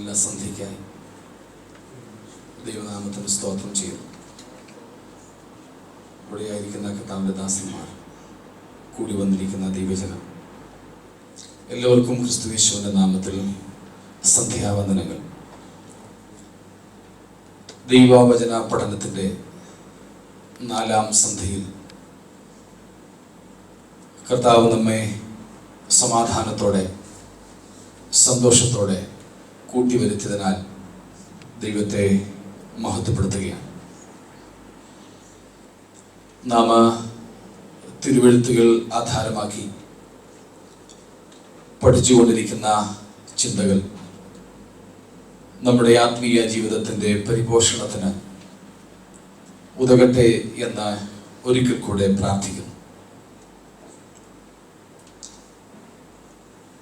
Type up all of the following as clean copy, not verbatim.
നല്ല സന്ധ്യയ്ക്കായി ദൈവനാമത്തിന് സ്തോത്രം ചെയ്തു. ഇവിടെയായിരിക്കുന്ന കർത്താവിൻ്റെ ദാസന്മാർ, കൂടി വന്നിരിക്കുന്ന ദൈവജനം, എല്ലാവർക്കും ക്രിസ്തുയേശുവിൻ്റെ നാമത്തിൽ സന്ധ്യാവന്ദനങ്ങൾ. ദൈവവചന പഠനത്തിൻ്റെ 4ാം സന്ധ്യയിൽ കർത്താവ് നമ്മെ സമാധാനത്തോടെ സന്തോഷത്തോടെ കൂട്ടിവരുത്തിയതിനാൽ ദൈവത്തെ മഹത്വപ്പെടുത്തുകയാണ്. നാം തിരുവെഴുത്തുകൾ ആധാരമാക്കി പഠിച്ചുകൊണ്ടിരിക്കുന്ന ചിന്തകൾ നമ്മുടെ ആത്മീയ ജീവിതത്തിൻ്റെ പരിപോഷണത്തിന് ഉതകട്ടെ എന്ന് ഒരിക്കൽ കൂടെ പ്രാർത്ഥിക്കുന്നു.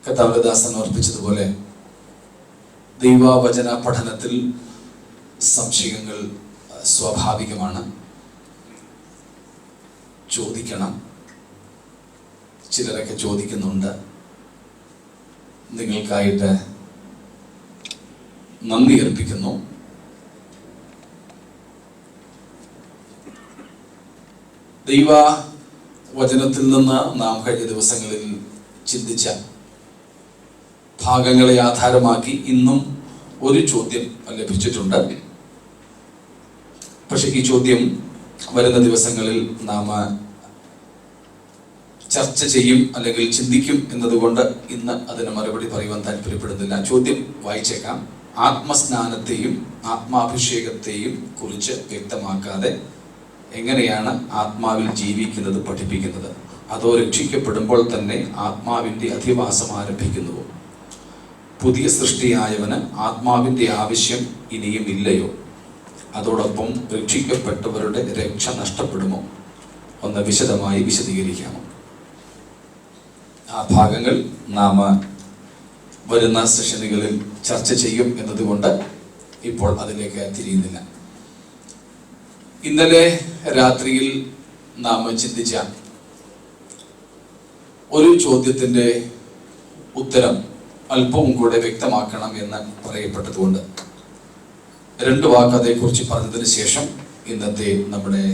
കർത്താവിന്റെ ദാസൻ ഓർപ്പിച്ചതുപോലെ ദൈവവചന പഠനത്തിൽ സംശയങ്ങൾ സ്വാഭാവികമാണ്, ചോദിക്കണം. ചിലരൊക്കെ ചോദിക്കുന്നുണ്ട്. നിങ്ങൾക്കായിട്ട് നന്ദി അർപ്പിക്കുന്നു. ദൈവവചനത്തിൽ നിന്ന് നാം കഴിഞ്ഞ ദിവസങ്ങളിൽ ചിന്തിച്ച ഭാഗങ്ങളെ ആധാരമാക്കി ഇന്നും ഒരു ചോദ്യം ലഭിച്ചിട്ടുണ്ട്. പക്ഷെ ഈ ചോദ്യം വരുന്ന ദിവസങ്ങളിൽ നാം ചർച്ച ചെയ്യും അല്ലെങ്കിൽ ചിന്തിക്കും എന്നതുകൊണ്ട് ഇന്ന് അതിന് മറുപടി പറയുവാൻ താല്പര്യപ്പെടുന്നില്ല. ചോദ്യം വായിച്ചേക്കാം. ആത്മസ്നാനത്തെയും ആത്മാഭിഷേകത്തെയും കുറിച്ച് വ്യക്തമാക്കാതെ എങ്ങനെയാണ് ആത്മാവിൽ ജീവിക്കുന്നത് പഠിപ്പിക്കുന്നത്? അതോ രക്ഷിക്കപ്പെടുമ്പോൾ തന്നെ ആത്മാവിൻ്റെ അധിവാസം ആരംഭിക്കുന്നുവോ? പുതിയ സൃഷ്ടിയായവന് ആത്മാവിൻ്റെ ആവശ്യം ഇനിയും ഇല്ലയോ? അതോടൊപ്പം രക്ഷിക്കപ്പെട്ടവരുടെ രക്ഷ നഷ്ടപ്പെടുമോ? ഒന്ന് വിശദമായി വിശദീകരിക്കാമോ? ആ ഭാഗങ്ങൾ നാം വരുന്ന സെഷനുകളിൽ ചർച്ച ചെയ്യും എന്നതുകൊണ്ട് ഇപ്പോൾ അതിലേക്ക് തിരിയുന്നില്ല. ഇന്നലെ രാത്രിയിൽ നാം ചിന്തിച്ച ഒരു ചോദ്യത്തിൻ്റെ ഉത്തരം അല്പവും കൂടെ വ്യക്തമാക്കണം എന്ന് പറയപ്പെട്ടതുകൊണ്ട് 2 വാക്ക് അതേക്കുറിച്ച് പറഞ്ഞതിന് ശേഷം ഇന്നത്തെ നമ്മുടെ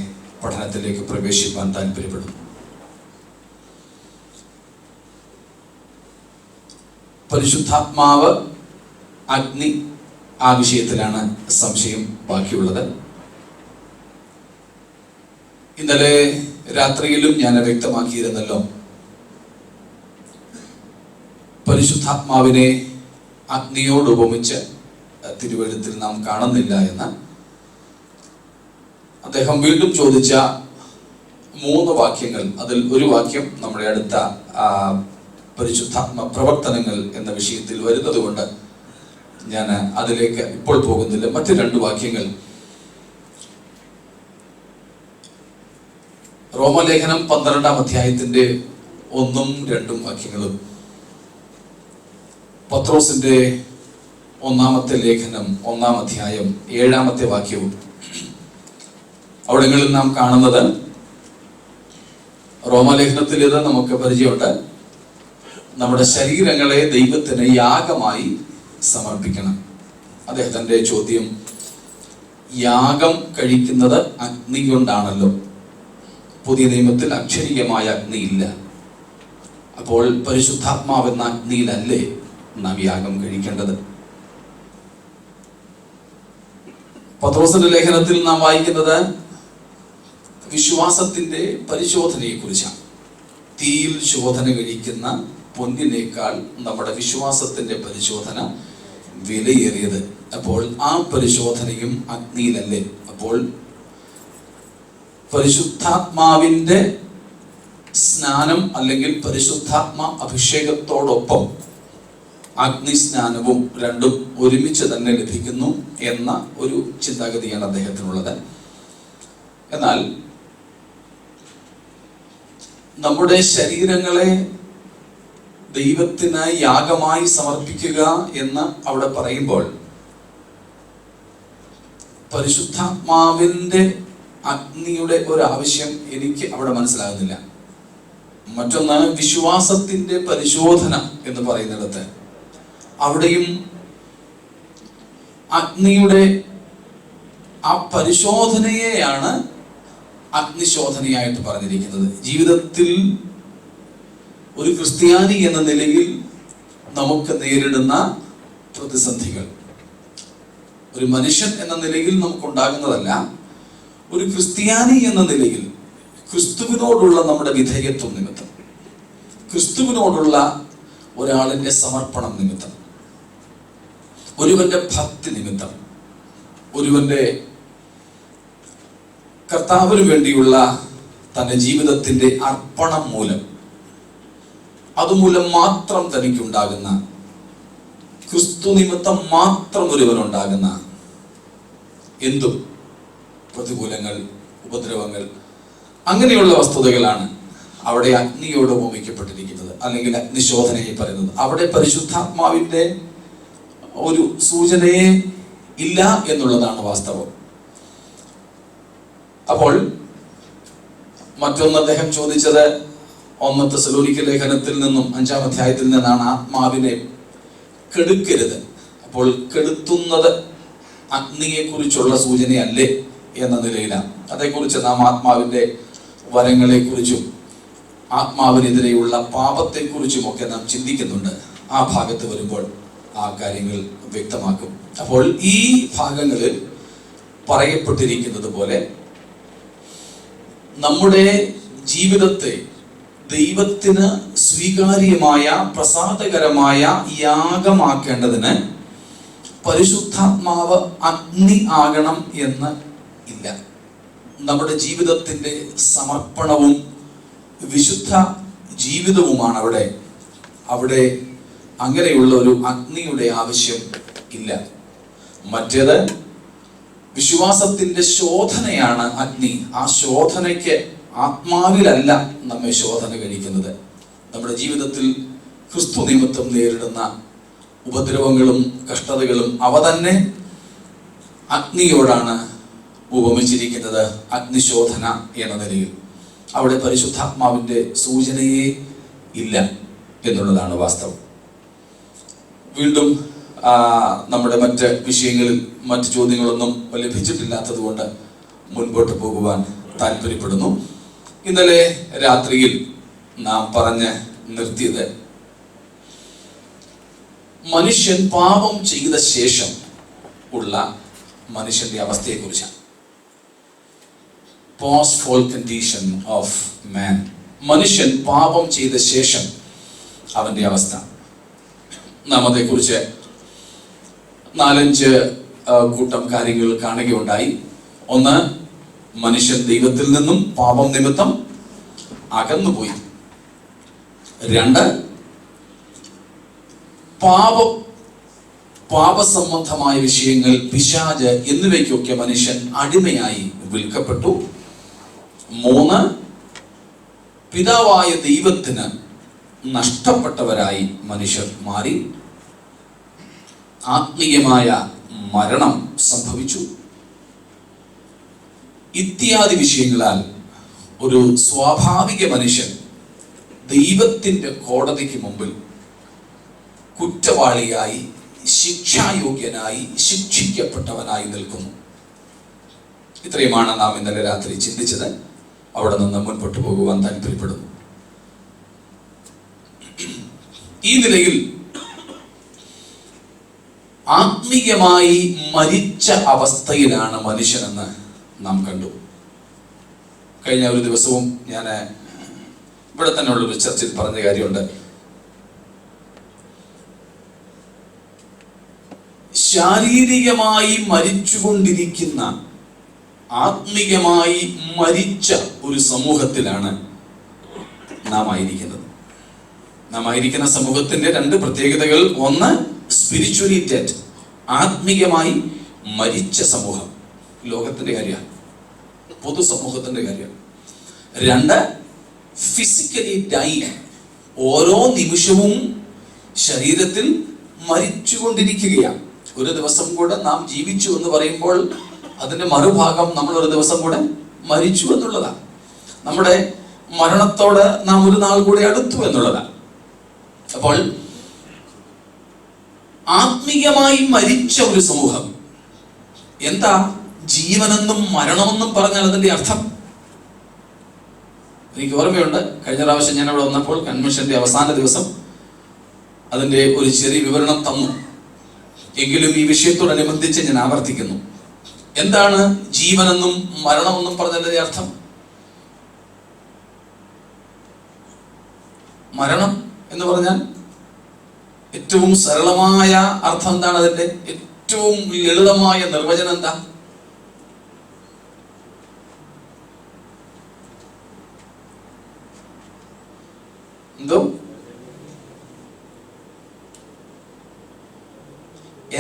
പഠനത്തിലേക്ക് പ്രവേശിക്കാൻ താല്പര്യപ്പെടുന്നു. പരിശുദ്ധാത്മാവ്, അഗ്നി, ആ വിഷയത്തിലാണ് സംശയം ബാക്കിയുള്ളത്. ഇന്നലെ രാത്രിയിലും ഞാൻ വ്യക്തമാക്കിയിരുന്നല്ലോ, പരിശുദ്ധാത്മാവിനെ അഗ്നിയോട് ഉപമിച്ച് തിരുവെഴുത്തിൽ നാം കാണുന്നില്ല എന്ന്. അദ്ദേഹം വീണ്ടും ചോദിച്ച 3 വാക്യങ്ങൾ, അതിൽ ഒരു വാക്യം നമ്മുടെ അടുത്ത പരിശുദ്ധാത്മ പ്രവർത്തനങ്ങൾ എന്ന വിഷയത്തിൽ വരുന്നത് കൊണ്ട് ഞാൻ അതിലേക്ക് ഇപ്പോൾ പോകുന്നില്ല. മറ്റ് 2 വാക്യങ്ങൾ റോമലേഖനം 12-ാം അധ്യായത്തിന്റെ 1ഉം 2ഉം വാക്യങ്ങളും, പത്രോസിന്റെ 1-ാമത്തെ ലേഖനം 1-ാം അധ്യായം 7-ാമത്തെ വാക്യവും. അവിടങ്ങളിൽ നാം കാണുന്നത്, റോമലേഖനത്തിൽ ഇത് നമുക്ക് പരിചയമുണ്ട്, നമ്മുടെ ശരീരങ്ങളെ ദൈവത്തിന് യാഗമായി സമർപ്പിക്കണം. അദ്ദേഹത്തിന്റെ ചോദ്യം, യാഗം കഴിക്കുന്നത് അഗ്നി കൊണ്ടാണല്ലോ, പുതിയ നിയമത്തിൽ അക്ഷരീയമായ അഗ്നി ഇല്ല. അപ്പോൾ പരിശുദ്ധാത്മാവെന്ന അഗ്നിയിലല്ലേ നാം യാഗം കഴിക്കേണ്ടത്? പത്രോസിന്റെ ലേഖനത്തിൽ നാം വായിക്കുന്നത് വിശ്വാസത്തിന്റെ പരിശോധനയെ കുറിച്ചാണ്. തീയിൽ ശോധന കഴിക്കുന്ന പൊന്നിനേക്കാൾ നമ്മുടെ വിശ്വാസത്തിന്റെ പരിശോധന വിലയേറിയത്. അപ്പോൾ ആ പരിശോധനയും അഗ്നിയിലല്ലേ? അപ്പോൾ പരിശുദ്ധാത്മാവിന്റെ സ്നാനം അല്ലെങ്കിൽ പരിശുദ്ധാത്മ അഭിഷേകത്തോടൊപ്പം അഗ്നിസ്നാനവും രണ്ടും ഒരുമിച്ച് തന്നെ ലഭിക്കുന്നു എന്ന ഒരു ചിന്താഗതിയാണ് അദ്ദേഹത്തിനുള്ളത്. എന്നാൽ നമ്മുടെ ശരീരങ്ങളെ ദൈവത്തിന് യാഗമായി സമർപ്പിക്കുക എന്ന് അവിടെ പറയുമ്പോൾ പരിശുദ്ധാത്മാവിന്റെ അഗ്നിയുടെ ഒരു ആവശ്യം എനിക്ക് അവിടെ മനസ്സിലാകുന്നില്ല. മറ്റൊന്ന് വിശ്വാസത്തിന്റെ പരിശോധന എന്ന് പറയുന്നിടത്ത് അവിടെയും അഗ്നിയുടെ ആ പരിശോധനയെയാണ് അഗ്നിശോധനയായിട്ട് പറഞ്ഞിരിക്കുന്നത്. ജീവിതത്തിൽ ഒരു ക്രിസ്ത്യാനി എന്ന നിലയിൽ നമുക്ക് നേരിടുന്ന പ്രതിസന്ധികൾ ഒരു മനുഷ്യൻ എന്ന നിലയിൽ നമുക്കുണ്ടാകുന്നതല്ല. ഒരു ക്രിസ്ത്യാനി എന്ന നിലയിൽ ക്രിസ്തുവിനോടുള്ള നമ്മുടെ വിധേയത്വം നിമിത്തം, ക്രിസ്തുവിനോടുള്ള ഒരാളിന്റെ സമർപ്പണം നിമിത്തം, ഒരുവന്റെ ഭക്തി നിമിത്തം, ഒരുവന്റെ കർത്താവിന് വേണ്ടിയുള്ള തന്റെ ജീവിതത്തിന്റെ അർപ്പണം മൂലം, അതുമൂലം മാത്രം തനിക്കുണ്ടാകുന്ന, ക്രിസ്തു നിമിത്തം മാത്രം ഒരുവനുണ്ടാകുന്ന എന്തും പ്രതികൂലങ്ങൾ, ഉപദ്രവങ്ങൾ, അങ്ങനെയുള്ള വസ്തുതകളാണ് അവിടെ അഗ്നിയോട് ഉപമിക്കപ്പെട്ടിരിക്കുന്നത്, അല്ലെങ്കിൽ അഗ്നിശോധനയെ പറയുന്നത്. അവിടെ പരിശുദ്ധാത്മാവിന്റെ ഒരു സൂചനയെ ഇല്ല എന്നുള്ളതാണ് വാസ്തവം. അപ്പോൾ മറ്റൊന്ന് അദ്ദേഹം ചോദിച്ചത് 1 തെസ്സലോനിക്ക ലേഖനത്തിൽ നിന്നും 5-ാം അധ്യായത്തിൽ നിന്നാണ്. ആത്മാവിനെ കെടുക്കരുത്. അപ്പോൾ കെടുത്തുന്നത് അഗ്നിയെ കുറിച്ചുള്ള സൂചനയല്ലേ എന്ന നിലയിലാണ്. അതേക്കുറിച്ച് നാം ആത്മാവിന്റെ വരങ്ങളെ കുറിച്ചും ആത്മാവിനെതിരെയുള്ള പാപത്തെക്കുറിച്ചും ഒക്കെ നാം ചിന്തിക്കുന്നുണ്ട്. ആ ഭാഗത്ത് വരുമ്പോൾ ആ കാര്യങ്ങൾ വ്യക്തമാക്കും. അപ്പോൾ ഈ ഭാഗങ്ങളിൽ പറയപ്പെട്ടിരിക്കുന്നത് പോലെ നമ്മുടെ ജീവിതത്തെ ദൈവത്തിന് സ്വീകാര്യമായ, പ്രസാദകരമായ യാഗമാക്കേണ്ടതിന് പരിശുദ്ധാത്മാവ് അഗ്നി ആകണം എന്ന് ഇല്ല. നമ്മുടെ ജീവിതത്തിന്റെ സമർപ്പണവും വിശുദ്ധ ജീവിതവുമാണ് അവിടെ അങ്ങനെയുള്ള ഒരു അഗ്നിയുടെ ആവശ്യം ഇല്ല. മറ്റേത് വിശ്വാസത്തിന്റെ ശോധനയാണ് അഗ്നി. ആ ശോധനയ്ക്ക് ആത്മാവിലല്ല നമ്മെ ശോധന കഴിക്കുന്നത്. നമ്മുടെ ജീവിതത്തിൽ ക്രിസ്തു നിമിത്തം നേരിടുന്ന ഉപദ്രവങ്ങളും കഷ്ടതകളും അവ തന്നെ അഗ്നിയോടാണ് ഉപമിച്ചിരിക്കുന്നത്. അഗ്നിശോധന എന്ന നിലയിൽ അവിടെ പരിശുദ്ധാത്മാവിന്റെ സൂചനയേ ഇല്ല എന്നുള്ളതാണ് വാസ്തവം. വീണ്ടും നമ്മുടെ മറ്റ് വിഷയങ്ങളിൽ മറ്റ് ചോദ്യങ്ങളൊന്നും ലഭിച്ചിട്ടില്ലാത്തത് കൊണ്ട് മുൻപോട്ട് പോകുവാൻ താല്പര്യപ്പെടുന്നു. ഇന്നലെ രാത്രിയിൽ നാം പറഞ്ഞ് നിർത്തിയത് മനുഷ്യൻ പാപം ചെയ്ത ശേഷം ഉള്ള മനുഷ്യന്റെ അവസ്ഥയെക്കുറിച്ചാണ്. Post fall condition of man. മനുഷ്യൻ പാപം ചെയ്ത ശേഷം അവന്റെ അവസ്ഥ. നാം അതേക്കുറിച്ച് 4-5 കൂട്ടം കാര്യങ്ങൾ കാണുകയുണ്ടായി. ഒന്ന്, മനുഷ്യൻ ദൈവത്തിൽ നിന്നും പാപം നിമിത്തം അകന്നുപോയി. 2, പാപസംബന്ധമായ വിഷയങ്ങൾ, പിശാച് എന്നിവയ്ക്കൊക്കെ മനുഷ്യൻ അടിമയായി വിൽക്കപ്പെട്ടു. 3, പിതാവായ ദൈവത്തിന് നഷ്ടപ്പെട്ടവരായി മനുഷ്യർ മാറി. ആത്മീയമായ മരണം സംഭവിച്ചു. ഇത്യാദി വിഷയങ്ങളാൽ ഒരു സ്വാഭാവിക മനുഷ്യൻ ദൈവത്തിന്റെ കോടതിക്ക് മുമ്പിൽ കുറ്റവാളിയായി, ശിക്ഷായോഗ്യനായി, ശിക്ഷിക്കപ്പെട്ടവനായി നിൽക്കുന്നു. ഇത്രയുമാണ് നാം ഇന്നലെ രാത്രി ചിന്തിച്ചത്. അവിടെ നിന്ന് മുൻപോട്ട് പോകുവാൻ താല്പര്യപ്പെടുന്നു. ഈ നിലയിൽ ആത്മീയമായി മരിച്ച അവസ്ഥയിലാണ് മനുഷ്യനെന്ന് നാം കണ്ടു. കഴിഞ്ഞ ഒരു ദിവസവും ഞാൻ ഇവിടെ തന്നെ ഉള്ളൊരു ചർച്ചയിൽ പറഞ്ഞ കാര്യമുണ്ട്. ശാരീരികമായി മരിച്ചുകൊണ്ടിരിക്കുന്ന, ആത്മീയമായി മരിച്ച ഒരു സമൂഹത്തിലാണ് നാം ആയിരിക്കുന്നത്. നാം ആയിരിക്കുന്ന സമൂഹത്തിന്റെ 2 പ്രത്യേകതകൾ. ഒന്ന്, സ്പിരിച്വലി ഡെഡ്, ആത്മീയമായി മരിച്ച സമൂഹം. ലോകത്തിന്റെ കാര്യമാണ്, പൊതുസമൂഹത്തിന്റെ കാര്യമാണ്. 2, ഫിസിക്കലി ഡൈ, ഓരോ നിമിഷവും ശരീരത്തിൽ മരിച്ചുകൊണ്ടിരിക്കുകയാണ്. ഒരു ദിവസം കൂടെ നാം ജീവിച്ചു എന്ന് പറയുമ്പോൾ അതിന്റെ മറുഭാഗം നമ്മൾ ഒരു ദിവസം കൂടെ മരിച്ചു എന്നുള്ളതാണ്. നമ്മുടെ മരണത്തോട് നാം ഒരു നാൾ കൂടെ അടുത്തു എന്നുള്ളതാണ്. അപ്പോൾ ആത്മീയമായി മരിച്ച ഒരു സമൂഹം, എന്താ ജീവനെന്നും മരണമെന്നും പറഞ്ഞാൽ അതിന്റെ അർത്ഥം? എനിക്ക് ഓർമ്മയുണ്ട്, കഴിഞ്ഞ പ്രാവശ്യം ഞാൻ അവിടെ വന്നപ്പോൾ കൺവെൻഷന്റെ അവസാന ദിവസം അതിന്റെ ഒരു ചെറിയ വിവരണം തന്നു. എങ്കിലും ഈ വിഷയത്തോടനുബന്ധിച്ച് ഞാൻ ആവർത്തിക്കുന്നു. എന്താണ് ജീവനെന്നും മരണമെന്നും പറഞ്ഞതിന്റെ അർത്ഥം? മരണം എന്ന് പറഞ്ഞാൽ ഏറ്റവും സരളമായ അർത്ഥം എന്താണ്? അതിന്റെ ഏറ്റവും ലളിതമായ നിർവചനം എന്താ? എന്തോ?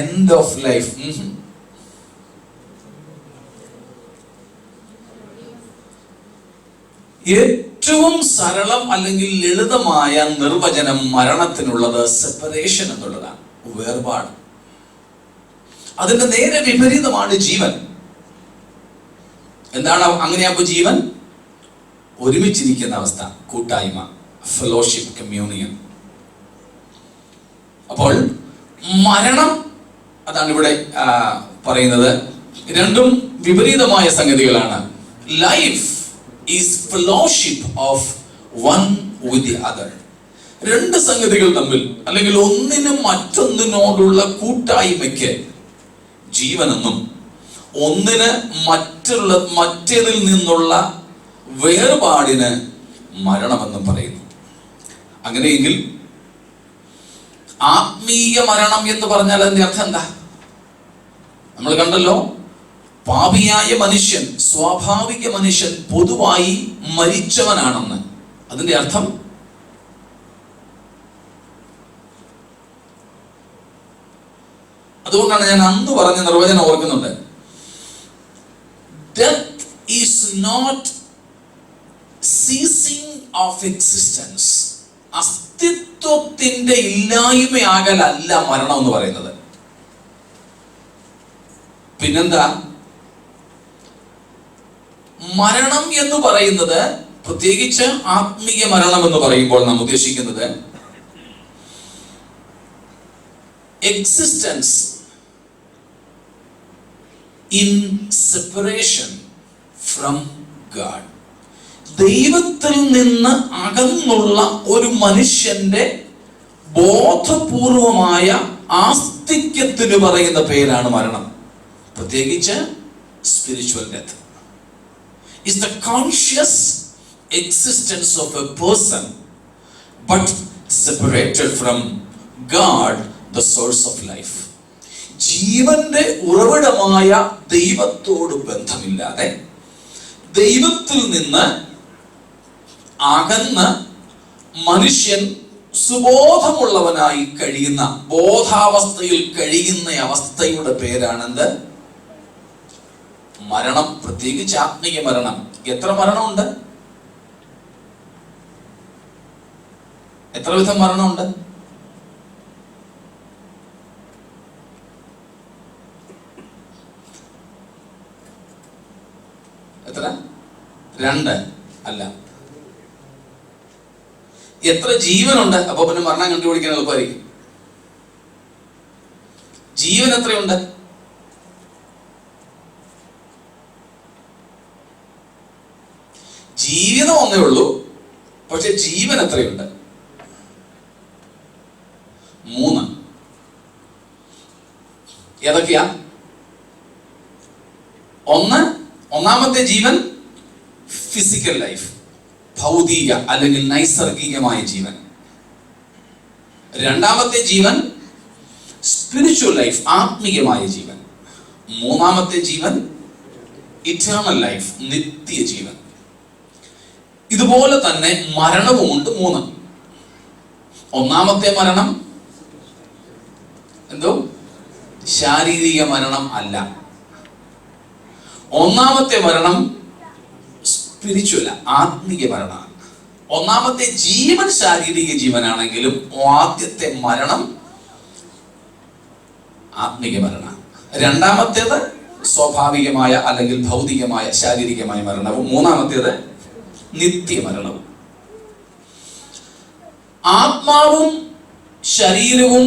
End of life. ഏറ്റവും സരളം അല്ലെങ്കിൽ ലളിതമായ നിർവചനം മരണത്തിനുള്ളത് സെപ്പറേഷൻ എന്നുള്ളതാണ്, വേർപാട്. അതിന്റെ നേരെ വിപരീതമാണ് ജീവൻ. എന്താണ് അങ്ങനെയാകുമ്പോൾ ജീവൻ? ഒരുമിച്ചിരിക്കുന്ന അവസ്ഥ, കൂട്ടായ്മ, ഫെലോഷിപ്പ്, കമ്മ്യൂണിയൻ. അപ്പോൾ മരണം, അതാണ് ഇവിടെ പറയുന്നത്. രണ്ടും വിപരീതമായ സംഗതികളാണ്. Life is fellowship of one with the other. രണ്ട് സംഗതികൾ തമ്മിൽ അല്ലെങ്കിൽ ഒന്നിനും മറ്റൊന്നിനോടുള്ള കൂട്ടായ്മയ്ക്ക് ജീവനെന്നും ഒന്നിന് മറ്റേതിൽ നിന്നുള്ള വേർപാടിന് മരണമെന്നും പറയുന്നു. അങ്ങനെയെങ്കിൽ ആത്മീയ മരണം എന്ന് പറഞ്ഞാൽ അതിന്റെ അർത്ഥം എന്താ? നമ്മൾ കണ്ടല്ലോ, പാപിയായ മനുഷ്യൻ, സ്വാഭാവിക മനുഷ്യൻ പൊതുവായി മരിച്ചവനാണെന്ന്. അതിന്റെ അർത്ഥം അതുകൊണ്ടാണ് ഞാൻ അന്ന് പറഞ്ഞ നിർവചനം ഓർക്കുന്നുണ്ട്. Death is not ceasing of existence. അസ്തിത്വത്തിന്റെ ഇല്ലായ്മയാകലല്ല മരണം എന്ന് പറയുന്നത്. പിന്നെന്താ? മരണം എന്ന് പറയുന്നത്, പ്രത്യേകിച്ച് ആത്മീയ മരണം എന്ന് പറയുമ്പോൾ നാം ഉദ്ദേശിക്കുന്നത് existence in separation from God. ദൈവത്തിൽ നിന്ന് അകന്നുള്ള ഒരു മനുഷ്യന്റെ ബോധപൂർവമായ ആസ്തിക്യത്തിന് പറയുന്ന പേരാണ് മരണം. പ്രത്യേകിച്ച് spiritual death is the conscious existence of a person but separated from God, the source of life. ജീവന്റെ ഉറവിടമായ ദൈവത്തോട് ബന്ധമില്ലാതെ ദൈവത്തിൽ നിന്ന് അകന്ന് മനുഷ്യൻ സുബോധമുള്ളവനായി കഴിയുന്ന, ബോധാവസ്ഥയിൽ കഴിയുന്ന അവസ്ഥയുടെ പേരാണെന്ത്? മരണം. പ്രത്യേകിച്ച് ആത്മീയ മരണം. എത്ര മരണമുണ്ട്? എത്ര വിധം മരണമുണ്ട്? എത്ര? 2 അല്ല. എത്ര ജീവനുണ്ട്? അപ്പൊ പിന്നെ മരണം കണ്ടുപിടിക്കാൻ എളുപ്പമായിരിക്കും. ജീവൻ എത്രയുണ്ട്? ജീവിതം ഒന്നേ ഉള്ളൂ, പക്ഷെ ജീവൻ എത്രയുണ്ട്? 3. ഏതൊക്കെയാ? ഒന്നാമത്തെ ജീവൻ ഫിസിക്കൽ ലൈഫ്, ഭൗതിക അല്ലെങ്കിൽ നൈസർഗികമായ ജീവൻ. രണ്ടാമത്തെ ജീവൻ സ്പിരിച്വൽ ലൈഫ്, ആത്മീയമായ ജീവൻ. മൂന്നാമത്തെ ജീവൻ ഇറ്റേണൽ ലൈഫ്, നിത്യജീവൻ. ഇതുപോലെ തന്നെ മരണവുമുണ്ട് 3. ഒന്നാമത്തെ മരണം എന്തോ? ശാരീരിക മരണം അല്ല. ഒന്നാമത്തെ മരണം സ്പിരിച്വൽ, ആത്മീയ മരണമാണ്. ഒന്നാമത്തെ ജീവൻ ശാരീരിക ജീവനാണെങ്കിലും ആദ്യത്തെ മരണം ആത്മീയ മരണമാണ്. രണ്ടാമത്തേത് സ്വാഭാവികമായ അല്ലെങ്കിൽ ഭൗതികമായ ശാരീരികമായ മരണവും, മൂന്നാമത്തേത് നിത്യമരണവും. ആത്മാവും ശരീരവും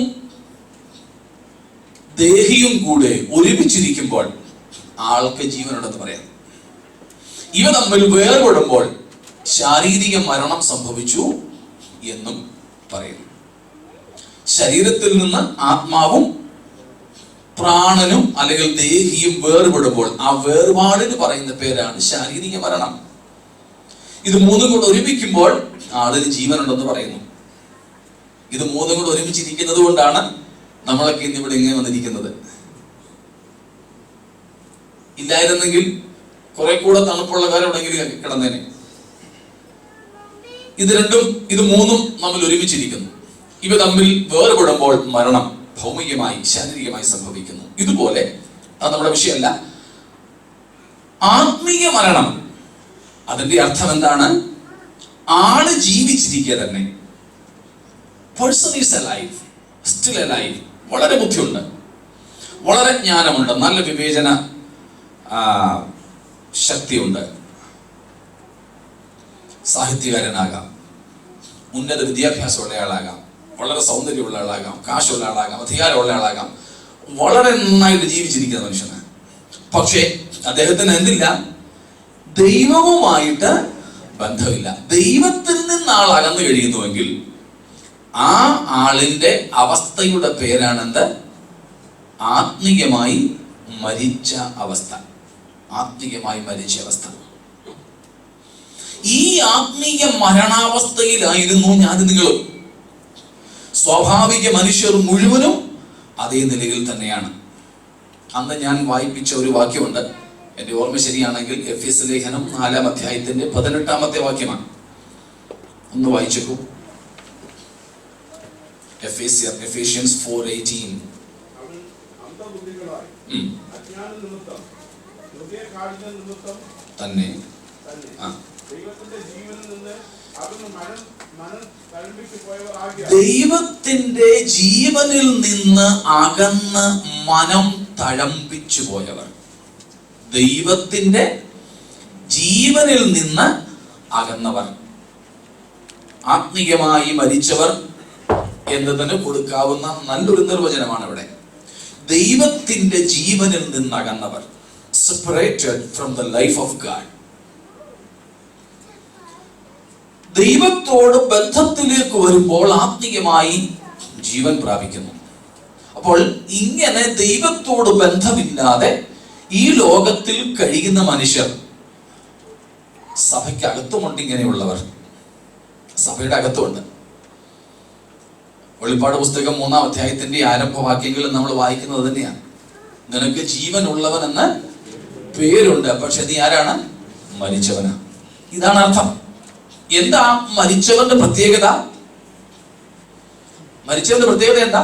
ദേഹിയും കൂടെ ഒരുമിച്ചിരിക്കുമ്പോൾ ആൾക്ക് ജീവനുണ്ടെന്ന് പറയാം. ഇവ തമ്മിൽ വേർപെടുമ്പോൾ ശാരീരിക മരണം സംഭവിച്ചു എന്നും പറയുന്നു. ശരീരത്തിൽ നിന്ന് ആത്മാവും പ്രാണനും അല്ലെങ്കിൽ ദേഹിയും വേർപെടുമ്പോൾ ആ വേർപാടിന് പറയുന്ന പേരാണ് ശാരീരിക മരണം. ഇത് മൂന്നും കൂടെ ഒരുമിക്കുമ്പോൾ ആളിന് ജീവനുണ്ടെന്ന് പറയുന്നു. ഇത് മൂന്നും കൂടെ ഒരുമിച്ചിരിക്കുന്നത് കൊണ്ടാണ് നമ്മളൊക്കെ ഇന്ന് ഇവിടെ ഇങ്ങനെ വന്നിരിക്കുന്നത്. ഇല്ലായിരുന്നെങ്കിൽ കുറെ കൂടെ തണുപ്പുള്ള കാലം എവിടെയെങ്കിലും കിടന്നേനെ. ഇത് മൂന്നും നമ്മൾ ഒരുമിച്ചിരിക്കുന്നു. ഇവ തമ്മിൽ വേർപെടുമ്പോൾ മരണം ഭൗമികമായി ശാരീരികമായി സംഭവിക്കുന്നു. ഇതുപോലെ അത് നമ്മുടെ വിഷയമല്ല. ആത്മീയ മരണം, അതിന്റെ അർത്ഥം എന്താണ്? ആള് ജീവിച്ചിരിക്കുക തന്നെ. Person is alive, still alive. വളരെ ബുദ്ധിയുണ്ട്, വളരെ ജ്ഞാനമുണ്ട്, നല്ല വിവേചന ശക്തിയുണ്ട്, സാഹിത്യകാരനാകാം, ഉന്നത വിദ്യാഭ്യാസമുള്ള ആളാകാം, വളരെ സൗന്ദര്യമുള്ള ആളാകാം, കാശുള്ള ആളാകാം, അധികാരമുള്ള ആളാകാം, വളരെ നന്നായിട്ട് ജീവിച്ചിരിക്കുന്ന മനുഷ്യന്. പക്ഷേ അദ്ദേഹത്തിന് എന്തില്ല? ദൈവവുമായിട്ട് ബന്ധമില്ല. ദൈവത്തിൽ നിന്ന് ആൾ അകന്നു കഴിയുന്നുവെങ്കിൽ ആ ആളിന്റെ അവസ്ഥയുടെ പേരാണെന്ത്? ആത്മീയമായി മരിച്ച അവസ്ഥ. ആത്മീയമായി മരിച്ച അവസ്ഥ. ഈ ആത്മീയ മരണാവസ്ഥയിലായിരുന്നു ഞാൻ നിങ്ങളും. സ്വാഭാവിക മനുഷ്യർ മുഴുവനും അതേ നിലയിൽ തന്നെയാണ്. അന്ന് ഞാൻ വായിപ്പിച്ച ഒരു വാക്യമുണ്ട്, എന്റെ ഓർമ്മ ശരിയാണെങ്കിൽ എഫേസ്യ ലേഖനം 4-ാം അധ്യായത്തിന്റെ 18-ാമത്തെ വാക്യമാണ്. ഒന്ന് വായിച്ചേക്കൂ. എഫേഷ്യൻസ് 4:18. തന്നെ ദൈവത്തിന്റെ ജീവനിൽ നിന്ന് അകന്ന് മനം തഴമ്പിച്ചു പോയവർ. ദൈവത്തിന്റെ ജീവനിൽ നിന്ന് അകന്നവർ, ആത്മീയമായി മരിച്ചവർ എന്നതിന് കൊടുക്കാവുന്ന നല്ലൊരു നിർവചനമാണ് ഇവിടെ. ദൈവത്തിന്റെ ജീവനിൽ നിന്ന് അകന്നവർ, separated from the life of God. ദൈവത്തോട് ബന്ധത്തിലേക്ക് വരുമ്പോൾ ആത്മീയമായി ജീവൻ പ്രാപിക്കുന്നു. അപ്പോൾ ഇങ്ങനെ ദൈവത്തോട് ബന്ധമില്ലാതെ ഈ ലോകത്തിൽ കഴിയുന്ന മനുഷ്യർ, സഭയ്ക്കകത്തുമുണ്ട് ഇങ്ങനെയുള്ളവർ, സഭയുടെ അകത്തുമുണ്ട്. വെളിപ്പാട് പുസ്തകം 3-ാം അധ്യായത്തിന്റെ ആരംഭവാക്യങ്ങളിൽ നമ്മൾ വായിക്കുന്നത് തന്നെയാണ്. നിനക്ക് ജീവൻ ഉള്ളവൻ എന്ന് പേരുണ്ട്, പക്ഷെ നീ ആരാണ്? മരിച്ചവനാ. ഇതാണ് അർത്ഥം. എന്താ മരിച്ചവന്റെ പ്രത്യേകത? മരിച്ചവന്റെ പ്രത്യേകത എന്താ?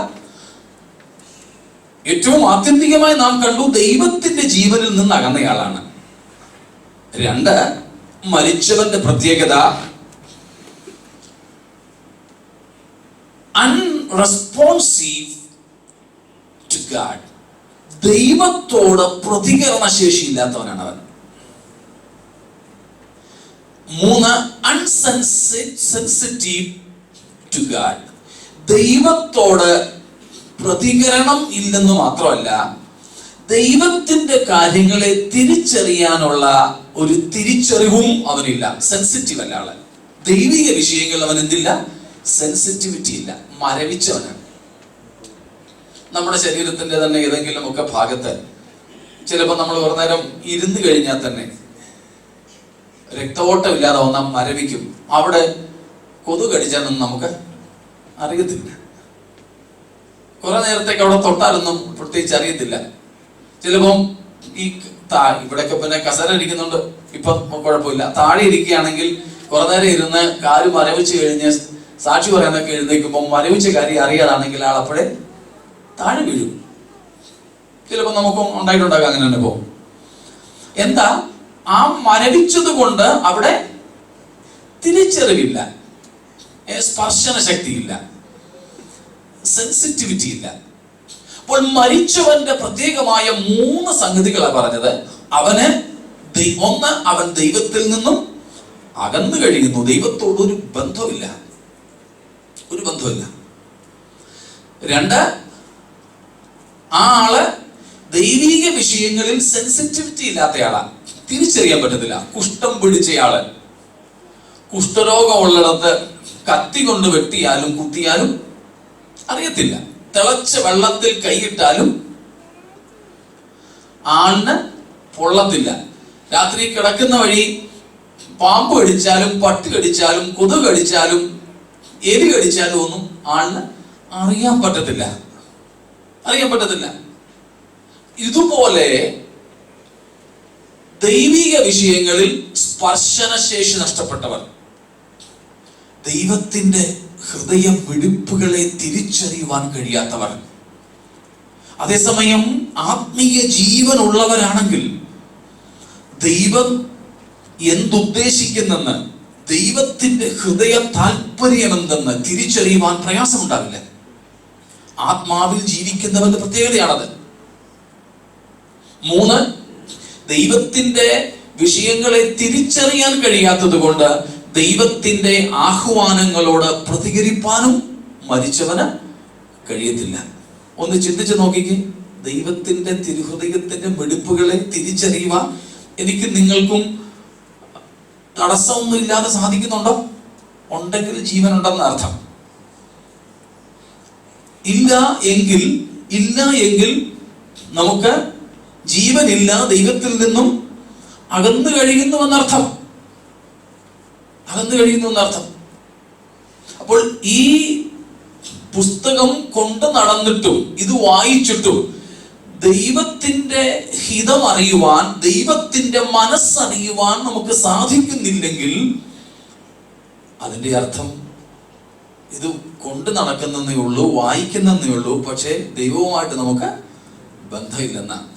ഏറ്റവും ആത്യന്തികമായി നാം കണ്ടു, ദൈവത്തിന്റെ ജീവനിൽ നിന്ന് അകന്നയാളാണ്. 2, മരിച്ചവന്റെ പ്രത്യേകത അൺറെസ്പോൺസീവ് ടു ഗാഡ്. ദൈവത്തോട് പ്രതികരണ ശേഷി ഇല്ലാത്തവനാണ് അവൻ. 3, അൺസെൻസിറ്റീവ് ടു ഗാഡ്. ദൈവത്തോട് പ്രതികരണം ഇല്ലെന്ന് മാത്രമല്ല, ദൈവത്തിന്റെ കാര്യങ്ങളെ തിരിച്ചറിയാനുള്ള ഒരു തിരിച്ചറിവും അവനില്ല. സെൻസിറ്റീവ് അല്ല ആള്. ദൈവിക വിഷയങ്ങൾ അവൻ എന്തില്ല? സെൻസിറ്റിവിറ്റി ഇല്ല. മരവിച്ചവനാണ്. നമ്മുടെ ശരീരത്തിന്റെ തന്നെ ഏതെങ്കിലും ഒക്കെ ഭാഗത്ത് ചിലപ്പോൾ നമ്മൾ കുറേ നേരം ഇരുന്ന് കഴിഞ്ഞാൽ തന്നെ രക്തഓട്ടം ഇല്ലാതെ വന്നാൽ മരവിക്കും. അവിടെ കൊതു കടിച്ചാലൊന്നും നമുക്ക് അറിയത്തില്ല. കുറെ നേരത്തേക്ക് അവിടെ തൊട്ടാലൊന്നും പ്രത്യേകിച്ച് അറിയത്തില്ല. ചിലപ്പം ഈ ഇവിടെയൊക്കെ പിന്നെ കസര ഇരിക്കുന്നുണ്ട്, ഇപ്പം കുഴപ്പമില്ല. താഴെ ഇരിക്കുകയാണെങ്കിൽ കുറെ നേരം ഇരുന്ന് കാല് മരവിച്ച് കഴിഞ്ഞ് സാക്ഷി പറയാനൊക്കെ എഴുന്നേക്കുമ്പോൾ മരവിച്ച കാര്യം അറിയാതാണെങ്കിൽ ആൾ അപ്പോഴേ താഴെ വീഴും. ചിലപ്പോൾ നമുക്കും ഉണ്ടായിട്ടുണ്ടാകാം അങ്ങനെ അനുഭവം. എന്താ? ആ മരവിച്ചത് കൊണ്ട് അവിടെ തിരിച്ചറിവില്ല, സ്പർശന ശക്തിയില്ല, സെൻസിറ്റിവിറ്റി ഇല്ല. അപ്പോൾ മരിച്ചവന്റെ പ്രത്യേകമായ 3 സംഗതികളാണ് പറഞ്ഞത്. അവന് ഒന്ന്, അവൻ ദൈവത്തിൽ നിന്നും അകന്നു കഴിയുന്നു. ദൈവത്തോട് ഒരു ബന്ധമില്ല. 2, ആ ആള് ദൈവീക വിഷയങ്ങളിൽ സെൻസിറ്റിവിറ്റി ഇല്ലാത്തയാളാ, തിരിച്ചറിയാൻ പറ്റത്തില്ല. കുഷ്ഠം പിടിച്ചയാള്, കുഷ്ഠരോഗമുള്ളിടത്ത് കത്തി കൊണ്ട് വെട്ടിയാലും കുത്തിയാലും അറിയത്തില്ല. തിളച്ച വെള്ളത്തിൽ കൈയിട്ടാലും ആളിന് പൊള്ളത്തില്ല. രാത്രി കിടക്കുന്ന വഴി പാമ്പ് കടിച്ചാലും പട്ടി കടിച്ചാലും കൊതുക് കടിച്ചാലും എലി കടിച്ചാലും ഒന്നും ആളിന് അറിയാൻ പറ്റത്തില്ല. ഇതുപോലെ ദൈവിക വിഷയങ്ങളിൽ സ്പർശനശേഷി നഷ്ടപ്പെട്ടവർ, ദൈവത്തിന്റെ ഹൃദയ വെടിപ്പുകളെ തിരിച്ചറിയുവാൻ കഴിയാത്തവർ, അതേസമയം ആത്മീയ ജീവൻ ഉള്ളവരാണെങ്കിൽ ദൈവം എന്തുദ്ദേശിക്കുന്നെന്ന്, ദൈവത്തിന്റെ ഹൃദയ താല്പര്യം എന്തെന്ന് തിരിച്ചറിയുവാൻ പ്രയാസമുണ്ടാവില്ല. ആത്മാവിൽ ജീവിക്കുന്നവരുടെ പ്രത്യേകതയാണത്. 3, ദൈവത്തിന്റെ വിഷയങ്ങളെ തിരിച്ചറിയാൻ കഴിയാത്തത് കൊണ്ട് ദൈവത്തിന്റെ ആഹ്വാനങ്ങളോട് പ്രതികരിപ്പാനും മരിച്ചവന് കഴിയത്തില്ല. ഒന്ന് ചിന്തിച്ചു നോക്കിക്കേ, ദൈവത്തിന്റെ തിരുഹൃദയത്തിന്റെ വെടിപ്പുകളെ തിരിച്ചറിയുവാൻ എനിക്ക് നിങ്ങൾക്കും തടസ്സമൊന്നും ഇല്ലാതെ സാധിക്കുന്നുണ്ടോ? ഉണ്ടെങ്കിൽ ജീവൻ ഉണ്ടെന്ന അർത്ഥം. ഇല്ല എങ്കിൽ നമുക്ക് ജീവനില്ല, ദൈവത്തിൽ നിന്നും അകന്നു കഴിയുന്നുവെന്നർത്ഥം. അപ്പോൾ ഈ പുസ്തകം കൊണ്ട് നടന്നിട്ടും ഇത് വായിച്ചിട്ടും ദൈവത്തിന്റെ ഹിതം അറിയുവാൻ, ദൈവത്തിന്റെ മനസ്സറിയുവാൻ നമുക്ക് സാധിക്കുന്നില്ലെങ്കിൽ അതിന്റെ അർത്ഥം ഇത് കൊണ്ട് നടക്കുന്നതേ ഉള്ളൂ, വായിക്കുന്നതേ ഉള്ളൂ, പക്ഷേ ദൈവവുമായിട്ട് നമുക്ക് ബന്ധമില്ലെന്നാണ്.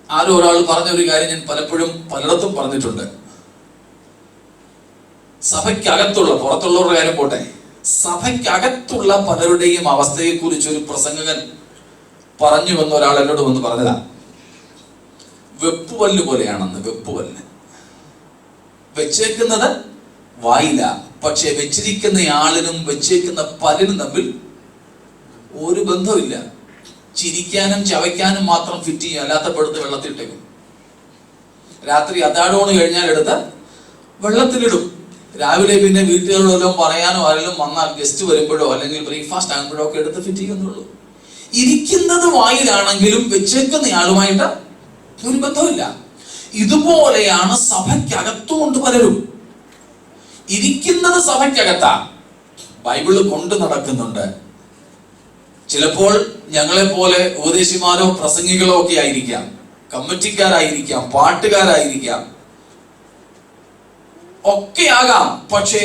ആരോ ഒരാൾ പറഞ്ഞൊരു കാര്യം ഞാൻ പലപ്പോഴും പലയിടത്തും പറഞ്ഞിട്ടുണ്ട്. സഭയ്ക്കകത്തുള്ള, പുറത്തുള്ളവരുടെ കാര്യം പോട്ടെ, സഭയ്ക്കകത്തുള്ള പലരുടെയും അവസ്ഥയെ കുറിച്ച് ഒരു പ്രസംഗകൻ പറഞ്ഞു വന്ന ഒരാൾ എന്നോട് വന്ന് പറഞ്ഞതാ, വെപ്പുപല്ല് പോലെയാണെന്ന്. വെപ്പുപല്ല് വെച്ചേക്കുന്നത് വായില, പക്ഷെ വെച്ചിരിക്കുന്ന ആളിനും വെച്ചേക്കുന്ന പല്ലിനും തമ്മിൽ ഒരു ബന്ധമില്ല. ചിരിക്കാനും ചവയ്ക്കാനും മാത്രം ഫിറ്റ് ചെയ്യും, അല്ലാത്ത പെടുത്ത് വെള്ളത്തിലിട്ടേക്കും. രാത്രി അത്താഴോണ് കഴിഞ്ഞാൽ എടുത്ത് വെള്ളത്തിലിടും. രാവിലെ പിന്നെ വീട്ടുകളിലെല്ലാം പറയാനോ ആരെങ്കിലും വന്നാൽ, ഗസ്റ്റ് വരുമ്പോഴോ അല്ലെങ്കിൽ ബ്രേക്ക്ഫാസ്റ്റ് ആകുമ്പോഴോ ഒക്കെ എടുത്ത് ഫിറ്റ് ചെയ്യുന്നുള്ളൂ. ഇരിക്കുന്നത് വായിലാണെങ്കിലും വെച്ചേക്കുന്ന ആളുമായിട്ട് ഒരു ബന്ധമില്ല. ഇതുപോലെയാണ് സഭയ്ക്കകത്തുകൊണ്ട് പലരും. ഇരിക്കുന്നത് സഭയ്ക്കകത്താ, ബൈബിള് കൊണ്ട് നടക്കുന്നുണ്ട്. ചിലപ്പോൾ ഞങ്ങളെ പോലെ ഉപദേശിമാരോ പ്രസംഗികളോ ഒക്കെ ആയിരിക്കാം, കമ്മിറ്റിക്കാരായിരിക്കാം, പാട്ടുകാരായിരിക്കാം, ഒക്കെ ആകാം. പക്ഷേ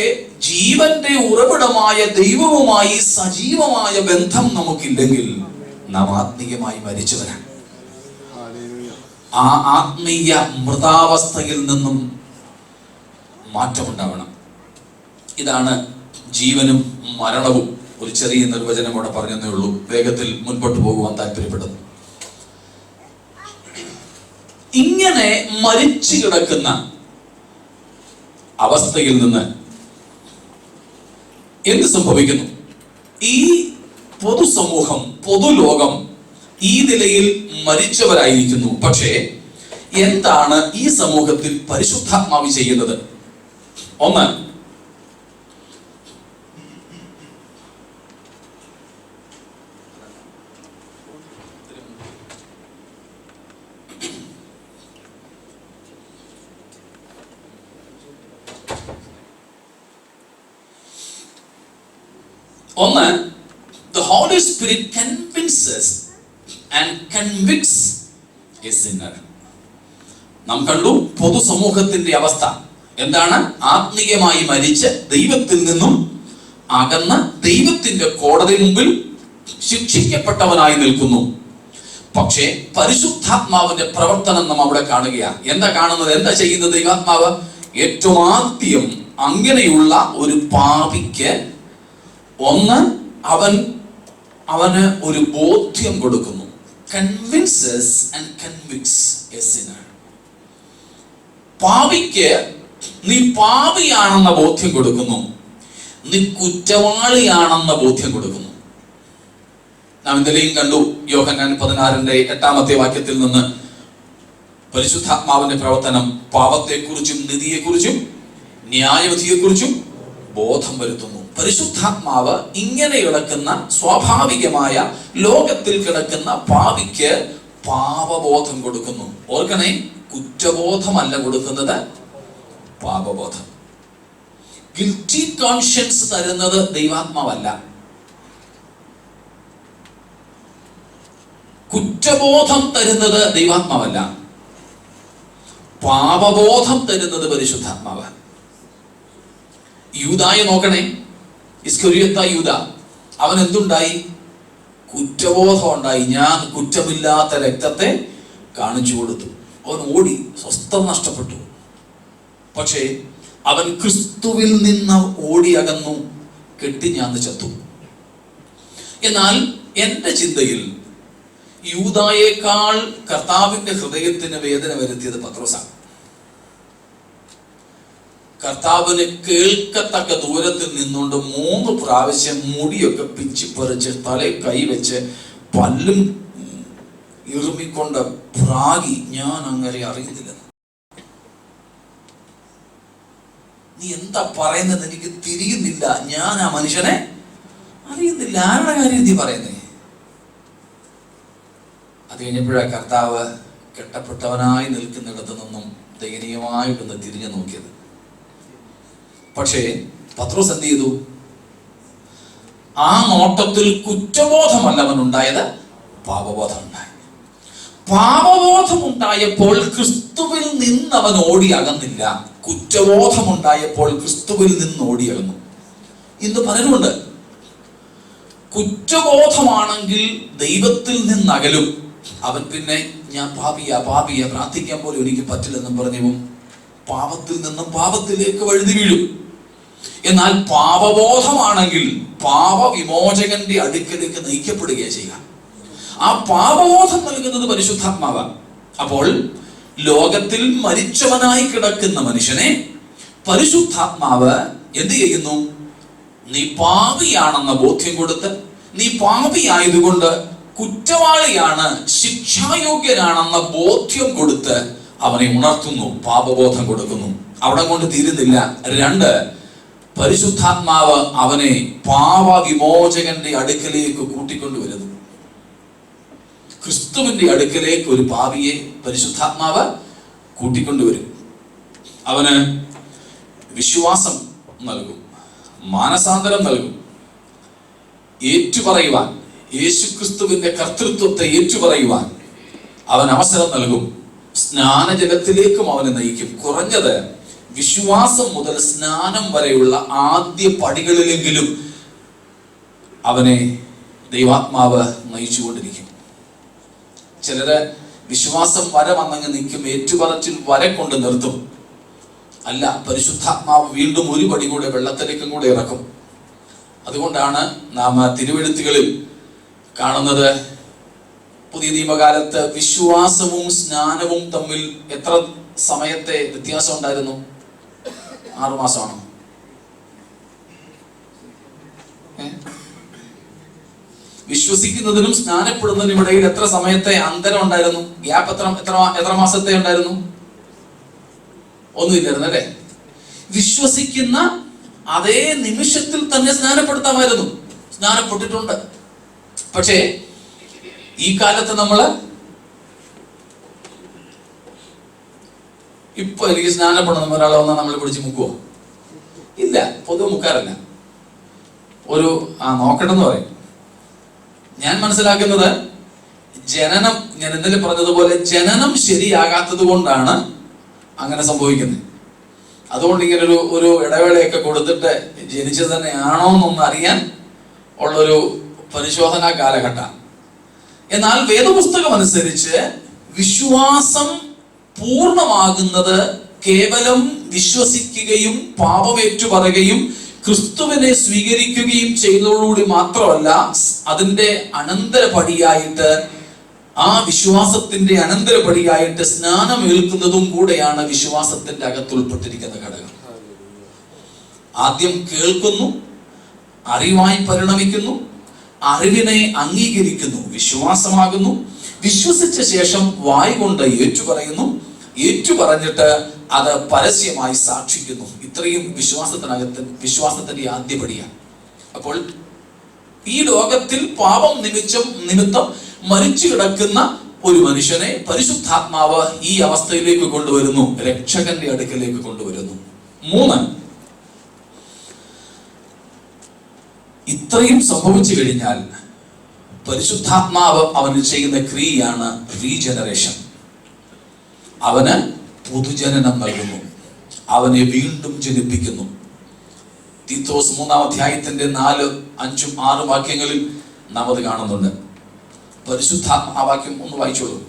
ജീവന്റെ ഉറവിടമായ ദൈവവുമായി സജീവമായ ബന്ധം നമുക്കില്ലെങ്കിൽ നാം ആത്മീയമായി മരിച്ചവരാണ്. ആ ആത്മീയ മൃതാവസ്ഥയിൽ നിന്നും മാറ്റമുണ്ടാവണം. ഇതാണ് ജീവനും മരണവും. ഒരു ചെറിയ നിർവചനം കൂടെ പറഞ്ഞതേ ഉള്ളൂ, വേഗത്തിൽ മുൻപോട്ട് പോകുവാൻ താല്പര്യപ്പെടുന്നു. ഇങ്ങനെ മരിച്ചു കിടക്കുന്ന അവസ്ഥയിൽ നിന്ന് എന്ത് സംഭവിക്കുന്നു? ഈ പൊതുസമൂഹം, പൊതുലോകം ഈ നിലയിൽ മരിച്ചവരായിരിക്കുന്നു. പക്ഷേ എന്താണ് ഈ സമൂഹത്തിൽ പരിശുദ്ധാത്മാവ് ചെയ്യുന്നത്? ഒന്ന്, the Holy Spirit convinces and convicts a sinner. നാം കണ്ടു പൊതുസമൂഹത്തിന്റെ അവസ്ഥ എന്താണ്? ആത്മീയമായി മരിച്ച് ദൈവത്തിൽ നിന്നും അകന്ന് ദൈവത്തിന്റെ കോടതി മുമ്പിൽ ശിക്ഷിക്കപ്പെട്ടവനായി നിൽക്കുന്നു. പക്ഷേ പരിശുദ്ധാത്മാവിന്റെ പ്രവർത്തനം നാം അവിടെ കാണുകയാണ്. എന്താ കാണുന്നത്? എന്താ ചെയ്യുന്നത് ദൈവാത്മാവ്? ഏറ്റവും ആദ്യം അങ്ങനെയുള്ള ഒരു പാപിക്ക് അവന് ഒരു ബോധ്യം കൊടുക്കുന്നു. Convinces and convicts a sinner. പാപിക്ക് നീ പാപിയാണെന്ന ബോധ്യം കൊടുക്കുന്നു, നീ കുറ്റവാളിയാണെന്ന ബോധ്യം കൊടുക്കുന്നു. നാം ഇന്നലെയും കണ്ടു യോഹന്നാൻ 16:8 വാക്യത്തിൽ നിന്ന് പരിശുദ്ധാത്മാവിന്റെ പ്രവർത്തനം പാപത്തെക്കുറിച്ചും നീതിയെക്കുറിച്ചും ന്യായവിധിയെക്കുറിച്ചും ബോധം വരുത്തുന്നു. പരിശുദ്ധാത്മാവ് ഇങ്ങനെ കിടക്കുന്ന സ്വാഭാവികമായ ലോകത്തിൽ കിടക്കുന്ന പാപിക്ക് പാപബോധം കൊടുക്കുന്നു. ഓർക്കണേ, കുറ്റബോധമല്ല കൊടുക്കുന്നത്, പാപബോധം. ഗിൽറ്റി കോൺഷ്യൻസ് തരുന്നത് ദൈവാത്മാവല്ല. കുറ്റബോധം തരുന്നത് ദൈവാത്മാവല്ല, പാപബോധം തരുന്നത് പരിശുദ്ധാത്മാവ്. യൂദായെ നോക്കണേ, ഇസ്കറിയോത്ത യൂദ, അവൻ എന്തുണ്ടായി? കുറ്റബോധം ഉണ്ടായി. ഞാൻ കുറ്റമില്ലാത്ത രക്തത്തെ കാണിച്ചു കൊടുത്തു. അവൻ ഓടി, സ്വസ്ഥത നഷ്ടപ്പെട്ടു. പക്ഷേ അവൻ ക്രിസ്തുവിൽ നിന്ന് ഓടി അകന്നു, കെട്ടിഞ്ഞാന്ന് ചത്തു. എന്നാൽ എന്റെ ചിന്തയിൽ യൂദായേക്കാൾ കർത്താവിന്റെ ഹൃദയത്തിന് വേദന വരുത്തിയത് പത്രോസാണ്. കർത്താവിന് കേൾക്കത്തക്ക ദൂരത്തിൽ നിന്നുകൊണ്ട് 3 പ്രാവശ്യം മുടിയൊക്കെ പിച്ചിപ്പറിച്ച് തലയിൽ കൈവച്ച് പല്ലും ഇറുമിക്കൊണ്ട് പ്രാഗി, ഞാൻ അങ്ങനെ അറിയുന്നില്ല, നീ എന്താ പറയുന്നത് എനിക്ക് തിരിയുന്നില്ല, ഞാൻ ആ മനുഷ്യനെ അറിയുന്നില്ല, ആരുടെ കാര്യം നീ പറയുന്നേ? അത് കഴിഞ്ഞപ്പോഴാണ് കർത്താവ് കെട്ടപ്പെട്ടവനായി നിൽക്കുന്നിടത്ത് നിന്നും ദയനീയമായിട്ടൊന്ന് തിരിഞ്ഞു നോക്കിയത്. പക്ഷേ പത്രോസ് എന്ത് ചെയ്തു? ആ നോട്ടത്തിൽ കുറ്റബോധമല്ല അവനുണ്ടായത്, പാപബോധം ഉണ്ടായി. പാപബോധം ഉണ്ടായപ്പോൾ ക്രിസ്തുവിൽ നിന്ന് അവൻ ഓടി അകന്നില്ല, കുറ്റബോധമുണ്ടായപ്പോൾ ക്രിസ്തുവിൽ നിന്ന് ഓടിയകന്നു. ഇന്ന് പലരുമുണ്ട്, കുറ്റബോധമാണെങ്കിൽ ദൈവത്തിൽ നിന്നകലും. അവൻ പിന്നെ ഞാൻ പാപിയ പ്രാർത്ഥിക്കാൻ പോലും എനിക്ക് പറ്റില്ലെന്നും പറഞ്ഞു പാപത്തിൽ നിന്നും പാപത്തിലേക്ക് വഴുതി വീഴും. എന്നാൽ പാപബോധമാണെങ്കിൽ പാപവിമോചകന്റെ അടുക്കലേക്ക് നയിക്കപ്പെടുകയാണ് ചെയ്യുക. ആ പാപബോധം നൽകുന്നത് പരിശുദ്ധാത്മാവാണ്. അപ്പോൾ ലോകത്തിൽ മരിച്ചവനായി കിടക്കുന്ന മനുഷ്യനെ പരിശുദ്ധാത്മാവ് എന്ത് ചെയ്യുന്നു? നീ പാപിയാണെന്ന ബോധ്യം കൊടുത്ത്, നീ പാപിയായതുകൊണ്ട് കുറ്റവാളിയാണ്, ശിക്ഷായോഗ്യനാണെന്ന ബോധ്യം കൊടുത്ത് അവനെ ഉണർത്തുന്നു, പാപബോധം കൊടുക്കുന്നു. അവിടെ കൊണ്ട് തീരുന്നില്ല. 2, പരിശുദ്ധാത്മാവ് അവനെ പാപവിമോചകന്റെ അടുക്കലേക്ക് കൂട്ടിക്കൊണ്ടുവരുന്നു. ക്രിസ്തുവിന്റെ അടുക്കലേക്ക് ഒരു പാപിയെ പരിശുദ്ധാത്മാവ് കൂട്ടിക്കൊണ്ടുവരും. അവന് വിശ്വാസം നൽകും, മാനസാന്തരം നൽകും, ഏറ്റുപറയുവാൻ, യേശുക്രിസ്തുവിന്റെ കർത്തൃത്വത്തെ ഏറ്റുപറയുവാൻ അവൻ അവസരം നൽകും. സ്നാനജലത്തിലേക്കും അവനെ നയിക്കും. കുറഞ്ഞത് വിശ്വാസം മുതൽ സ്നാനം വരെയുള്ള ആദ്യ പടികളിലെങ്കിലും അവനെ ദൈവാത്മാവ് നയിച്ചുകൊണ്ടിരിക്കും. ചിലര് വിശ്വാസം വര വന്നങ്ങ് നിൽക്കും, ഏറ്റുപറച്ചിൽ വര കൊണ്ട് നിർത്തും. അല്ല, പരിശുദ്ധാത്മാവ് വീണ്ടും ഒരു പടി കൂടെ വെള്ളത്തിലേക്കും കൂടെ ഇറക്കും. അതുകൊണ്ടാണ് നാം തിരുവെഴുത്തുകളിൽ കാണുന്നത്, പുതിയ നിയമകാലത്ത് വിശ്വാസവും സ്നാനവും തമ്മിൽ എത്ര സമയത്തെ വ്യത്യാസം ഉണ്ടായിരുന്നു? 6 മാസമാണോ? വിശ്വസിക്കുന്നതിനും സ്നാനപ്പെടുന്നതിനും ഇടയിൽ എത്ര സമയത്തെ അന്തരം ഉണ്ടായിരുന്നു? ഗ്യാപ്പ് എത്ര മാസത്തെ ഉണ്ടായിരുന്നു? ഒന്നുമില്ലായിരുന്നു അല്ലേ? വിശ്വസിക്കുന്ന അതേ നിമിഷത്തിൽ തന്നെ സ്നാനപ്പെടുത്താമായിരുന്നു. സ്നാനപ്പെട്ടിട്ടുണ്ട്. പക്ഷേ ഈ കാലത്ത് നമ്മള് ഇപ്പൊ എനിക്ക് സ്നാനപ്പെടണം ഒരാളെ വന്നാൽ നമ്മൾ പിടിച്ച് മുക്കുവോ? ഇല്ല, പൊതുവെ മുക്കാറില്ല. ഒരു നോക്കട്ടെന്ന് പറയും. ഞാൻ മനസ്സിലാക്കുന്നത് ജനനം, ഞാൻ ഇന്നലെ പറഞ്ഞതുപോലെ ജനനം ശരിയാകാത്തത് കൊണ്ടാണ് അങ്ങനെ സംഭവിക്കുന്നത്. അതുകൊണ്ട് ഇങ്ങനെ ഒരു ഇടവേളയൊക്കെ കൊടുത്തിട്ട് ജനിച്ചത് തന്നെയാണോ എന്നൊന്ന് അറിയാൻ ഉള്ളൊരു പരിശോധനാ കാലഘട്ടം. എന്നാൽ വേദപുസ്തകം അനുസരിച്ച് വിശ്വാസം പൂർണ്ണമാകുന്നത് കേവലം വിശ്വസിക്കുകയും പാപമേറ്റു പറയുകയും ക്രിസ്തുവിനെ സ്വീകരിക്കുകയും ചെയ്യുന്നതോടുകൂടി മാത്രമല്ല, അതിന്റെ അനന്തരപടിയായിട്ട്, ആ വിശ്വാസത്തിന്റെ അനന്തരപടിയായിട്ട് സ്നാനം ഏൽക്കുന്നതും കൂടെയാണ് വിശ്വാസത്തിന്റെ അകത്തുൾപ്പെട്ടിരിക്കുന്ന ഘടകം. ആദ്യം കേൾക്കുന്നു, അറിവായി പരിണമിക്കുന്നു, അറിവിനെ അംഗീകരിക്കുന്നു, വിശ്വാസമാകുന്നു. വിശ്വസിച്ച ശേഷം വായ് കൊണ്ട് ഏറ്റുപറയുന്നു, ഏറ്റുപറഞ്ഞിട്ട് അത് പരസ്യമായി സാക്ഷിക്കുന്നു. ഇത്രയും വിശ്വാസത്തിന്റെ ആദ്യപടിയാണ്. അപ്പോൾ ഈ ലോകത്തിൽ പാപം നിമിത്തം മരിച്ചു കിടക്കുന്ന ഒരു മനുഷ്യനെ പരിശുദ്ധാത്മാവ് ഈ അവസ്ഥയിലേക്ക് കൊണ്ടുവരുന്നു, രക്ഷകന്റെ അടുക്കലേക്ക് കൊണ്ടുവരുന്നു. 3, ഇത്രയും സംഭവിച്ചു കഴിഞ്ഞാൽ പരിശുദ്ധാത്മാവ് അവന് ചെയ്യുന്ന ക്രിയയാണ് റീജനറേഷൻ. അവന് പുതുജനനം നൽകുന്നു, അവനെ വീണ്ടും ജനിപ്പിക്കുന്നു. തീത്തോസ് 3-ാം അധ്യായത്തിന്റെ 4, 5, 6 വാക്യങ്ങളിൽ നാം അത് കാണുന്നുണ്ട്. പരിശുദ്ധാത്മാ വാക്യം ഒന്ന് വായിച്ചോളൂ.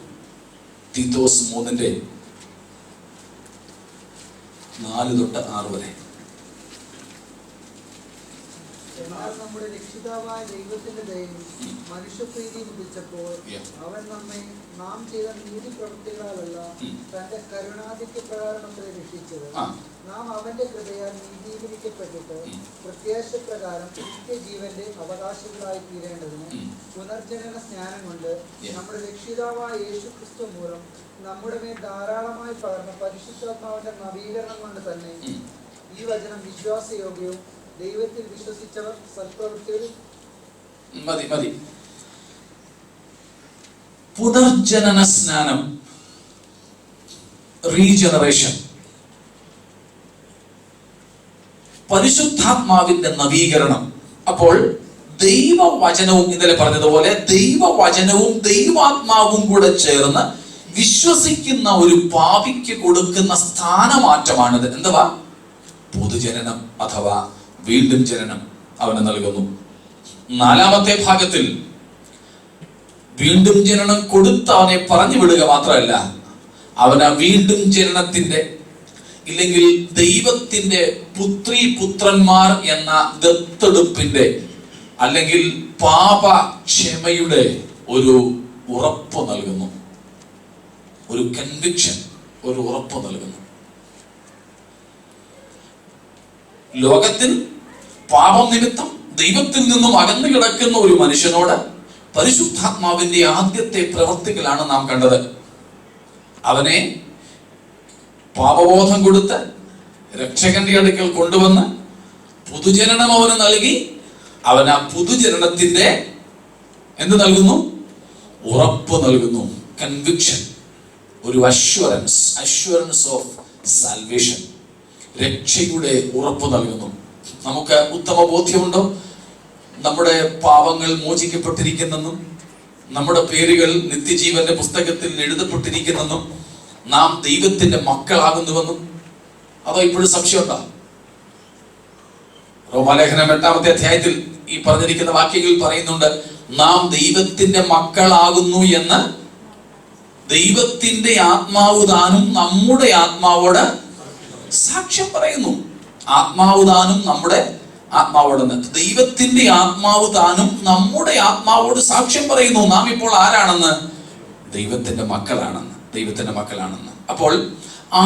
തീത്തോസ് 3:4-6 വരെ. എന്നാൽ നമ്മുടെ രക്ഷിതാവായ ദൈവത്തിന്റെ ദയയും മനുഷ്യപ്രീതിയും ഉദിച്ചപ്പോൾ അവൻ നമ്മെ നാം ചെയ്ത നീതി പ്രവൃത്തികളാലല്ല തന്റെ കരുണാധിക്യ പ്രകാരമത്രേ രക്ഷിച്ചത്. നാം അവന്റെ കൃപയാൽ നീതീകരിക്കപ്പെട്ടിട്ട് പ്രത്യാശ പ്രകാരം നിത്യജീവന്റെ അവകാശികളായി തീരേണ്ടതിന് പുനർജനന സ്നാനം കൊണ്ട് നമ്മുടെ രക്ഷിതാവായ യേശുക്രിസ്തു മൂലം നമ്മുടെ മേൽ ധാരാളമായി പകർന്ന പരിശുദ്ധാത്മാവിന്റെ നവീകരണം കൊണ്ട് തന്നെ ഈ വചനം വിശ്വാസയോഗ്യവും ദൈവത്തിൽ വിശ്വസിച്ചവർ സൽപ്രവൃത്തികളിൽ മതി. പുനർജനന സ്നാനം, റീജനറേഷൻ, പരിശുദ്ധാത്മാവിന്റെ നവീകരണം. അപ്പോൾ ദൈവവചനവും, ഇന്നലെ പറഞ്ഞതുപോലെ ദൈവവചനവും ദൈവാത്മാവും കൂടെ ചേർന്ന് വിശ്വസിക്കുന്ന ഒരു പാപിക്ക് കൊടുക്കുന്ന സ്ഥാനമാറ്റമാണിത്. എന്തുവാ? പൊതുജനനം അഥവാ വീണ്ടും ജനനം അവന് നൽകുന്നു. 4-ാമത്തെ ഭാഗത്തിൽ വീണ്ടും ജനനം കൊടുത്ത് അവനെ പറഞ്ഞു വിടുക മാത്രമല്ല, അവൻ ആ വീണ്ടും ജനനത്തിന്റെ ഇല്ലെങ്കിൽ ദൈവത്തിന്റെ പുത്രി പുത്രന്മാർ എന്ന ദത്തെടുപ്പിന്റെ അല്ലെങ്കിൽ പാപക്ഷമയുടെ ഒരു ഉറപ്പ് നൽകുന്നു, ഒരു കൺവിക്ഷൻ, ഒരു ഉറപ്പ് നൽകുന്നു. ലോകത്തിൽ പാപം നിമിത്തം ദൈവത്തിൽ നിന്നും അകന്നു കിടക്കുന്ന ഒരു മനുഷ്യനോട് പരിശുദ്ധാത്മാവിന്റെ ആദ്യത്തെ പ്രവൃത്തികളാണ് നാം കണ്ടത്. അവനെ പാപബോധം കൊടുത്ത് രക്ഷകന്റെ അടുക്കൽ കൊണ്ടുവന്ന് പുതുജനനം അവന് നൽകി. അവൻ ആ പുതുജനനത്തിന്റെ എന്ത് നൽകുന്നു? ഉറപ്പ് നൽകുന്നു, കൺവിക്ഷൻ, ഒരു അഷ്വറൻസ് ഓഫ് സാൽവേഷൻ, രക്ഷയുടെ ഉറപ്പ് നൽകുന്നു. നമുക്ക് ഉത്തമ ബോധ്യമുണ്ടോ? നമ്മുടെ പാപങ്ങൾ മോചിക്കപ്പെട്ടിരിക്കുന്നെന്നും നമ്മുടെ പേരുകൾ നിത്യജീവന്റെ പുസ്തകത്തിൽ എഴുതപ്പെട്ടിരിക്കുന്നെന്നും നാം ദൈവത്തിന്റെ മക്കളാകുന്നുവെന്നും? അതോ ഇപ്പോഴും സംശയമുണ്ടോ? റോമാലേഖനം 8-ാമത്തെ അധ്യായത്തിൽ ഈ പറഞ്ഞിരിക്കുന്ന വാക്യങ്ങൾ പറയുന്നുണ്ട്, നാം ദൈവത്തിന്റെ മക്കളാകുന്നു എന്ന് ദൈവത്തിന്റെ ആത്മാവ് താനും നമ്മുടെ ആത്മാവോട് സാക്ഷ്യം പറയുന്നു. ആത്മാവ് താനും നമ്മുടെ ആത്മാവോടെന്ന് ദൈവത്തിന്റെ ആത്മാവ് താനും നമ്മുടെ ആത്മാവോട് സാക്ഷ്യം പറയുന്നു. നാം ഇപ്പോൾ ആരാണെന്ന്? ദൈവത്തിന്റെ മക്കളാണെന്ന്. അപ്പോൾ ആ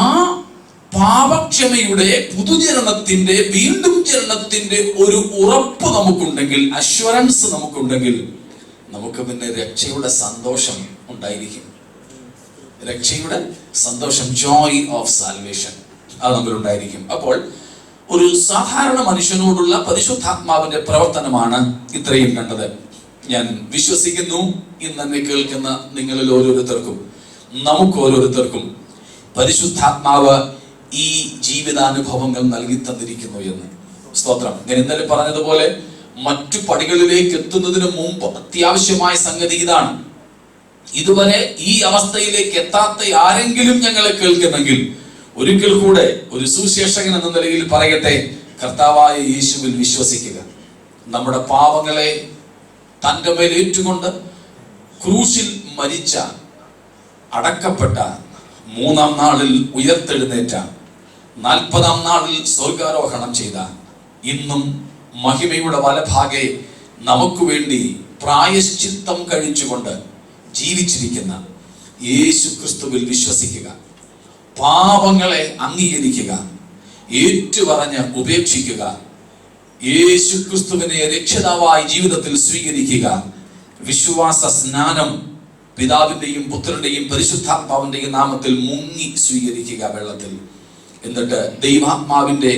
പാപക്ഷമയുടെ പുതുജനനത്തിന്റെ വീണ്ടും ജനനത്തിന്റെ ഒരു ഉറപ്പ് നമുക്കുണ്ടെങ്കിൽ, അഷ്വറൻസ് നമുക്കുണ്ടെങ്കിൽ, നമുക്ക് പിന്നെ രക്ഷയുടെ സന്തോഷം ഉണ്ടായിരിക്കും. രക്ഷയുടെ സന്തോഷം, ജോയ് ഓഫ് സാൽവേഷൻ, അത് നമ്മളുണ്ടായിരിക്കും. അപ്പോൾ ഒരു സാധാരണ മനുഷ്യനോടുള്ള പരിശുദ്ധാത്മാവിന്റെ പ്രവർത്തനമാണ് ഇത്രയും കണ്ടത്. ഞാൻ വിശ്വസിക്കുന്നു ഇന്ന് എന്നെ കേൾക്കുന്ന നിങ്ങളിൽ ഓരോരുത്തർക്കും, നമുക്ക് ഓരോരുത്തർക്കും പരിശുദ്ധാത്മാവ് ഈ ജീവിതാനുഭവങ്ങൾ നൽകി തന്നിരിക്കുന്നു എന്ന്. സ്തോത്രം. ഞാൻ ഇന്നലെ പറഞ്ഞതുപോലെ മറ്റു പടികളിലേക്ക് എത്തുന്നതിന് മുമ്പ് അത്യാവശ്യമായ സംഗതി ഇതാണ്. ഇതുവരെ ഈ അവസ്ഥയിലേക്ക് എത്താത്ത ആരെങ്കിലും ഞങ്ങളെ കേൾക്കുന്നെങ്കിൽ ഒരിക്കൽ കൂടെ ഒരു സുവിശേഷകൻ എന്ന നിലയിൽ പറയട്ടെ, കർത്താവായ യേശുവിൽ വിശ്വസിക്കുക. നമ്മുടെ പാപങ്ങളെ തന്റെ മേൽ ഏറ്റുകൊണ്ട് ക്രൂശിൽ മരിച്ച, അടക്കപ്പെട്ട, 3-ാം നാളിൽ ഉയർത്തെഴുന്നേറ്റ, 40-ാം നാളിൽ സ്വർഗാരോഹണം ചെയ്ത, ഇന്നും മഹിമയുടെ വലഭാഗെ നമുക്ക് വേണ്ടി പ്രായശ്ചിത്തം കഴിച്ചുകൊണ്ട് ജീവിച്ചിരിക്കുന്ന യേശു ക്രിസ്തുവിൽ വിശ്വസിക്കുക. പാപങ്ങളെ അംഗീകരിക്കുക, ഏറ്റുപറഞ്ഞ് ഉപേക്ഷിക്കുക. യേശു ക്രിസ്തുവിനെ രക്ഷിതാവായി ജീവിതത്തിൽ സ്വീകരിക്കുക. വിശ്വാസ സ്നാനം പിതാവിന്റെയും പുത്രന്റെയും പരിശുദ്ധാത്മാവിന്റെയും നാമത്തിൽ മുങ്ങി സ്വീകരിക്കുക വെള്ളത്തിൽ. എന്നിട്ട് ദൈവാത്മാവിന്റെ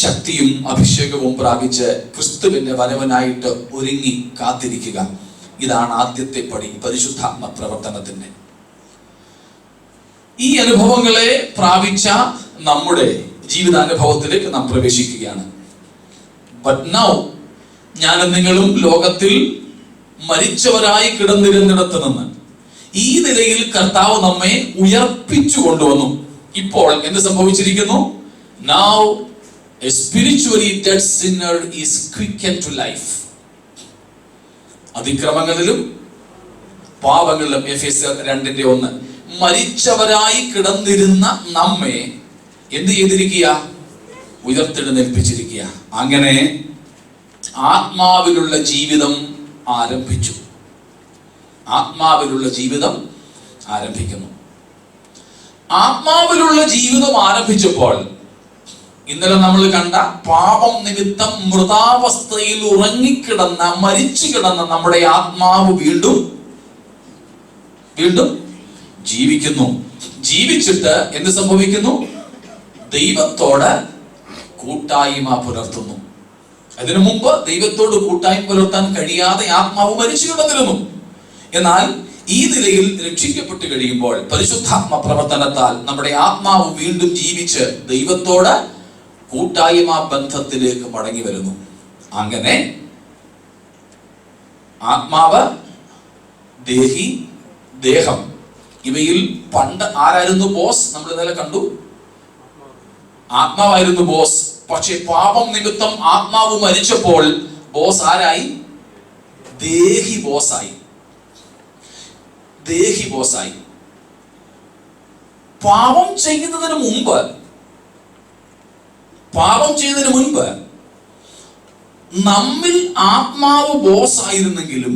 ശക്തിയും അഭിഷേകവും പ്രാപിച്ച് ക്രിസ്തുവിന്റെ വരവനായിട്ട് ഒരുങ്ങി കാത്തിരിക്കുക. ഇതാണ് ആദ്യത്തെ പടി പരിശുദ്ധാത്മ പ്രവർത്തനത്തിന്റെ. ഈ അനുഭവങ്ങളെ പ്രാപിച്ച നമ്മുടെ ജീവിതാനുഭവത്തിലേക്ക് നാം പ്രവേശിക്കുകയാണ്. ബട്ട് നൗ ഞാനും നിങ്ങളും ലോകത്തിൽ മരിച്ചവരായി കിടന്നിരുന്നിടത്ത് നിന്ന് ഈ നിലയിൽ കർത്താവ് നമ്മെ ഉയർപ്പിച്ചു കൊണ്ടുവന്നു. ഇപ്പോൾ എന്ത് സംഭവിച്ചിരിക്കുന്നു? Now a spiritually dead sinner is quickened to life. അതിക്രമങ്ങളിലും പാപങ്ങളിലും എഫേസ്യർ 2:1 മരിച്ചവരായി കിടന്നിരുന്ന നമ്മെ എന്ത് ചെയ്തിരിക്കുക? ഉയർത്തെഴുന്നേൽപ്പിച്ചിരിക്കുക. അങ്ങനെ ആത്മാവിലുള്ള ജീവിതം ആരംഭിച്ചു. ആത്മാവിലുള്ള ജീവിതം ആരംഭിക്കുന്നു. ആത്മാവിലുള്ള ജീവിതം ആരംഭിച്ചപ്പോൾ ഇന്നലെ നമ്മൾ കണ്ട പാപം നിമിത്തം മൃതാവസ്ഥയിൽ ഉറങ്ങിക്കിടന്ന മരിച്ചു കിടന്ന നമ്മുടെ ആത്മാവ് വീണ്ടും ജീവിക്കുന്നു. ജീവിച്ചിട്ട് എന്ത് സംഭവിക്കുന്നു? ദൈവത്തോട് കൂട്ടായ്മ പുലർത്തുന്നു. അതിനു മുമ്പ് ദൈവത്തോട് കൂട്ടായ്മ പുലർത്താൻ കഴിയാതെ ആത്മാവ് മരിച്ചു കിടന്നിരുന്നു. എന്നാൽ ഈ നിലയിൽ രക്ഷിക്കപ്പെട്ട് കഴിയുമ്പോൾ പരിശുദ്ധാത്മ പ്രവർത്തനത്താൽ നമ്മുടെ ആത്മാവ് വീണ്ടും ജീവിച്ച് ദൈവത്തോട് കൂട്ടായ്മ ബന്ധത്തിലേക്ക് മടങ്ങി വരുന്നു. അങ്ങനെ ആത്മാവ്, ദേഹി, ദേഹം ഇവയിൽ പണ്ട് ആരായിരുന്നു ബോസ്? നമ്മൾ ഇന്നലെ കണ്ടു, ആത്മാവായിരുന്നു ബോസ്. പക്ഷെ പാപം നിമിത്തം ആത്മാവ് മരിച്ചപ്പോൾ ബോസ് ആരായി? ദേഹി ബോസായി. ദേഹി ബോസായി. പാപം ചെയ്യുന്നതിന് മുൻപ് നമ്മിൽ ആത്മാവ് ബോസ് ആയിരുന്നെങ്കിലും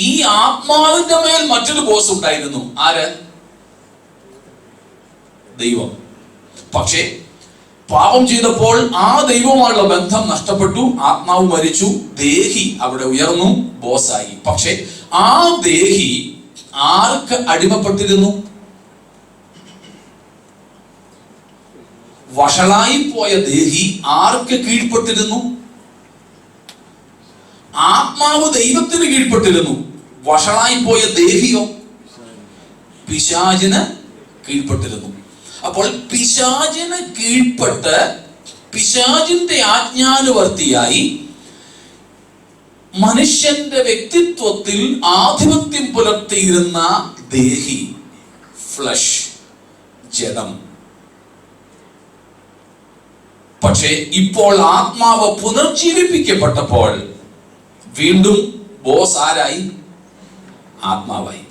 ഈ ആത്മാവിന്റെ മേൽ മറ്റൊരു ബോസ് ഉണ്ടായിരുന്നു. ആര്? ദൈവം. പക്ഷേ പാപം ചെയ്തപ്പോൾ ആ ദൈവവുമായുള്ള ബന്ധം നഷ്ടപ്പെട്ടു. ആത്മാവ് മരിച്ചു. ദേഹി അവിടെ ഉയർന്നു, ബോസായി. പക്ഷെ ആ ദേഹി ആർക്ക് അടിമപ്പെട്ടിരുന്നു? വഷളായി പോയ ദേഹി ആർക്ക് കീഴ്പ്പെട്ടിരുന്നു? ആത്മാവ് ദൈവത്തിന് കീഴ്പ്പെട്ടിരുന്നു. വഷളായി പോയ ദേഹിയോ പിശാചിന് കീഴ്പ്പെട്ടിരുന്നു. അപ്പോൾ പിശാചിന് കീഴ്പ്പെട്ട് പിശാചിന്റെ ആജ്ഞാനുവർത്തിയായി മനുഷ്യന്റെ വ്യക്തിത്വത്തിൽ ആധിപത്യം പുലർത്തിയിരുന്ന ദേഹി, ഫ്ലഷ്, ജഡം. പക്ഷേ ഇപ്പോൾ ആത്മാവ് പുനർജീവിപ്പിക്കപ്പെട്ടപ്പോൾ വീണ്ടും ബോസ് ആരായി? ആത്മാവായി.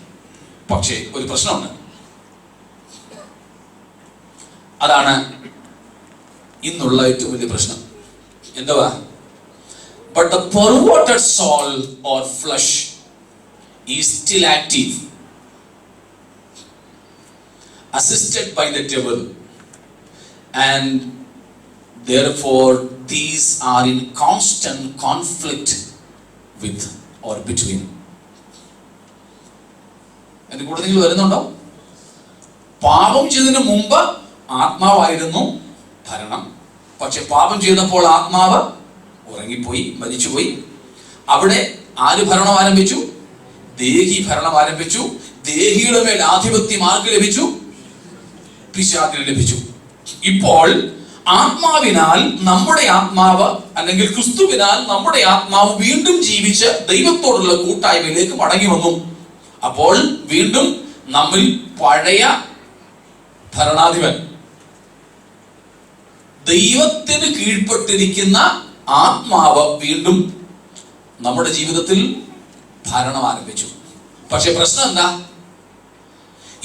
പക്ഷേ ഒരു പ്രശ്നമുണ്ട്. അതാണ് ഇന്നുള്ള ഏറ്റവും വലിയ പ്രശ്നം. എന്തുവാ? But the perverted soul or flesh is still active, assisted by the devil, and therefore these are in constant conflict with or between. എന്റെ കൂടെ നിങ്ങൾ വരുന്നുണ്ടോ? പാപം ചെയ്തതിന് മുമ്പ് ആത്മാവായിരുന്നു ഭരണം. പക്ഷെ പാപം ചെയ്തപ്പോൾ ആത്മാവ് ഉറങ്ങിപ്പോയി, മരിച്ചുപോയി. അവിടെ ആര് ഭരണം ആരംഭിച്ചു? ദേഹി ഭരണം ആരംഭിച്ചു. ദേഹിയുടെ മേൽ ആധിപത്യം ആർക്ക് ലഭിച്ചു? പിശാചിന് ലഭിച്ചു. ഇപ്പോൾ ആത്മാവിനാൽ നമ്മുടെ ആത്മാവ്, അല്ലെങ്കിൽ ക്രിസ്തുവിനാൽ നമ്മുടെ ആത്മാവ് വീണ്ടും ജീവിച്ച് ദൈവത്തോടുള്ള കൂട്ടായ്മയിലേക്ക് മടങ്ങി വന്നു. അപ്പോൾ വീണ്ടും നമ്മിൽ പഴയ ഭരണാധിപൻ, ദൈവത്തിന് കീഴ്പ്പെട്ടിരിക്കുന്ന ആത്മാവ് വീണ്ടും നമ്മുടെ ജീവിതത്തിൽ ഭരണം ആരംഭിച്ചു. പക്ഷെ പ്രശ്നം എന്താ?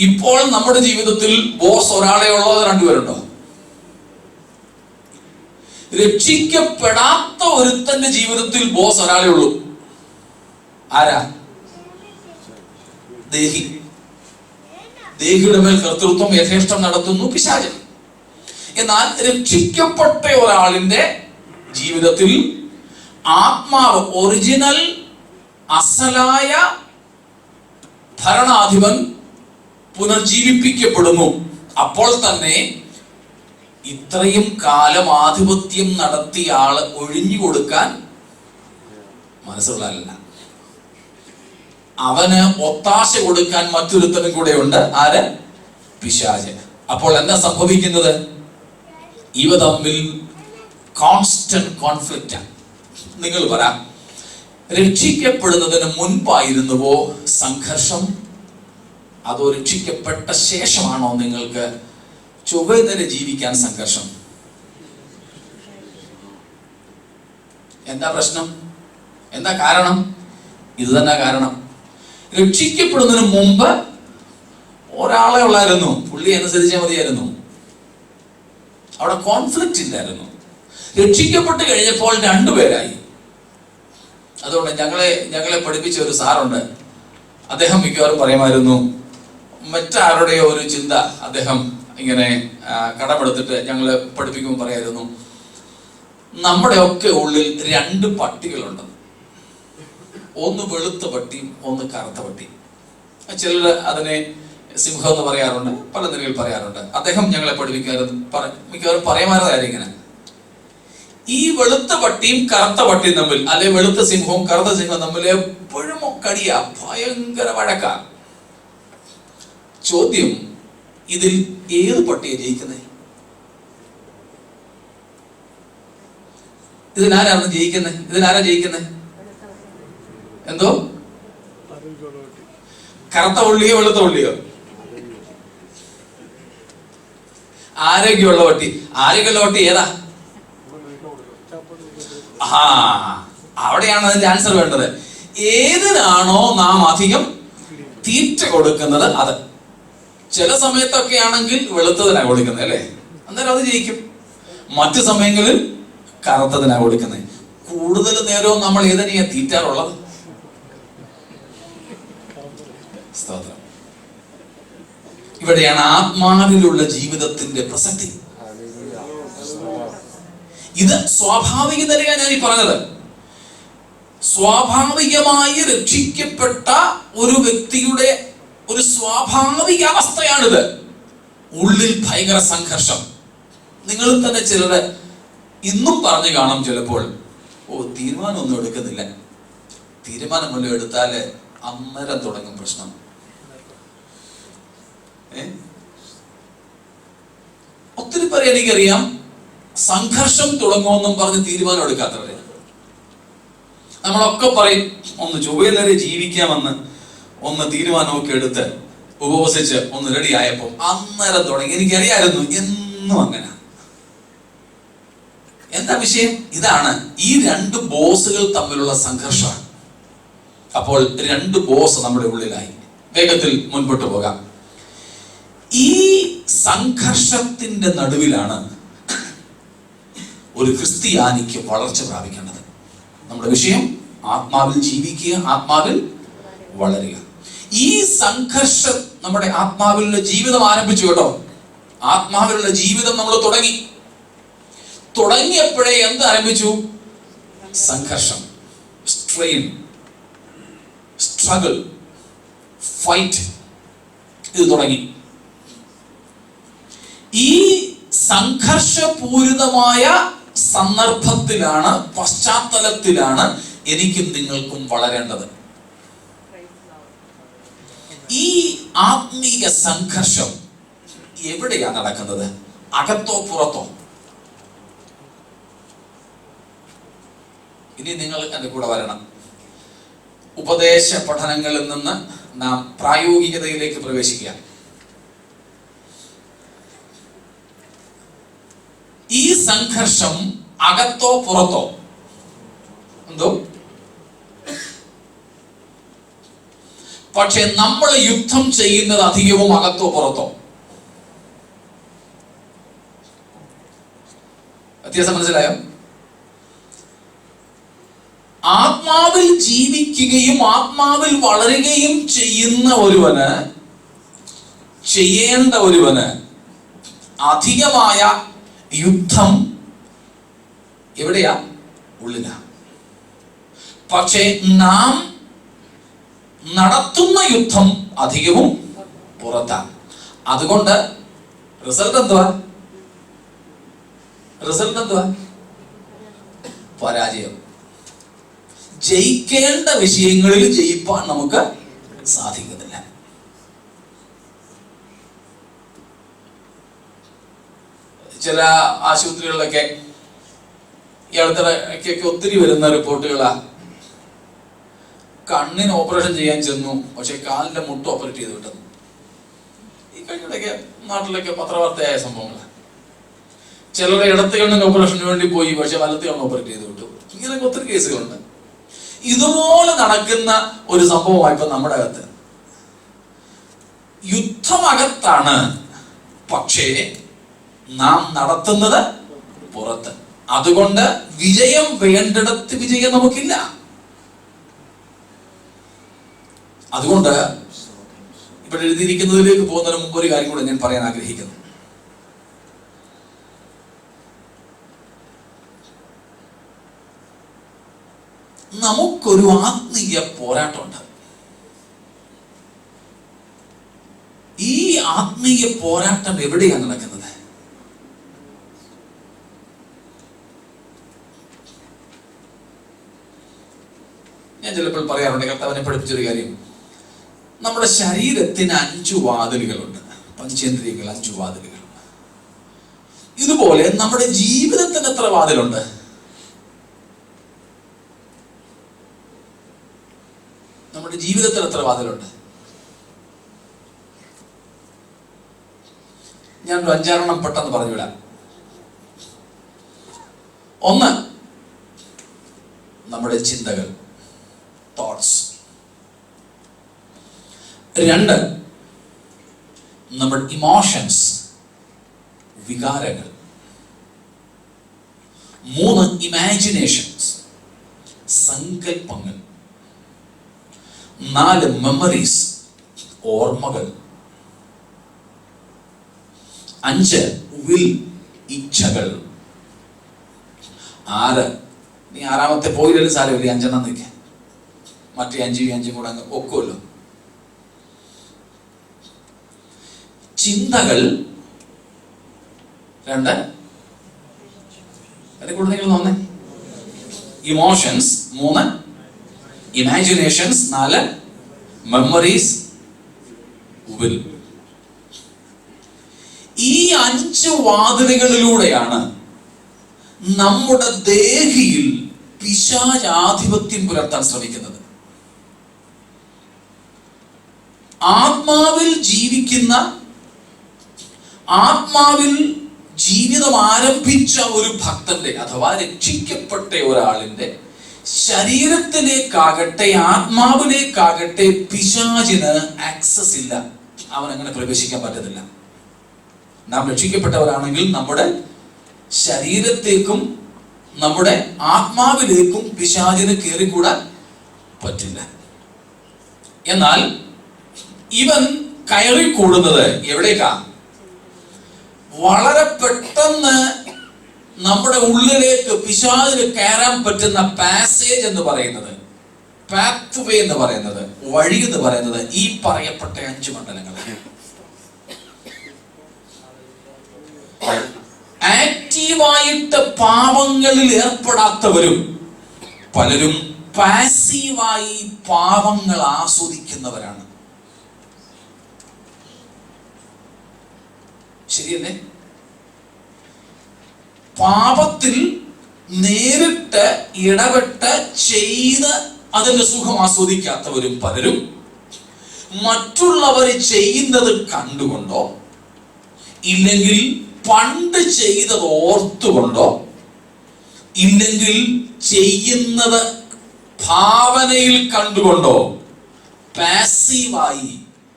ഇപ്പോൾ നമ്മുടെ ജീവിതത്തിൽ ബോസ് ഒരാളെ ഉള്ളോ? രണ്ടുപേരുണ്ടോ? രക്ഷിക്കപ്പെടാത്ത ഒരുത്തന്റെ ജീവിതത്തിൽ ബോസ് ഒരാളെ ഉള്ളൂ. ആരാ? ദേഹി. ദേഹിയുടെ മേൽ കർത്തൃത്വം യഥേഷ്ടം നടത്തുന്നു പിശാചൻ. എന്നാൽ രക്ഷിക്കപ്പെട്ട ഒരാളിന്റെ ജീവിതത്തിൽ ആത്മാവ്, ഒറിജിനൽ അസലായ ഭരണാധിപൻ പുനർജീവിപ്പിക്കപ്പെടുന്നു. അപ്പോൾ തന്നെ ഇത്രയും കാലം ആധിപത്യം നടത്തിയ ആള് ഒഴിഞ്ഞു കൊടുക്കാൻ മനസ്സുള്ളതല്ല. അവന് ഒത്താശ കൊടുക്കാൻ മറ്റൊരുത്തനും കൂടെ ഉണ്ട്. ആര്? പിശാച്. അപ്പോൾ എന്താ സംഭവിക്കുന്നത്? ഇവ തമ്മിൽ കോൺസ്റ്റന്റ് കോൺഫ്ലിക്റ്റ്. നിങ്ങൾ പറ, രക്ഷിക്കപ്പെടുന്നതിന് മുൻപായിരുന്നുവോ സംഘർഷം, അതോ രക്ഷിക്കപ്പെട്ട ശേഷമാണോ നിങ്ങൾക്ക് ചൊവ്വേ ജീവിക്കാൻ സംഘർഷം? എന്താ പ്രശ്നം? എന്താ കാരണം? ഇത് തന്നെ കാരണം. രക്ഷിക്കപ്പെടുന്നതിന് മുമ്പ് ഒരാളെ ഉള്ളായിരുന്നു, പുള്ളി അനുസരിച്ചാൽ മതിയായിരുന്നു, അവിടെ കോൺഫ്ലിക്റ്റ് ഇല്ലായിരുന്നു. രക്ഷിക്കപ്പെട്ട് കഴിഞ്ഞപ്പോൾ രണ്ടുപേരായി. അതുകൊണ്ട് ഞങ്ങളെ പഠിപ്പിച്ച ഒരു സാറുണ്ട്. അദ്ദേഹം മിക്കവാറും പറയുമായിരുന്നു, മറ്റാരുടെയോ ഒരു ചിന്ത അദ്ദേഹം ഇങ്ങനെ കടമെടുത്തിട്ട് ഞങ്ങളെ പഠിപ്പിക്കുമ്പോൾ പറയായിരുന്നു, നമ്മുടെ ഒക്കെ ഉള്ളിൽ രണ്ട് പട്ടികളുണ്ട്, ഒന്ന് വെളുത്ത പട്ടിയും ഒന്ന് കറുത്ത പട്ടിയും. ചിലർ അതിനെ സിംഹം എന്ന് പറയാറുണ്ട്, പല നിലയിൽ പറയാറുണ്ട്. അദ്ദേഹം ഞങ്ങളെ മിക്കവാറും പറയുമായിരുന്ന ഇങ്ങനെ, ഈ വെളുത്ത പട്ടിയും കറുത്ത പട്ടിയും തമ്മിൽ, അല്ലെ വെളുത്ത സിംഹവും കറുത്ത സിംഹവും തമ്മിൽ എപ്പോഴും കടിയാ, ഭയങ്കര വഴക്ക. ചോദ്യം, ഇതിൽ ഏത് പട്ടിയെ ജയിക്കുന്നത്? ഇതിനാരാണ് ജയിക്കുന്നത്? ഇതിനാരാ ജയിക്കുന്നത്? എന്തോ? കറുത്ത ഉള്ളിയോ വെളുത്ത ഉള്ളിയോ? ആരോഗ്യമുള്ള പട്ടി. ആരോഗ്യമുള്ള പട്ടി ഏതാ? അവിടെയാണ് അതിന്റെ ആൻസർ വേണ്ടത്. ഏതിനാണോ നാം അധികം തീറ്റ കൊടുക്കുന്നത് അത്. ചില സമയത്തൊക്കെ ആണെങ്കിൽ വെളുത്തതിനാണ് കൊടുക്കുന്നത്, അല്ലേ? അന്നേരം അത് ജയിക്കും. മറ്റു സമയങ്ങളിൽ കറുത്തതിനാണ് കൊടുക്കുന്നത്. കൂടുതൽ നേരവും നമ്മൾ ഏതിനെയാ തീറ്റാറുള്ളത്? സ്തോത്രം. ഇവിടെയാണ് ആത്മാവിലുള്ള ജീവിതത്തിന്റെ പ്രസക്തി. ഇത് സ്വാഭാവിക നിലയാണ് ഞാൻ ഈ പറഞ്ഞത്. സ്വാഭാവികമായി രക്ഷിക്കപ്പെട്ട ഒരു വ്യക്തിയുടെ ഒരു സ്വാഭാവിക അവസ്ഥയാണിത്. ഉള്ളിൽ ഭയങ്കര സംഘർഷം. നിങ്ങൾ തന്നെ ചിലര് ഇന്നും പറഞ്ഞു കാണും ചിലപ്പോൾ, തീരുമാനമൊന്നും എടുക്കുന്നില്ല, തീരുമാനം വല്ലതും എടുത്താല് അന്നേരം തുടങ്ങും പ്രശ്നം. ഒത്തിരി പേരെ എനിക്കറിയാം സംഘർഷം തുടങ്ങുമെന്നും പറഞ്ഞ് തീരുമാനം എടുക്കാത്തവരെ. നമ്മളൊക്കെ പറയും ഒന്ന് ചൊവ്വേ ജീവിക്കാമെന്ന്, ഒന്ന് തീരുമാനമൊക്കെ എടുത്ത് ഉപവസിച്ച് ഒന്ന് റെഡി ആയപ്പോ അന്നേരം തുടങ്ങി. എനിക്കറിയായിരുന്നു എന്നും അങ്ങനെ. എന്താ വിഷയം? ഇതാണ് ഈ രണ്ട് ബോസുകൾ തമ്മിലുള്ള സംഘർഷമാണ്. അപ്പോൾ രണ്ട് ബോസ് നമ്മുടെ ഉള്ളിലായി. വേഗത്തിൽ മുൻപോട്ട് പോകാം. ഈ സംഘർഷത്തിന്റെ നടുവിലാണ് ഒരു ക്രിസ്ത്യാനിക്ക് വളർച്ച പ്രാപിക്കേണ്ടത്. നമ്മുടെ വിഷയം ആത്മാവിൽ ജീവിക്കുക, ആത്മാവിൽ വളരുക. ഈ സംഘർഷം നമ്മുടെ ആത്മാവിലുള്ള ജീവിതം ആരംഭിച്ചു കേട്ടോ. ആത്മാവിലുള്ള ജീവിതം നമ്മൾ തുടങ്ങിയപ്പോഴേ എന്ത് ആരംഭിച്ചു? സംഘർഷം, സ്ട്രെയിൻ, സ്ട്രഗിൾ, ഫൈറ്റ്. ഇത് തുടങ്ങി. ഈ സംഘർഷപൂരിതമായ സന്ദർഭത്തിലാണ്, പശ്ചാത്തലത്തിലാണ് എനിക്കും നിങ്ങൾക്കും വളരേണ്ടത്. ഈ ആത്മീയ സംഘർഷം എവിടെയാണ് നടക്കുന്നത്? അകത്തോ പുറത്തോ? ഇനി നിങ്ങൾ എൻ്റെ കൂടെ വരണം. ഉപദേശ പഠനങ്ങളിൽ നിന്ന് നാം പ്രായോഗികതയിലേക്ക് പ്രവേശിക്കുക. ഈ സംഘർഷം അകത്തോ പുറത്തോ? എന്തോ? പക്ഷെ നമ്മൾ യുദ്ധം ചെയ്യുന്നത് അധികവും അകത്തോ പുറത്തോ? വ്യത്യാസം മനസ്സിലായോ? ആത്മാവിൽ ജീവിക്കുകയും ആത്മാവിൽ വളരുകയും ചെയ്യുന്ന ചെയ്യേണ്ട ഒരുവന് അധികമായ യുദ്ധം എവിടെയാ? ഉള്ളിലാ. പക്ഷേ നാം നടത്തുന്ന യുദ്ധം അധികവും പുറത്താണ്. അതുകൊണ്ട് റിസൾട്ട് എന്തുവാ? പരാജയം. ജയിക്കേണ്ട വിഷയങ്ങളിൽ ജയിപ്പാൻ നമുക്ക് സാധിക്കുന്നില്ല. ചില ആശുപത്രികളിലൊക്കെ ഈ അടുത്തിടയ്ക്കൊക്കെ ഒത്തിരി വരുന്ന റിപ്പോർട്ടുകളാ, കണ്ണിന് ഓപ്പറേഷൻ ചെയ്യാൻ ചെന്നു, പക്ഷെ കാലിന്റെ മുട്ട് ഓപ്പറേറ്റ് ചെയ്ത് വിട്ടു. ഈ കഴിഞ്ഞിടയ്ക്ക് നാട്ടിലൊക്കെ പത്രവാർത്തയായ സംഭവങ്ങളാണ്. ചിലരുടെ ഇടത്ത് കണ്ണിന് ഓപ്പറേഷന് വേണ്ടി പോയി, പക്ഷെ വലത്ത് കണ്ണ് ഓപ്പറേറ്റ് ചെയ്ത് വിട്ടു. ഇങ്ങനെയൊക്കെ ഒത്തിരി കേസുകളുണ്ട്. ഇതുപോലെ നടക്കുന്ന ഒരു സംഭവമായി ഇപ്പൊ നമ്മുടെ അകത്ത്. യുദ്ധമകത്താണ്, പക്ഷേ നാം നടത്തുന്നത് പുറത്ത്. അതുകൊണ്ട് വിജയം വേണ്ടിടത്ത് വിജയം നമുക്കില്ല. അതുകൊണ്ട് ഇവിടെ എഴുതിയിരിക്കുന്നതിലേക്ക് പോകുന്നതിന് മുമ്പ് ഒരു കാര്യം കൂടെ ഞാൻ പറയാൻ ആഗ്രഹിക്കുന്നു. നമുക്കൊരു ആത്മീയ പോരാട്ടമുണ്ട്. ഈ ആത്മീയ പോരാട്ടം എവിടെയാണ് നടക്കുന്നത്? ഞാൻ ചിലപ്പോൾ പറയാറുണ്ട്, കർത്താവിനെ പഠിപ്പിച്ചൊരു കാര്യം, നമ്മുടെ ശരീരത്തിന് 5 വാതിലുകളുണ്ട്. പഞ്ചേന്ദ്രിയങ്ങൾ 5 വാതിലുകളുണ്ട്. ഇതുപോലെ നമ്മുടെ ജീവിതത്തിന് എത്ര വാതിലുണ്ട്? നമ്മുടെ ജീവിതത്തിൽ എത്ര വാതിലുണ്ട്? ഞാൻ ഒരു 5-6 പെട്ടെന്ന് പറഞ്ഞുവിടാം. 1, നമ്മുടെ ചിന്തകൾ, തോട്ട്സ്. 2, നമ്മുടെ ഇമോഷൻസ്, വികാരങ്ങൾ. 3, ഇമാജിനേഷൻസ്, സങ്കല്പങ്ങൾ. 4, മെമ്മറീസ്, ഓർമ്മകൾ. 5, വിൽ, ഇച്ഛകൾ. 6, നീ 6ാമത്തെ പോയില്ലെങ്കിലും സാരമില്ല, 5 നിൽക്കാൻ, മറ്റേ 5 കൂടെ അങ്ങ് ഒക്കുമല്ലോ. ചിന്തകൾ 2, അതിൽ കൂടെ നിങ്ങൾ തോന്നേ. Emotions 3, imaginations 4, memories, will. ഈ 5 വാതിലുകളിലൂടെയാണ് നമ്മുടെ ദേഹിയിൽ പിശാച് ആധിപത്യം പുലർത്താൻ ശ്രമിക്കുന്നത്. ആത്മാവിൽ ജീവിക്കുന്ന, ആത്മാവിൽ ജീവിതം ആരംഭിച്ച ഒരു ഭക്തന്റെ അഥവാ രക്ഷിക്കപ്പെട്ട ഒരാളിന്റെ ശരീരത്തിലേക്കാകട്ടെ ആത്മാവിലേക്കാകട്ടെ പിശാചിന് ആക്സസ് ഇല്ല. അവൻ അങ്ങനെ പ്രവേശിക്കാൻ പറ്റത്തില്ല. നാം രക്ഷിക്കപ്പെട്ടവരാണെങ്കിൽ നമ്മുടെ ശരീരത്തേക്കും നമ്മുടെ ആത്മാവിലേക്കും പിശാചിന് കയറിക്കൂടാൻ പറ്റില്ല. എന്നാൽ ഇവൻ കയറിക്കൂടുന്നത് എവിടേക്കാ? വളരെ പെട്ടെന്ന് നമ്മുടെ ഉള്ളിലേക്ക് പിശാചിന് കയറാൻ പറ്റുന്ന പാസേജ് എന്ന് പറയുന്നത്, പാത്വേ എന്ന് പറയുന്നത്, വഴി എന്ന് പറയുന്നത് ഈ പറയപ്പെട്ട 5 മണ്ഡലങ്ങളാണ്. ആക്റ്റീവായിട്ട് പാപങ്ങളിൽ ഏർപ്പെടാത്തവരും പലരും പാസീവായി പാപങ്ങൾ ആസ്വദിക്കുന്നവരാണ്. ശരിയല്ലേ? പാപത്തിൽ നേരിട്ട് ഇടപെട്ട് ചെയ്ത് അതിന്റെ സുഖം ആസ്വദിക്കാത്തവരും പലരും മറ്റുള്ളവർ ചെയ്യുന്നത് കണ്ടുകൊണ്ടോ ഇല്ലെങ്കിൽ പണ്ട് ചെയ്തത് ഓർത്തുകൊണ്ടോ ഇല്ലെങ്കിൽ ചെയ്യുന്നത് ഭാവനയിൽ കണ്ടുകൊണ്ടോ പാസീവായി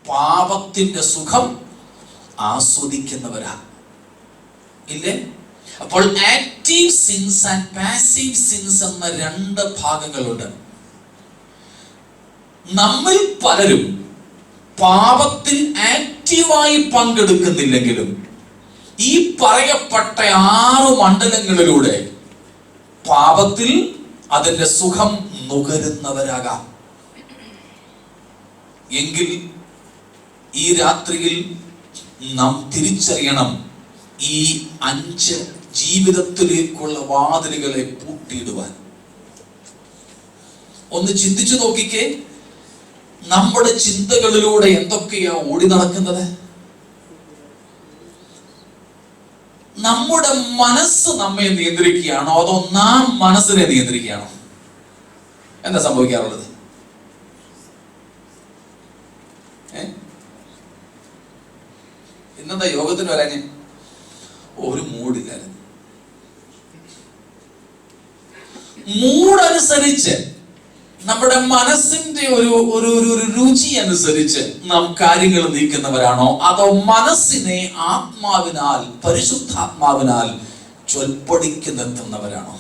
പാപത്തിന്റെ സുഖം ആസ്വദിക്കുന്നവരാ ഇല്ലേ? അപ്പോൾ active since and passive since എന്ന 2 ഭാഗങ്ങളുണ്ട്. നമ്മിൽ പലരും പാപത്തിൽ ആക്റ്റീവായി പങ്കെടുക്കുന്നില്ലെങ്കിലും ഈ പറയപ്പെട്ട 6 മണ്ഡലങ്ങളിലൂടെ പാപത്തിൽ അതിന്റെ സുഖം നുകരുന്നവരാകാം. എങ്കിൽ ഈ രാത്രിയിൽ നാം തിരിച്ചറിയണം, ഈ 5 ജീവിതത്തിലേക്കുള്ള വാതിലുകളെ പൂട്ടിയിടുവാൻ. ഒന്ന് ചിന്തിച്ചു നോക്കിക്കേ, നമ്മുടെ ചിന്തകളിലൂടെ എന്തൊക്കെയാ ഓടി നടക്കുന്നത്? നമ്മുടെ മനസ്സ് നമ്മെ നിയന്ത്രിക്കുകയാണോ, അതോ നാം മനസ്സിനെ നിയന്ത്രിക്കുകയാണോ? എന്താ സംഭവിക്കാറുള്ളത്? ഇന്നെന്താ യോഗത്തിന് വരാഞ്ഞ്? ഒരു മൂഡില്ലായിരുന്നു. മൂടനുസരിച്ച്, നമ്മുടെ മനസ്സിന്റെ ഒരു രുചി അനുസരിച്ച് നാം കാര്യങ്ങൾ നീക്കുന്നവരാണോ, അതോ മനസ്സിനെ ആത്മാവിനാൽ, പരിശുദ്ധാത്മാവിനാൽ ചൊൽപ്പടിക്ക് നിർത്തുന്നവരാണോ?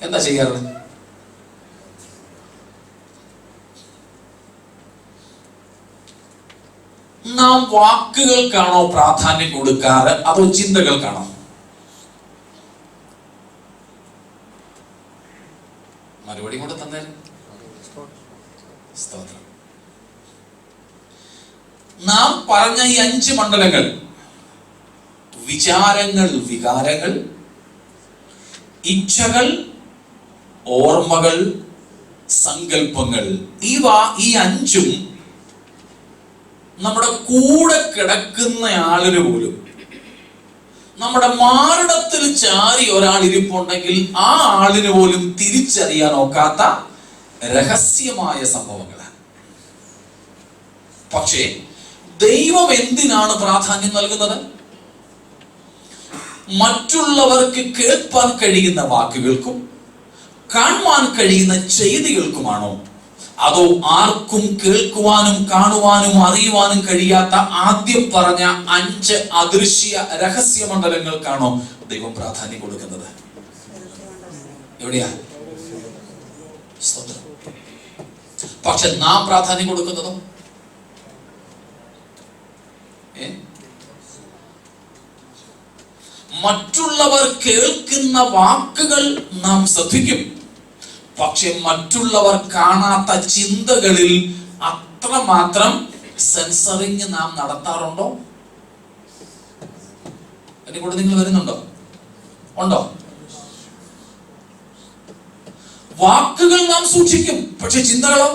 എന്താ ചെയ്യാറുള്ളത്? നാം വാക്കുകൾക്കാണോ പ്രാധാന്യം കൊടുക്കാറ്, അതോ ചിന്തകൾക്കാണോ? മറുപടി കൂടെ തന്നേരും. സ്തോത്രം. നാം പറഞ്ഞ ഈ 5 മണ്ഡലങ്ങൾ, വിചാരങ്ങൾ, വികാരങ്ങൾ, ഇച്ഛകൾ, ഓർമ്മകൾ, സങ്കല്പങ്ങൾ, ഈ 5ഉം നമ്മുടെ കൂടെ കിടക്കുന്ന ആളിന് പോലും, നമ്മുടെ മാറിടത്തിൽ ചാരി ഒരാൾ ഇരിപ്പുണ്ടെങ്കിൽ ആ ആളിന് പോലും തിരിച്ചറിയാൻ ഒക്കാത്ത രഹസ്യമായ സംഭവങ്ങളാണ്. പക്ഷേ ദൈവം എന്തിനാണ് പ്രാധാന്യം നൽകുന്നത്? മറ്റുള്ളവർക്ക് കേൾപ്പാൻ കഴിയുന്ന വാക്കുകൾക്കും കാണുവാൻ കഴിയുന്ന ചെയ്തികൾക്കുമാണോ, അതോ ആർക്കും കേൾക്കുവാനും കാണുവാനും അറിയുവാനും കഴിയാത്ത ആദ്യം പറഞ്ഞ 5 അദൃശ്യ രഹസ്യ മണ്ഡലങ്ങൾക്കാണോ ദൈവം പ്രാധാന്യം കൊടുക്കുന്നത്? എവിടെയാ? സ്തോത്രം. പക്ഷെ നാം പ്രാധാന്യം കൊടുക്കുന്നതോ? മറ്റുള്ളവർ കേൾക്കുന്ന വാക്കുകൾ നാം ശ്രദ്ധിക്കും, പക്ഷെ മറ്റുള്ളവർ കാണാത്ത ചിന്തകളിൽ അത്രമാത്രം സെൻസറിങ് നാം നടത്താറുണ്ടോ? എന്റെ കൂടെ നിങ്ങൾ വരുന്നുണ്ടോ? ഉണ്ടോ? വാക്കുകൾ നാം സൂക്ഷിക്കും, പക്ഷെ ചിന്തകളോ?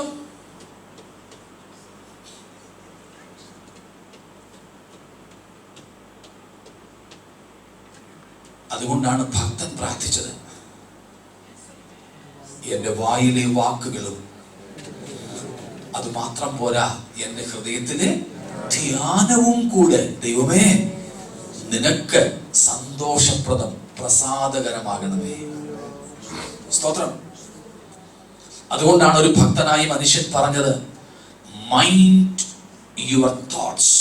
അതുകൊണ്ടാണ് ഭക്തൻ പ്രാർത്ഥിച്ചത്, എന്റെ വായിലെ വാക്കുകളും അത് മാത്രം പോരാ, എന്റെ ഹൃദയത്തിന് ധ്യാനവും കൂടെ ദൈവമേ നിനക്ക് സന്തോഷപ്രദം പ്രസാദകരമാകണമേ. സ്തോത്രം. അതുകൊണ്ടാണ് ഒരു ഭക്തനായ മനുഷ്യൻ പറഞ്ഞത്, mind your thoughts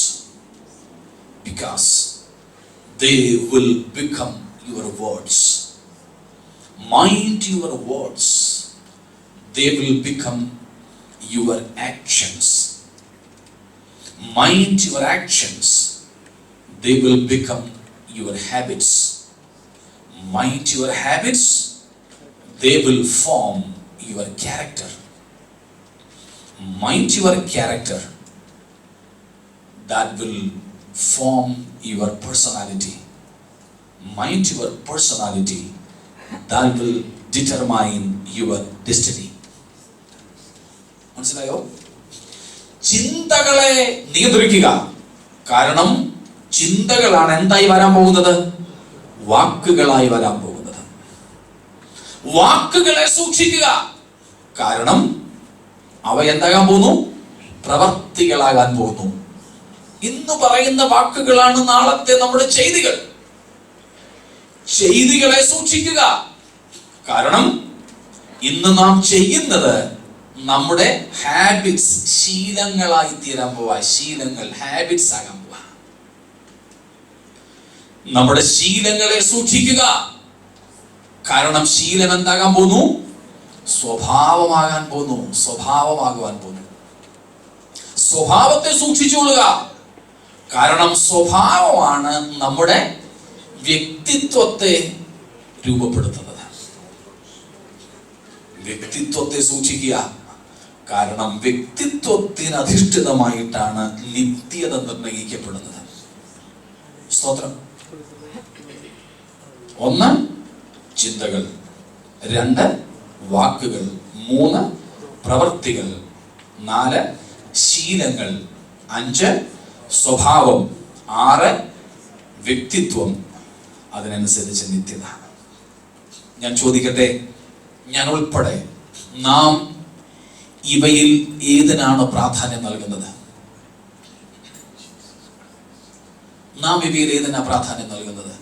because they will become your words. Mind your words, they will become your actions. Mind your actions, they will become your habits. Mind your habits, they will form your character. Mind your character, that will form your personality. Mind your personality, that will determine your destiny. മനസ്സിലായോ? ചിന്തകളെ നിയന്ത്രിക്കുക. കാരണം ചിന്തകളാണ് എന്തായി വരാൻ പോകുന്നത്? വാക്കുകളായി വരാൻ പോകുന്നത്. വാക്കുകളെ സൂക്ഷിക്കുക. കാരണം അവ എന്താകാൻ പോകുന്നു? പ്രവർത്തികളാകാൻ പോകുന്നു. ഇന്ന് പറയുന്ന വാക്കുകളാണ് നാളത്തെ നമ്മുടെ ചെയ്തികൾ. ചെയ്തികളെ സൂക്ഷിക്കുക. കാരണം ഇന്ന് നാം ചെയ്യുന്നത് നമ്മുടെ ഹാബിറ്റ്സ്, ശീലങ്ങളായി തീരാൻ പോവാ. ശീലങ്ങൾ ഹാബിറ്റ്സ് ആകാൻ പോവാ. നമ്മുടെ ശീലങ്ങളെ സൂക്ഷിക്കുക. കാരണം ശീലം എന്താകാൻ പോകുന്നു? സ്വഭാവമാകാൻ പോകുന്നു. സ്വഭാവമാകുവാൻ പോകുന്നു. സ്വഭാവത്തെ സൂക്ഷിച്ചുകൊള്ളുക. കാരണം സ്വഭാവമാണ് നമ്മുടെ വ്യക്തിത്വത്തെ രൂപപ്പെടുത്തുന്നത്. വ്യക്തിത്വത്തെ സൂക്ഷിക്കുക. കാരണം വ്യക്തിത്വത്തിന് അധിഷ്ഠിതമായിട്ടാണ് നിത്യത നിർണയിക്കപ്പെടുന്നത്. സ്തോത്രം. 1 ചിന്തകൾ, 2 വാക്കുകൾ, 3 പ്രവൃത്തികൾ, 4 ശീലങ്ങൾ, 5 സ്വഭാവം, 6 വ്യക്തിത്വം, അതിനനുസരിച്ച് നിത്യത. ഞാൻ ചോദിക്കട്ടെ, ഞാൻ ഉൾപ്പെടെ നാം ഇവയിൽ ഏതിനാണ് പ്രാധാന്യം നൽകുന്നത്? നാം ഇവയിൽ ഏതിനാ പ്രാധാന്യം നൽകുന്നത്?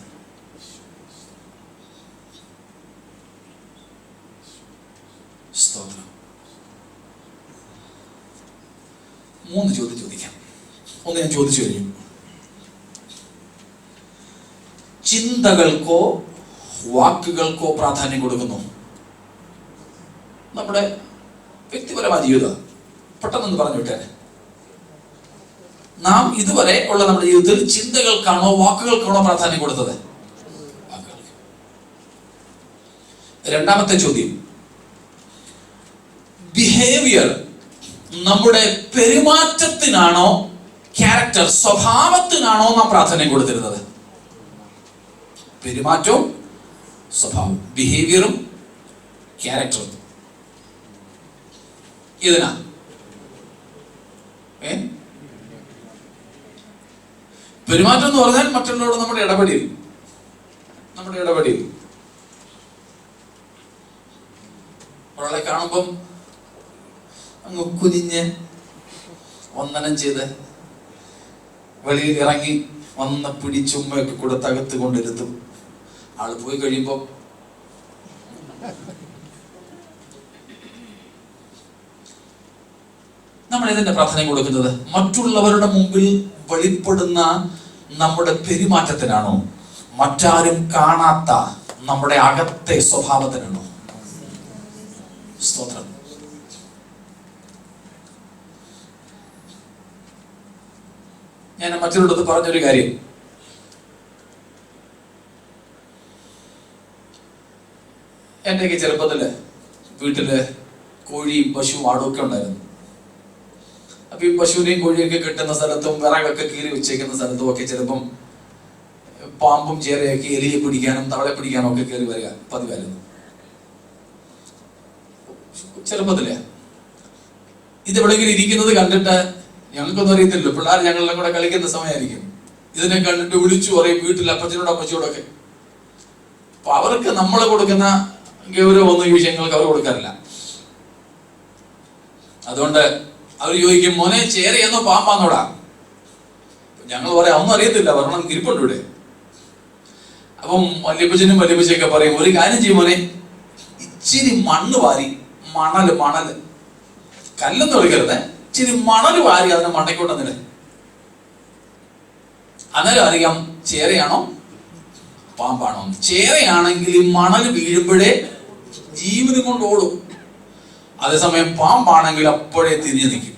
സ്തോത്രം. 3 ചോദ്യം ചോദിക്കാം. ഒന്ന് ഞാൻ ചോദിച്ചു കഴിഞ്ഞു. ചിന്തകൾക്കോ വാക്കുകൾക്കോ പ്രാധാന്യം കൊടുക്കുന്നു? നമ്മുടെ വ്യക്തിപരമായ ജീവിതം പെട്ടെന്നൊന്ന് പറഞ്ഞു വിട്ടേ. നാം ഇതുവരെ ഉള്ള നമ്മുടെ ജീവിതത്തിൽ ചിന്തകൾക്കാണോ വാക്കുകൾക്കാണോ പ്രാധാന്യം കൊടുത്തത്? വാക്കുകൾക്ക്. രണ്ടാമത്തെ ചോദ്യം, ബിഹേവിയർ, നമ്മുടെ പെരുമാറ്റത്തിനാണോ ക്യാരക്ടർ സ്വഭാവത്തിനാണോ നാം പ്രാധാന്യം കൊടുത്തിരുന്നത്? പെരുമാറ്റവും സ്വഭാവം, ബിഹേവിയറും ക്യാരക്ടറും ഇതിനാ പെരുമാറ്റം എന്ന് പറഞ്ഞാൽ മറ്റുള്ളവരോട് നമ്മുടെ ഇടപെടൽ. ഒരാളെ കാണുമ്പം അങ്ങ് കുനിഞ്ഞ് വന്ദനം ചെയ്ത് വെളിയിൽ ഇറങ്ങി വന്ന് പിടിച്ചുമ്മയൊക്കെ കൊടുത്ത് അകത്ത് കൊണ്ടിരുത്തും. ആള് പോയി കഴിയുമ്പോ നമ്മൾ ഇതിന്റെ പ്രാധാന്യം കൊടുക്കുന്നത് മറ്റുള്ളവരുടെ മുമ്പിൽ വെളിപ്പെടുന്ന നമ്മുടെ പെരുമാറ്റത്തിനാണോ, മറ്റാരും കാണാത്ത നമ്മുടെ അകത്തെ സ്വഭാവത്തിനാണോ? സ്തോത്രം. ഞാൻ മറ്റൊരിടത്ത് പറഞ്ഞൊരു കാര്യം, എന്റെയൊക്കെ ചെറുപ്പത്തില് വീട്ടില് കോഴിയും പശുവും ആടുമൊക്കെ ഉണ്ടായിരുന്നു. അപ്പൊ ഈ പശുവിനെയും കോഴിയൊക്കെ കിട്ടുന്ന സ്ഥലത്തും വിറകൊക്കെ കീറി വെച്ചേക്കുന്ന സ്ഥലത്തും ഒക്കെ ചിലപ്പം പാമ്പും ചേരയൊക്കെ എലിയെ പിടിക്കാനും തവളെ പിടിക്കാനും ഒക്കെ കയറി വരിക പതിവായിരുന്നു ചെറുപ്പത്തിലെ. ഇതെവിടെയെങ്കിലും ഇരിക്കുന്നത് കണ്ടിട്ട് ഞങ്ങൾക്കൊന്നും അറിയത്തില്ലല്ലോ, പിള്ളേർ ഞങ്ങളുടെ കൂടെ കളിക്കുന്ന സമയമായിരിക്കും. ഇതിനെ കണ്ടിട്ട് വിളിച്ചു പറയും വീട്ടിൽ അപ്പച്ചനോടും അപ്പച്ചോടൊക്കെ. അപ്പൊ അവർക്ക് നമ്മൾ കൊടുക്കുന്ന ഗൗരവമൊന്നും ഈ വിഷയങ്ങൾക്ക് അവർ കൊടുക്കാറില്ല. അതുകൊണ്ട് അവർ ചോദിക്കും, മോനെ ചേരയെന്നോ പാമ്പാന്നോടാ? ഞങ്ങൾ പറയാം ഒന്നും അറിയത്തില്ല, വരണം ഇരിപ്പുണ്ട് ഇവിടെ. അപ്പം വല്യപ്പച്ചനും വല്യപ്പച്ചയൊക്കെ പറയും, ഒരു കാര്യം ചെയ്യും മോനെ, ഇച്ചിരി മണ്ണ് വാരി, മണല് കല്ലെന്ന് വിളിക്കരുത്, ഇച്ചിരി മണല് വാരി അതിനെ മണ്ടയ്ക്കോട്ടെന്നില്ല. അന്നേരം അറിയാം ചേരയാണോ പാമ്പാണോ. ചേരയാണെങ്കിൽ ഈ മണല് വീഴുമ്പോഴേ ജീവനും കൊണ്ട് ഓടും. അതേസമയം പാമ്പാണെങ്കിൽ അപ്പോഴേ തിരിഞ്ഞു നിൽക്കും.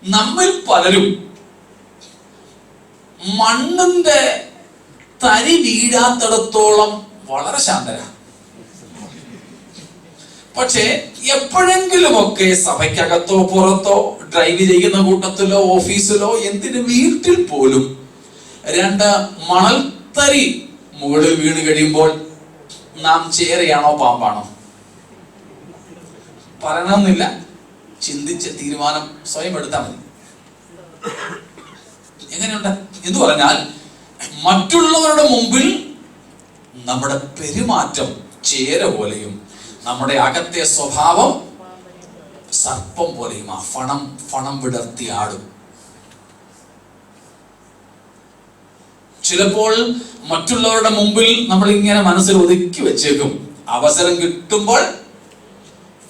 നമ്മിൽ പലരും മണ്ണിന്റെ തരി വീഴാത്തിടത്തോളം വളരെ ശാന്തരാണ്. പക്ഷേ എപ്പോഴെങ്കിലുമൊക്കെ സഭയ്ക്കകത്തോ പുറത്തോ ഡ്രൈവ് ചെയ്യുന്ന കൂട്ടത്തിലോ ഓഫീസിലോ എന്തിന് വീട്ടിൽ പോലും 2 മണൽത്തരി മുകളിൽ വീണ് കഴിയുമ്പോൾ നാം ചേരയാണോ പാമ്പാണോ? പറയണമെന്നില്ല, ചിന്തിച്ച് തീരുമാനം സ്വയം എടുത്താൽ മതി. എങ്ങനെയുണ്ട് എന്ന് പറഞ്ഞാൽ മറ്റുള്ളവരുടെ മുമ്പിൽ നമ്മുടെ പെരുമാറ്റം ചേര പോലെയും നമ്മുടെ അകത്തെ സ്വഭാവം സർപ്പം പോലെയും ആ ഫണം വിടർത്തി ആടും. ചിലപ്പോൾ മറ്റുള്ളവരുടെ മുമ്പിൽ നമ്മൾ ഇങ്ങനെ മനസ്സിൽ ഒതുക്കി വെച്ചേക്കും, അവസരം കിട്ടുമ്പോൾ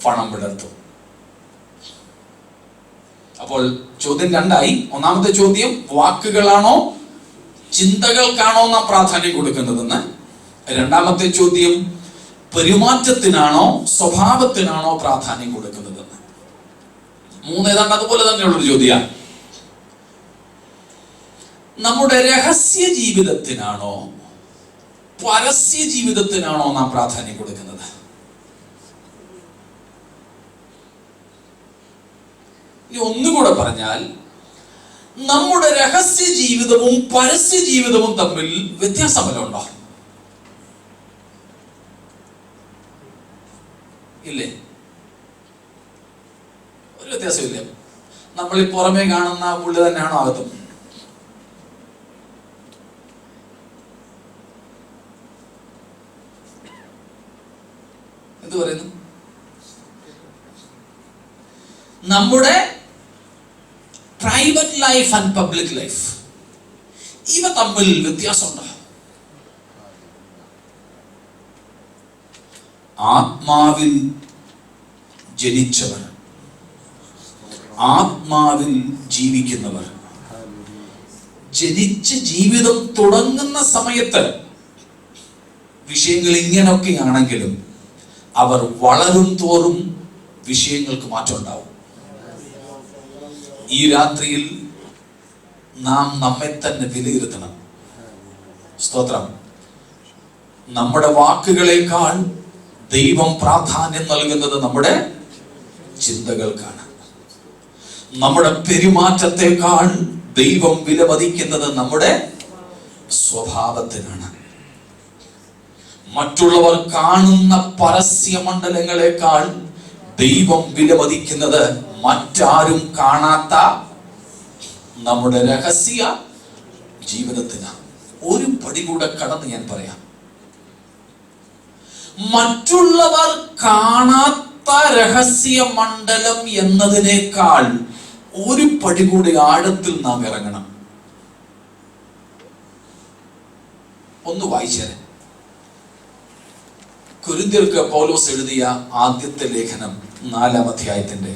ഫണം വിടർത്തും. അപ്പോൾ ചോദ്യം 2ആയി. ഒന്നാമത്തെ ചോദ്യം, വാക്കുകളാണോ ചിന്തകൾക്കാണോ നാം പ്രാധാന്യം കൊടുക്കുന്നതെന്ന്. രണ്ടാമത്തെ ചോദ്യം, പെരുമാറ്റത്തിനാണോ സ്വഭാവത്തിനാണോ പ്രാധാന്യം കൊടുക്കുന്നതെന്ന്. 3 ഏതാണ്ട് അതുപോലെ തന്നെയുള്ളൊരു ചോദ്യമാണ്. നമ്മുടെ രഹസ്യ ജീവിതത്തിനാണോ പരസ്യ ജീവിതത്തിനാണോ നാം പ്രാധാന്യം കൊടുക്കുന്നത്? ഇനി ഒന്നുകൂടെ പറഞ്ഞാൽ, നമ്മുടെ രഹസ്യ ജീവിതവും പരസ്യ ജീവിതവും തമ്മിൽ വ്യത്യാസം വല്ലതും ഉണ്ടോ? ഇല്ലേ? ഒരു വ്യത്യാസമില്ല. നമ്മൾ ഈ പുറമേ കാണുന്ന പുള്ളി തന്നെയാണോ അകത്തും? എന്ത് പറയുന്നു? നമ്മുടെ private life and public life, ഇവ തമ്മിൽ വ്യത്യാസമുണ്ടോ? ആത്മാവിൽ ജനിച്ചവർ, ആത്മാവിൽ ജീവിക്കുന്നവർ, ജനിച്ച് ജീവിതം തുടങ്ങുന്ന സമയത്ത് വിഷയങ്ങൾ ഇങ്ങനെയൊക്കെയാണെങ്കിലും അവർ വളരും തോറും വിഷയങ്ങൾക്ക് മാറ്റം ഉണ്ടാവും. ഈ രാത്രിയിൽ നാം നമ്മെ തന്നെ വിലയിരുത്തണം. സ്തോത്രം. നമ്മുടെ വാക്കുകളേക്കാൾ ദൈവം പ്രാധാന്യം നൽകുന്നത് നമ്മുടെ ചിന്തകൾക്കാണ്. നമ്മുടെ പെരുമാറ്റത്തെക്കാൾ ദൈവം വിലമതിക്കുന്നത് നമ്മുടെ സ്വഭാവത്തിനാണ്. മറ്റുള്ളവർ കാണുന്ന പരസ്യ മണ്ഡലങ്ങളെക്കാൾ ദൈവം വിലമതിക്കുന്നത് മറ്റാരും കാണാത്ത നമ്മുടെ രഹസ്യ ജീവിതത്തിനാണ്. ഒരു പടി കൂടെ കടന്ന് ഞാൻ പറയാം. മറ്റുള്ളവർ കാണാത്ത രഹസ്യ മണ്ഡലം എന്നതിനേക്കാൾ ഒരു പടി കൂടി ആഴത്തിൽ നാം ഇറങ്ങണം. ഒന്ന് വായിച്ചേരെ. കൊരിന്ത്യർക്ക് പൗലോസ് എഴുതിയ ആദ്യത്തെ ലേഖനം 4-ാം അധ്യായത്തിന്റെ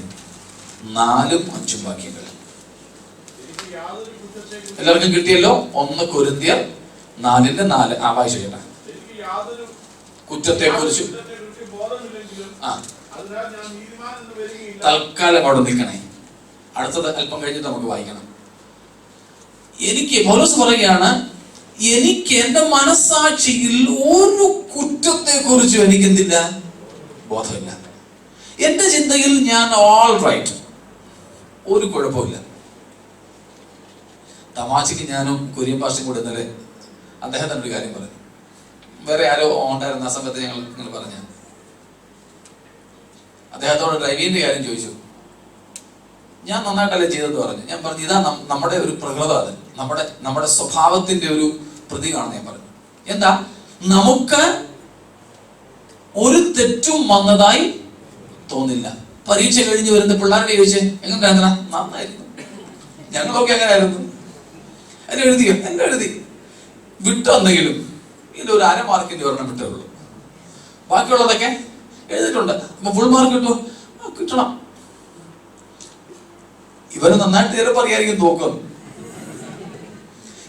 4-5 വാക്യങ്ങൾ. എല്ലാവർക്കും കിട്ടിയല്ലോ? 1 കൊരിന്ത്യർ 4:4. വായിച്ചു കേട്ടാ. കുറ്റത്തെ കുറിച്ച് തൽക്കാലം അവിടെ നിൽക്കണേ. അടുത്തത് അല്പം കഴിഞ്ഞിട്ട് നമുക്ക് വായിക്കണം. എനിക്ക് പൗലോസ് പറയുകയാണ്, എനിക്ക് എന്റെ മനസാക്ഷിയിൽ ഒരു കുറ്റത്തെ കുറിച്ചും എനിക്ക് എന്തില്ല, ബോധമില്ല. എന്റെ ചിന്തയിൽ ഞാൻ ഓൾ റൈറ്റ്, ഒരു കുഴപ്പമില്ല. തമാശക്ക് ഞാനും കുര്യൻ പാസ്റ്ററും കൂടെ ഇന്നലെ അദ്ദേഹത്തിന് ഒരു കാര്യം പറഞ്ഞു. വേറെ ആരോ ഉണ്ടായിരുന്ന ആ സമയത്ത് ഞങ്ങൾ ഇങ്ങനെ പറഞ്ഞു, അദ്ദേഹത്തോട് ഡ്രൈവിങ്ങിന്റെ കാര്യം ചോദിച്ചു. ഞാൻ നന്നായിട്ടല്ലേ ചെയ്തെന്ന് പറഞ്ഞു. ഞാൻ പറഞ്ഞു, ഇതാ നമ്മുടെ ഒരു പ്രകൃതം, അത് നമ്മുടെ സ്വഭാവത്തിന്റെ ഒരു പ്രതീകമാണെന്ന് ഞാൻ പറഞ്ഞു. എന്താ, നമുക്ക് ഒരു തെറ്റും വന്നതായി തോന്നില്ല. പരീക്ഷ കഴിഞ്ഞ് വരുന്ന പിള്ളേരുടെ ചോദിച്ചേ എങ്ങനെയായിരുന്ന? നന്നായിരുന്നു. ഞങ്ങളൊക്കെ എങ്ങനെയായിരുന്നു? എന്നെ എഴുതിയോ? എന്നെ എഴുതി. വിട്ടോ എന്തെങ്കിലും? ഇതിലൊരു 1/2 മാർക്കിന്റെ ഒരെണ്ണം വിട്ടേ ഉള്ളൂ. ബാക്കിയുള്ളതൊക്കെ എഴുതിയിട്ടുണ്ട്. അപ്പൊ ഫുൾ മാർക്ക് കിട്ടുമോ? കിട്ടണം. ഇവര് നന്നായിട്ട് ചിലപ്പോൾ അറിയായിരിക്കും തോക്കും.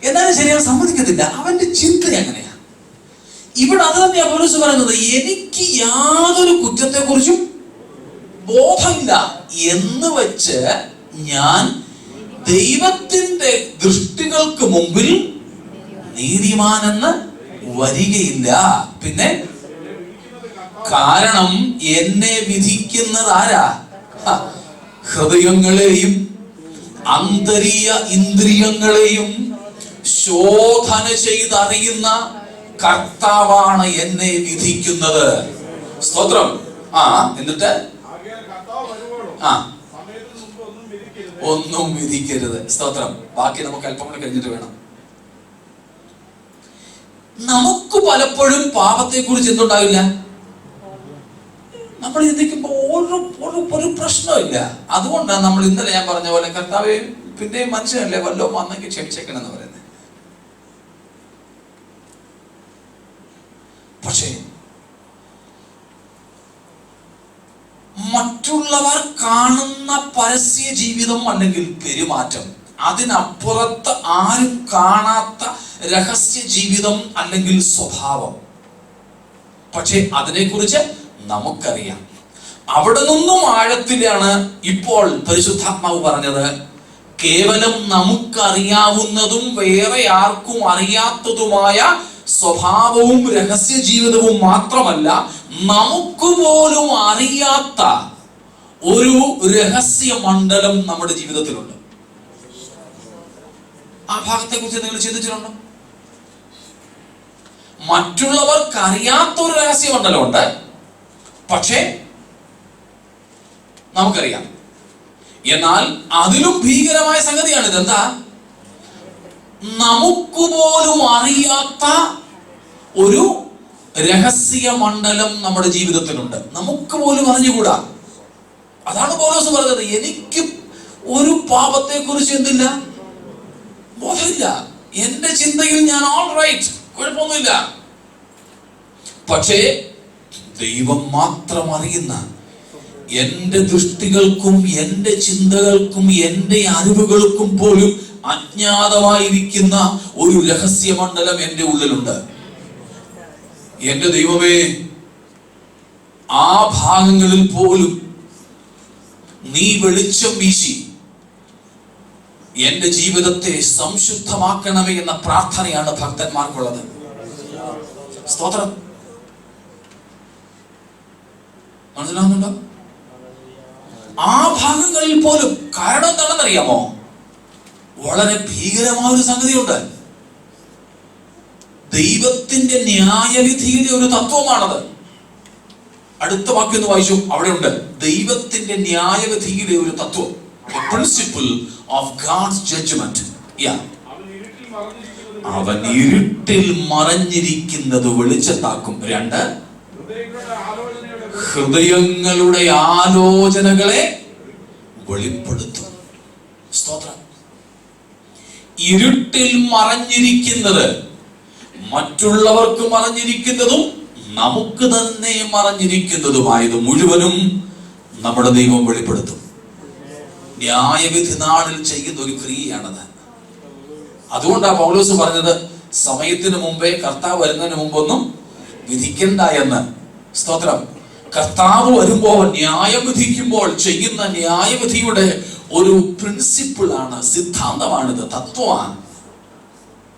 എന്നാലും ശരിയാ, സമ്മതിക്കത്തില്ല. അവന്റെ ചിന്ത എങ്ങനെയാ? ഇവിടെ അത് തന്നെയാ പൗലോസ് പറയുന്നത്. എനിക്ക് യാതൊരു കുറ്റത്തെ കുറിച്ചും ബോധമില്ല എന്ന് വെച്ച് ഞാൻ ദൈവത്തിന്റെ ദൃഷ്ടികൾക്ക് മുമ്പിൽ നീതിമാനെന്ന് വരികയില്ല. പിന്നെ കാരണം എന്നെ വിധിക്കുന്നത് ആരാ? ഹൃദയങ്ങളെയും അന്തരീയ ഇന്ദ്രിയങ്ങളെയും ശോധന ചെയ്തറിയുന്ന കർത്താവാണ് എന്നെ വിധിക്കുന്നത്. സ്തോത്രം. എന്നിട്ട് ഒന്നും വിധിക്കരുത്. സ്തോത്രം. ബാക്കി നമുക്ക് അല്പം കൂടെ കഴിഞ്ഞിട്ട് വേണം. നമുക്ക് പലപ്പോഴും പാപത്തെ കുറിച്ച് എന്തുണ്ടാവില്ല, നമ്മൾ ചിന്തിക്കുമ്പോ ഒരു പ്രശ്നമില്ല. അതുകൊണ്ടാണ് നമ്മൾ ഇന്നലെ ഞാൻ പറഞ്ഞ പോലെ, കർത്താവേ പിന്നെയും മനുഷ്യനല്ലേ, വല്ലോ വന്നെങ്കിൽ ക്ഷമിച്ചേക്കണം എന്ന് പറയുന്നത്. പക്ഷേ മറ്റുള്ളവർ കാണുന്ന പരസ്യ ജീവിതം അല്ലെങ്കിൽ പെരുമാറ്റം, അതിനപ്പുറത്ത് ആരും കാണാത്ത രഹസ്യ ജീവിതം അല്ലെങ്കിൽ സ്വഭാവം, പക്ഷെ അതിനെക്കുറിച്ച് നമുക്കറിയാം. അവിടെ നിന്നും ആഴത്തിലാണ് ഇപ്പോൾ പരിശുദ്ധാത്മാവ് പറഞ്ഞത്. കേവലം നമുക്കറിയാവുന്നതും വേറെ ആർക്കും അറിയാത്തതുമായ സ്വഭാവവും രഹസ്യ ജീവിതവും മാത്രമല്ല, നമുക്ക് പോലും അറിയാത്ത ഒരു രഹസ്യ മണ്ഡലം നമ്മുടെ ജീവിതത്തിലുണ്ട്. ആ ഭാഗത്തെ കുറിച്ച് നിങ്ങൾ ചിന്തിച്ചിട്ടുണ്ടോ? മറ്റുള്ളവർക്ക് അറിയാത്ത ഒരു രഹസ്യ മണ്ഡലമുണ്ട്, പക്ഷേ നമുക്കറിയാം. എന്നാൽ അതിലും ഭീകരമായ സംഗതിയാണ് ഇതെന്താ? നമുക്ക് പോലും അറിയാത്ത ഒരു രഹസ്യ മണ്ഡലം നമ്മുടെ ജീവിതത്തിലുണ്ട്, നമുക്ക് പോലും അറിഞ്ഞുകൂടാ. അതാണ് പൗലോസ് പറഞ്ഞത്, എനിക്ക് ഒരു പാപത്തെ കുറിച്ച് എന്തില്ല, ബോധമില്ല. എന്റെ ചിന്തയിൽ ഞാൻ ഓൾ റൈറ്റ്, കുഴപ്പമൊന്നുമില്ല. പക്ഷേ ദൈവം മാത്രം അറിയുന്ന, എന്റെ ദൃഷ്ടികൾക്കും എന്റെ ചിന്തകൾക്കും എന്റെ അറിവുകൾക്കും പോലും അജ്ഞാതമായിരിക്കുന്ന ഒരു രഹസ്യ മണ്ഡലം എന്റെ ഉള്ളിലുണ്ട്. എന്റെ ദൈവമേ, ആ ഭാഗങ്ങളിൽ പോലും നീ വെളിച്ചം വീശി എന്റെ ജീവിതത്തെ സംശുദ്ധമാക്കണമേ എന്ന പ്രാർത്ഥനയാണ് ഭക്തന്മാർക്കുള്ളത്. സ്തോത്രം. മനസ്സിലാവുന്നുണ്ടോ? ആ ഭാഗങ്ങളിൽ പോലും. കാരണം എന്താണെന്നറിയാമോ? വളരെ ഭീകരമായ ഒരു സംഗതിയുണ്ട്. ദൈവത്തിന്റെ ന്യായവിധിയുടെ ഒരു തത്വമാണത്. അടുത്ത വാക്യം ഒന്ന് വായിച്ചു, അവിടെ ഉണ്ട്. ദൈവത്തിന്റെ ന്യായവിധിയുടെ ഒരു തത്വം, a principle of God's judgment. അവൻ ഇരുട്ടിൽ മറഞ്ഞിരിക്കുന്നത് വെളിച്ചത്താക്കും. 2, ഹൃദയങ്ങളുടെ ആലോചനകളെ വെളിപ്പെടുത്തും. സ്തോത്രം. ഇരുട്ടിൽ മറഞ്ഞിരിക്കുന്നത്, മറ്റുള്ളവർക്ക് മറഞ്ഞിരിക്കുന്നതും നമുക്ക് തന്നെ മറഞ്ഞിരിക്കുന്നതുമായത് മുഴുവനും നമ്മുടെ ദൈവം വെളിപ്പെടുത്തും. ന്യായവിധി നാളിൽ ചെയ്യുന്ന ഒരു ക്രിയയാണത്. അതുകൊണ്ടാണ് പൗലോസ് പറഞ്ഞത്, സമയത്തിന് മുമ്പേ, കർത്താവ് വരുന്നതിന് മുമ്പൊന്നും വിധിക്കണ്ട എന്ന്. സ്തോത്രം. കർത്താവ് വരുമ്പോൾ, ന്യായം വിധിക്കുമ്പോൾ ചെയ്യുന്ന ന്യായവിധിയുടെ ഒരു പ്രിൻസിപ്പിളാണ്, സിദ്ധാന്തമാണിത്, തത്വമാണ്.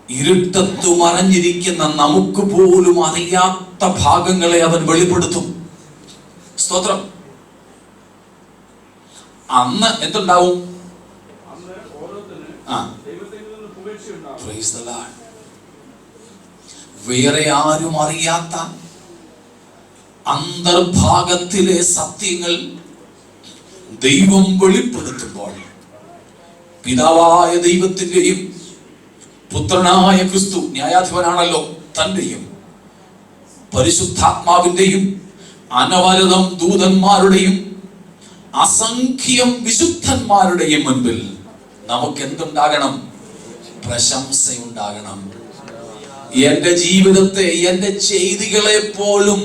ഇരുട്ടത്തു മറഞ്ഞിരിക്കുന്ന നമുക്ക് പോലും അറിയാത്ത ഭാഗങ്ങളെ അവൻ വെളിപ്പെടുത്തും. സ്തോത്രം. അന്ന് എന്തുണ്ടാവും? വേറെ ആരും അറിയാത്ത അന്തർഭാഗത്തിലെ സത്യങ്ങൾ ദൈവം വെളിപ്പെടുത്തുമ്പോൾ, പിതാവായ ദൈവത്തിന്റെയും പുത്രനായ ക്രിസ്തു ന്യായാധിപനാണല്ലോ, തന്റെയും പരിശുദ്ധാത്മാവിന്റെയും അനവരതം ദൂതന്മാരുടെയും അസംഖ്യം വിശുദ്ധന്മാരുടെയും മുൻപിൽ നമുക്ക് എന്തുണ്ടാകണം? പ്രശംസയുണ്ടാകണം. എന്റെ ജീവിതത്തെ, എന്റെ ചെയ്തികളെ പോലും,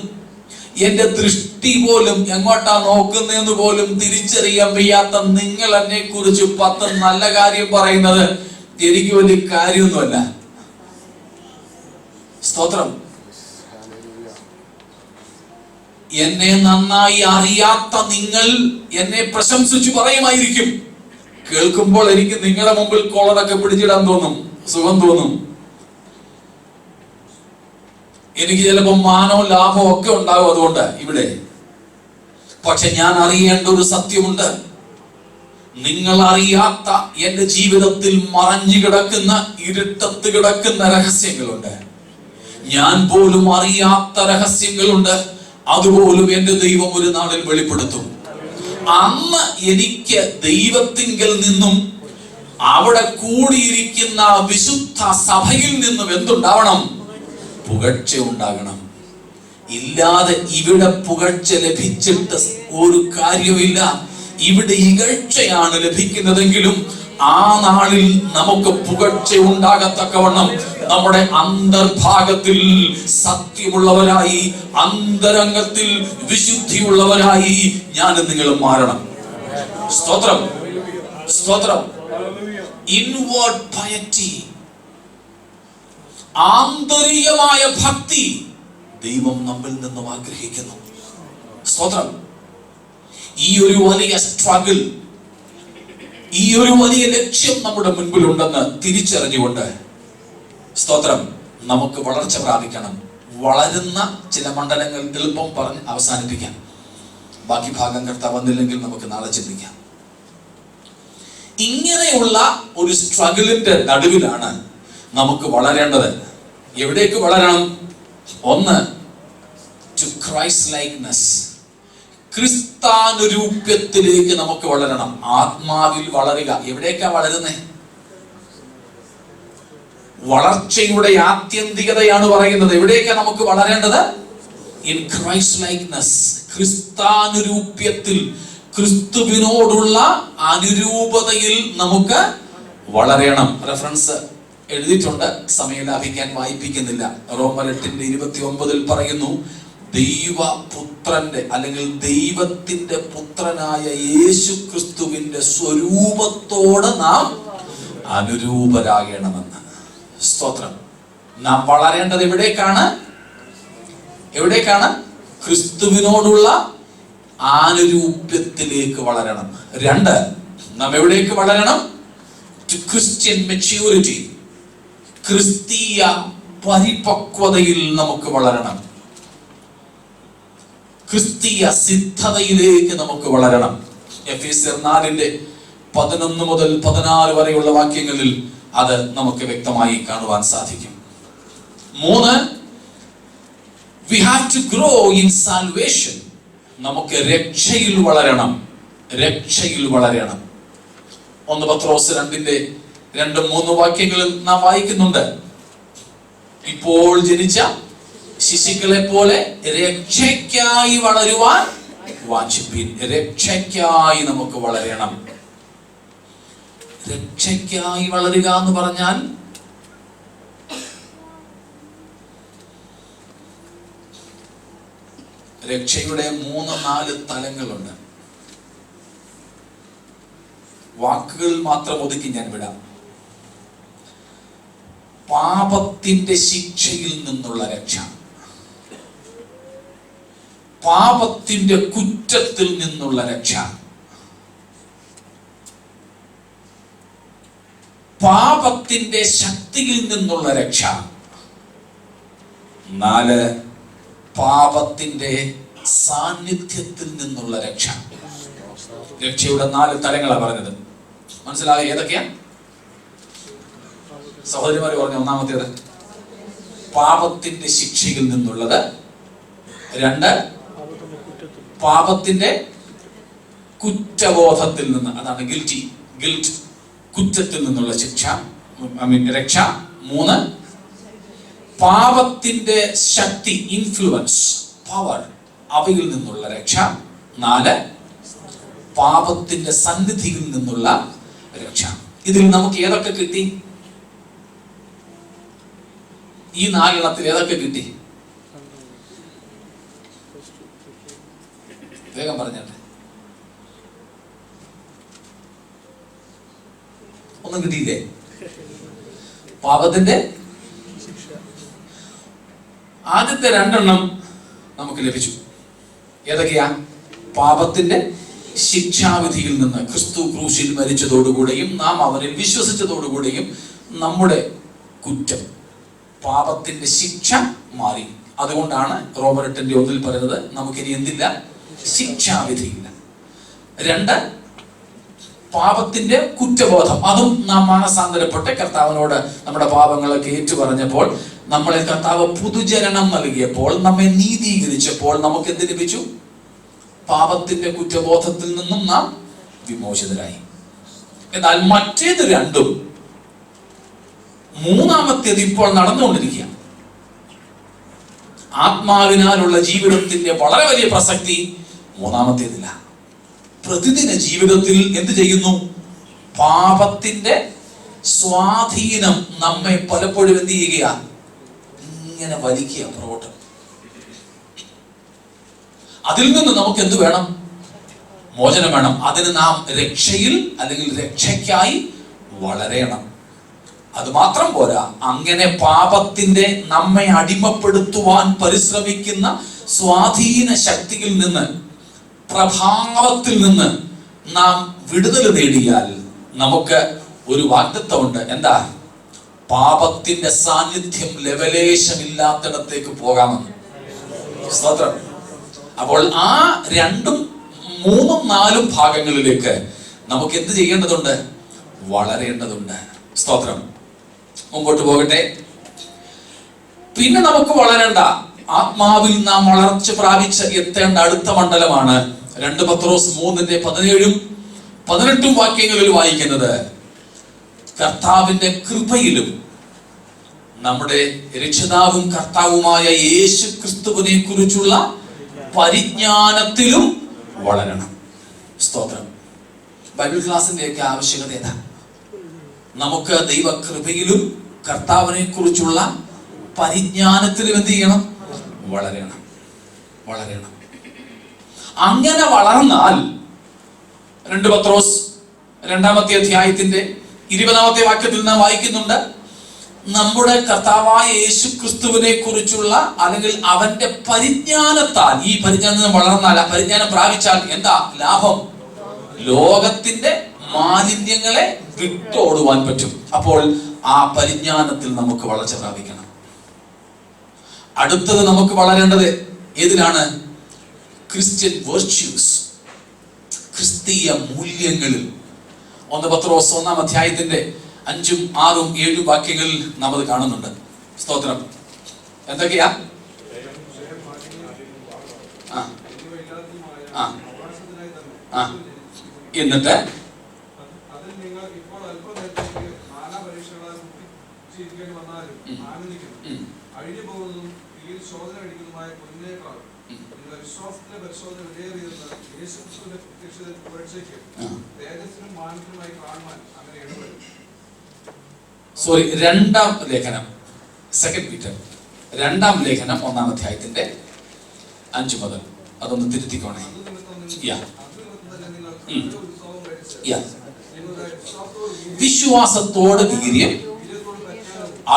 എന്റെ ദൃഷ്ടി പോലും എങ്ങോട്ടാ നോക്കുന്നതെന്ന് പോലും തിരിച്ചറിയാൻ വയ്യാത്ത നിങ്ങൾ എന്നെ കുറിച്ച് 10 നല്ല കാര്യം പറയുന്നത് എനിക്ക് വലിയ കാര്യമൊന്നുമല്ല. സ്തോത്രം. എന്നെ നന്നായി അറിയാത്ത നിങ്ങൾ എന്നെ പ്രശംസിച്ചു പറയുമായിരിക്കും. കേൾക്കുമ്പോൾ എനിക്ക് നിങ്ങളുടെ മുമ്പിൽ കോളറൊക്കെ പിടിച്ചിടാൻ തോന്നും, സുഖം തോന്നും. എനിക്ക് ചിലപ്പോൾ മാനവും ലാഭവും ഒക്കെ ഉണ്ടാകും അതുകൊണ്ട് ഇവിടെ. പക്ഷെ ഞാൻ അറിയേണ്ട ഒരു സത്യമുണ്ട്. നിങ്ങൾ അറിയാത്ത എന്റെ ജീവിതത്തിൽ മറഞ്ഞു കിടക്കുന്ന, ഇരുട്ടത്ത് കിടക്കുന്ന രഹസ്യങ്ങളുണ്ട്. ഞാൻ പോലും അറിയാത്ത രഹസ്യങ്ങളുണ്ട്. അതുപോലും എന്റെ ദൈവം ഒരു നാളിൽ വെളിപ്പെടുത്തും. അന്ന് എനിക്ക് ദൈവത്തിങ്കൽ നിന്നും, അവിടെ കൂടിയിരിക്കുന്ന വിശുദ്ധ സഭയിൽ നിന്നും എന്തുണ്ടാവണം? പുകഴ്ച ഉണ്ടാകണം. ഇല്ലാതെ ഇവിടെ പുകഴ്ച ലഭിച്ചിട്ട് ഒരു കാര്യമില്ല. ഇവിടെ ഇകഴ്ചയാണ് ലഭിക്കുന്നതെങ്കിലും ആ നാളിൽ നമുക്ക് പുകഴ്ച ഉണ്ടാകത്തക്കവണ്ണം നമ്മുടെ അന്തർഭാഗത്തിൽ സത്യമുള്ളവരായി, അന്തരംഗത്തിൽ വിശുദ്ധിയുള്ളവരായി ഞാൻ നിങ്ങൾ മാറണം. സ്തോത്രം. സ്തോത്രം. ഇൻവേർഡ് പയറ്റി, ആന്തരികമായ ഭക്തി ദൈവം നമ്മിൽ നിന്നും ആഗ്രഹിക്കുന്നു. സ്തോത്രം. ഈ ഒരു വലിയ സ്ട്രഗിൾ, ഈ ഒരു വലിയ ലക്ഷ്യം നമ്മുടെ മുൻപിലുണ്ടെന്ന് തിരിച്ചറിഞ്ഞുകൊണ്ട്, സ്തോത്രം, നമുക്ക് വളർച്ച പ്രാപിക്കണം. വളരുന്ന ചില മണ്ഡലങ്ങൾ എളുപ്പം പറഞ്ഞ് അവസാനിപ്പിക്കാം. ബാക്കി ഭാഗം കർത്താവ് വന്നില്ലെങ്കിൽ നമുക്ക് നാളെ ചിന്തിക്കാം. ഇങ്ങനെയുള്ള ഒരു സ്ട്രഗിളിന്റെ നടുവിലാണ് നമുക്ക് വളരേണ്ടത്. എവിടേക്ക് വളരണം? ഒന്ന്, ടു ക്രൈസ്റ്റ് ലൈക്ക്നെസ്, ക്രിസ്താനുരൂപ്യത്തിലേക്ക് നമുക്ക് വളരണം. ആത്മാവിൽ വളരുക. എവിടേക്കാ വളരുന്നേ? വളർച്ചയുടെ ആത്യന്തികതയാണ് പറയുന്നത്. എവിടേക്കാ നമുക്ക് വളരേണ്ടത്? ഇൻ ക്രൈസ്റ്റ് ലൈക്ക്നെസ്, ക്രിസ്താനുരൂപ്യത്തിൽ, ക്രിസ്തുവിനോടുള്ള അനുരൂപതയിൽ നമുക്ക് വളരണം. റെഫറൻസ് എഴുതിയിട്ടുണ്ട്, സമയം ലാഭിക്കാൻ വായിപ്പിക്കുന്നില്ല. റോമർ 8:29 പറയുന്നു, ദൈവപുത്രന്റെ അല്ലെങ്കിൽ ദൈവത്തിന്റെ പുത്രനായ യേശു ക്രിസ്തുവിന്റെ സ്വരൂപത്തോട് നാം അനുരൂപരാകണമെന്ന്. സ്തോത്രം. നാം വളരേണ്ടത് എവിടേക്കാണ്? ക്രിസ്തുവിനോടുള്ള ആനുരൂപ്യത്തിലേക്ക് വളരണം. 2, നാം എവിടേക്ക് വളരണം? ടു ക്രിസ്ത്യൻ മെച്യൂരിറ്റി, ക്രിസ്തീയ പരിപക്വതയിൽ നമുക്ക് വളരണം. ക്രിസ്തീയ സിദ്ധതയിലേക്ക് നമുക്ക് വളരണം. എഫേസ്യർ 4:11 മുതൽ 14 വരെയുള്ള വാക്യങ്ങളിൽ അത് നമുക്ക് വ്യക്തമായി കാണുവാൻ സാധിക്കും. 3, we have to grow in salvation. നമുക്ക് രക്ഷയിൽ വളരണം. 1 പത്രോസ് 2:3 വാക്യങ്ങളിൽ നാം വായിക്കുന്നുണ്ട്, ഇപ്പോൾ ജനിച്ച ശിശുക്കളെ പോലെ രക്ഷയ്ക്കായി വളരുവാൻ വാഞ്ചിപ്പിൻ. രക്ഷയ്ക്കായി നമുക്ക് വളരണം. രക്ഷയ്ക്കായി വളരുക എന്ന് പറഞ്ഞാൽ രക്ഷയുടെ 3-4 തലങ്ങളുണ്ട്. വാക്കുകൾ മാത്രം ഒതുക്കി ഞാൻ വിടാം. പാപത്തിന്റെ ശിക്ഷയിൽ നിന്നുള്ള രക്ഷ, പാപത്തിന്റെ കുറ്റത്തിൽ നിന്നുള്ള രക്ഷ, പാപത്തിന്റെ ശക്തിയിൽ നിന്നുള്ള രക്ഷ, 4, പാപത്തിന്റെ സാന്നിധ്യത്തിൽ നിന്നുള്ള രക്ഷ. രക്ഷയുടെ 4 തലങ്ങളാണ് പറഞ്ഞത്. മനസ്സിലായ ഏതൊക്കെയാ? സഹോദരിമാര് പറഞ്ഞു. ഒന്നാമത്തേത് പാപത്തിന്റെ ശിക്ഷയിൽ നിന്നുള്ളത്. 2, പാപത്തിന്റെ കുറ്റബോധത്തിൽ നിന്ന്, അതാണ് ഗിൽറ്റ്, കുറ്റത്തിൽ നിന്നുള്ള ശിക്ഷ, രക്ഷ. 3, പാപത്തിന്റെ ശക്തി, ഇൻഫ്ലുവൻസ്, പവർ, അവയിൽ നിന്നുള്ള രക്ഷ. 4, പാപത്തിന്റെ സന്നിധിയിൽ നിന്നുള്ള രക്ഷ. ഇതിൽ നമുക്ക് ഏതൊക്കെ കിട്ടി? ഈ 4 എണ്ണത്തിൽ ഏതൊക്കെ കിട്ടി? വേഗം പറഞ്ഞാട്ടെ. ഒന്നും കിട്ടിയില്ലേ? പാപത്തിന്റെ ആദ്യത്തെ 2 എണ്ണം നമുക്ക് ലഭിച്ചു. ഏതൊക്കെയാ? പാപത്തിന്റെ ശിക്ഷാവിധിയിൽ നിന്ന്, ക്രിസ്തു ക്രൂശിൽ മരിച്ചതോടുകൂടെയും നാം അവനിൽ വിശ്വസിച്ചതോടുകൂടെയും നമ്മുടെ കുറ്റം, പാപത്തിന്റെ ശിക്ഷ മാറി. അതുകൊണ്ടാണ് റോമർ 8:1 പറയുന്നത് നമുക്കിനി എന്തില്ല? ശിക്ഷാവിധിയില്ല. 2, പാപത്തിന്റെ കുറ്റബോധം. അതും നാം മാനസാന്തരപ്പെട്ട് കർത്താവിനോട് നമ്മുടെ പാപങ്ങളൊക്കെ ഏറ്റു പറഞ്ഞപ്പോൾ, നമ്മളെ കർത്താവ് പുതുജനനം നൽകിയപ്പോൾ, നമ്മെ നീതീകരിച്ചപ്പോൾ നമുക്ക് എന്ത് ലഭിച്ചു? പാപത്തിന്റെ കുറ്റബോധത്തിൽ നിന്നും നാം വിമോചിതരായി. എന്നാൽ മറ്റേത് 2ഉം, മൂന്നാമത്തേത് ഇപ്പോൾ നടന്നുകൊണ്ടിരിക്കുക. ആത്മാവിനാലുള്ള ജീവിതത്തിന്റെ വളരെ വലിയ പ്രസക്തി മൂന്നാമത്തേതില്ല. പ്രതിദിന ജീവിതത്തിൽ എന്ത് ചെയ്യുന്നു? പാപത്തിന്റെ സ്വാധീനം നമ്മെ പലപ്പോഴും എന്ത് ചെയ്യുക? ഇങ്ങനെ വലിക്കുക, പുറകോട്ട്. അതിൽ നിന്ന് നമുക്ക് എന്ത് വേണം? മോചനം വേണം. അതിന് നാം രക്ഷയിൽ അല്ലെങ്കിൽ രക്ഷയ്ക്കായി വളരണം. അത് മാത്രം പോരാ, അങ്ങനെ പാപത്തിന്റെ നമ്മെ അടിമപ്പെടുത്തുവാൻ പരിശ്രമിക്കുന്ന സ്വാധീന ശക്തിയിൽ നിന്ന്, പ്രഭാവത്തിൽ നിന്ന് നാം വിടുതൽ നേടിയാൽ നമുക്ക് ഒരു വാഗ്ദത്തമുണ്ട്. എന്താ? പാപത്തിന്റെ സാന്നിധ്യം ലെവലേശമില്ലാത്തിടത്തേക്ക് പോകാമെന്ന്. സ്തോത്രം. അപ്പോൾ ആ 2, 3, 4 ഭാഗങ്ങളിലേക്ക് നമുക്ക് എന്ത് ചെയ്യേണ്ടതുണ്ട്? വളരേണ്ടതുണ്ട്. സ്തോത്രം. മുമ്പോട്ട് പോകട്ടെ. പിന്നെ നമുക്ക് വളരേണ്ട, ആത്മാവിൽ നാം വളർച്ച പ്രാപിച്ച് എത്തേണ്ട അടുത്ത മണ്ഡലമാണ് 2 പത്രോസ് 3:17-18 വാക്യങ്ങളിൽ വായിക്കുന്നത്, കർത്താവിന്റെ കൃപയിലും നമ്മുടെ രക്ഷിതാവും കർത്താവുമായ യേശു ക്രിസ്തുവിനെ കുറിച്ചുള്ള പരിജ്ഞാനത്തിലും വളരണം. സ്തോത്രം. ബൈബിൾ ക്ലാസിന്റെയൊക്കെ ആവശ്യകത ഏതാ? നമുക്ക് ദൈവകൃപയിലും കർത്താവിനെ കുറിച്ചുള്ള പരിജ്ഞാനത്തിലും എന്ത് ചെയ്യണം? വളരണം. അങ്ങനെ വളർന്നാൽ 2 പത്രോസ് 2-ാമത്തെ അധ്യായത്തിന്റെ 20-ാമത്തെ വാക്യത്തിൽ നാം വായിക്കുന്നുണ്ട്, നമ്മുടെ കർത്താവായ യേശു ക്രിസ്തുവിനെ കുറിച്ചുള്ള അല്ലെങ്കിൽ അവന്റെ പരിജ്ഞാനത്താൽ, ഈ പരിജ്ഞാനം വളർന്നാൽ, ആ പരിജ്ഞാനം പ്രാപിച്ചാൽ എന്താ ലാഭം? ലോകത്തിന്റെ മാലിന്യങ്ങളെ വിട്ടോടുവാൻ പറ്റും. അപ്പോൾ ആ പരിജ്ഞാനത്തിൽ നമുക്ക് വളർച്ച പ്രാപിക്കണം. അടുത്തത് നമുക്ക് വളരേണ്ടത് ഏതിലാണ്? ക്രിസ്ത്യൻ വെർച്യൂസ്, ക്രിസ്തീയ മൂല്യങ്ങളിൽ. 1 പത്രോസ് 1-ാം അധ്യായത്തിന്റെ 5, 6, 7 വാക്യങ്ങളിൽ നാം അത് കാണുന്നുണ്ട്. സ്തോത്രം. എന്തൊക്കെയാ? എന്നിട്ട് സോറി 2-ാം ലേഖനം, 2 പീറ്റർ 2-ാം ലേഖനം 1-ാം അധ്യായത്തിന്റെ 5 മുതൽ. അതൊന്ന് തിരുത്തിക്കോണേ. വിശ്വാസത്തോട് വീര്യം,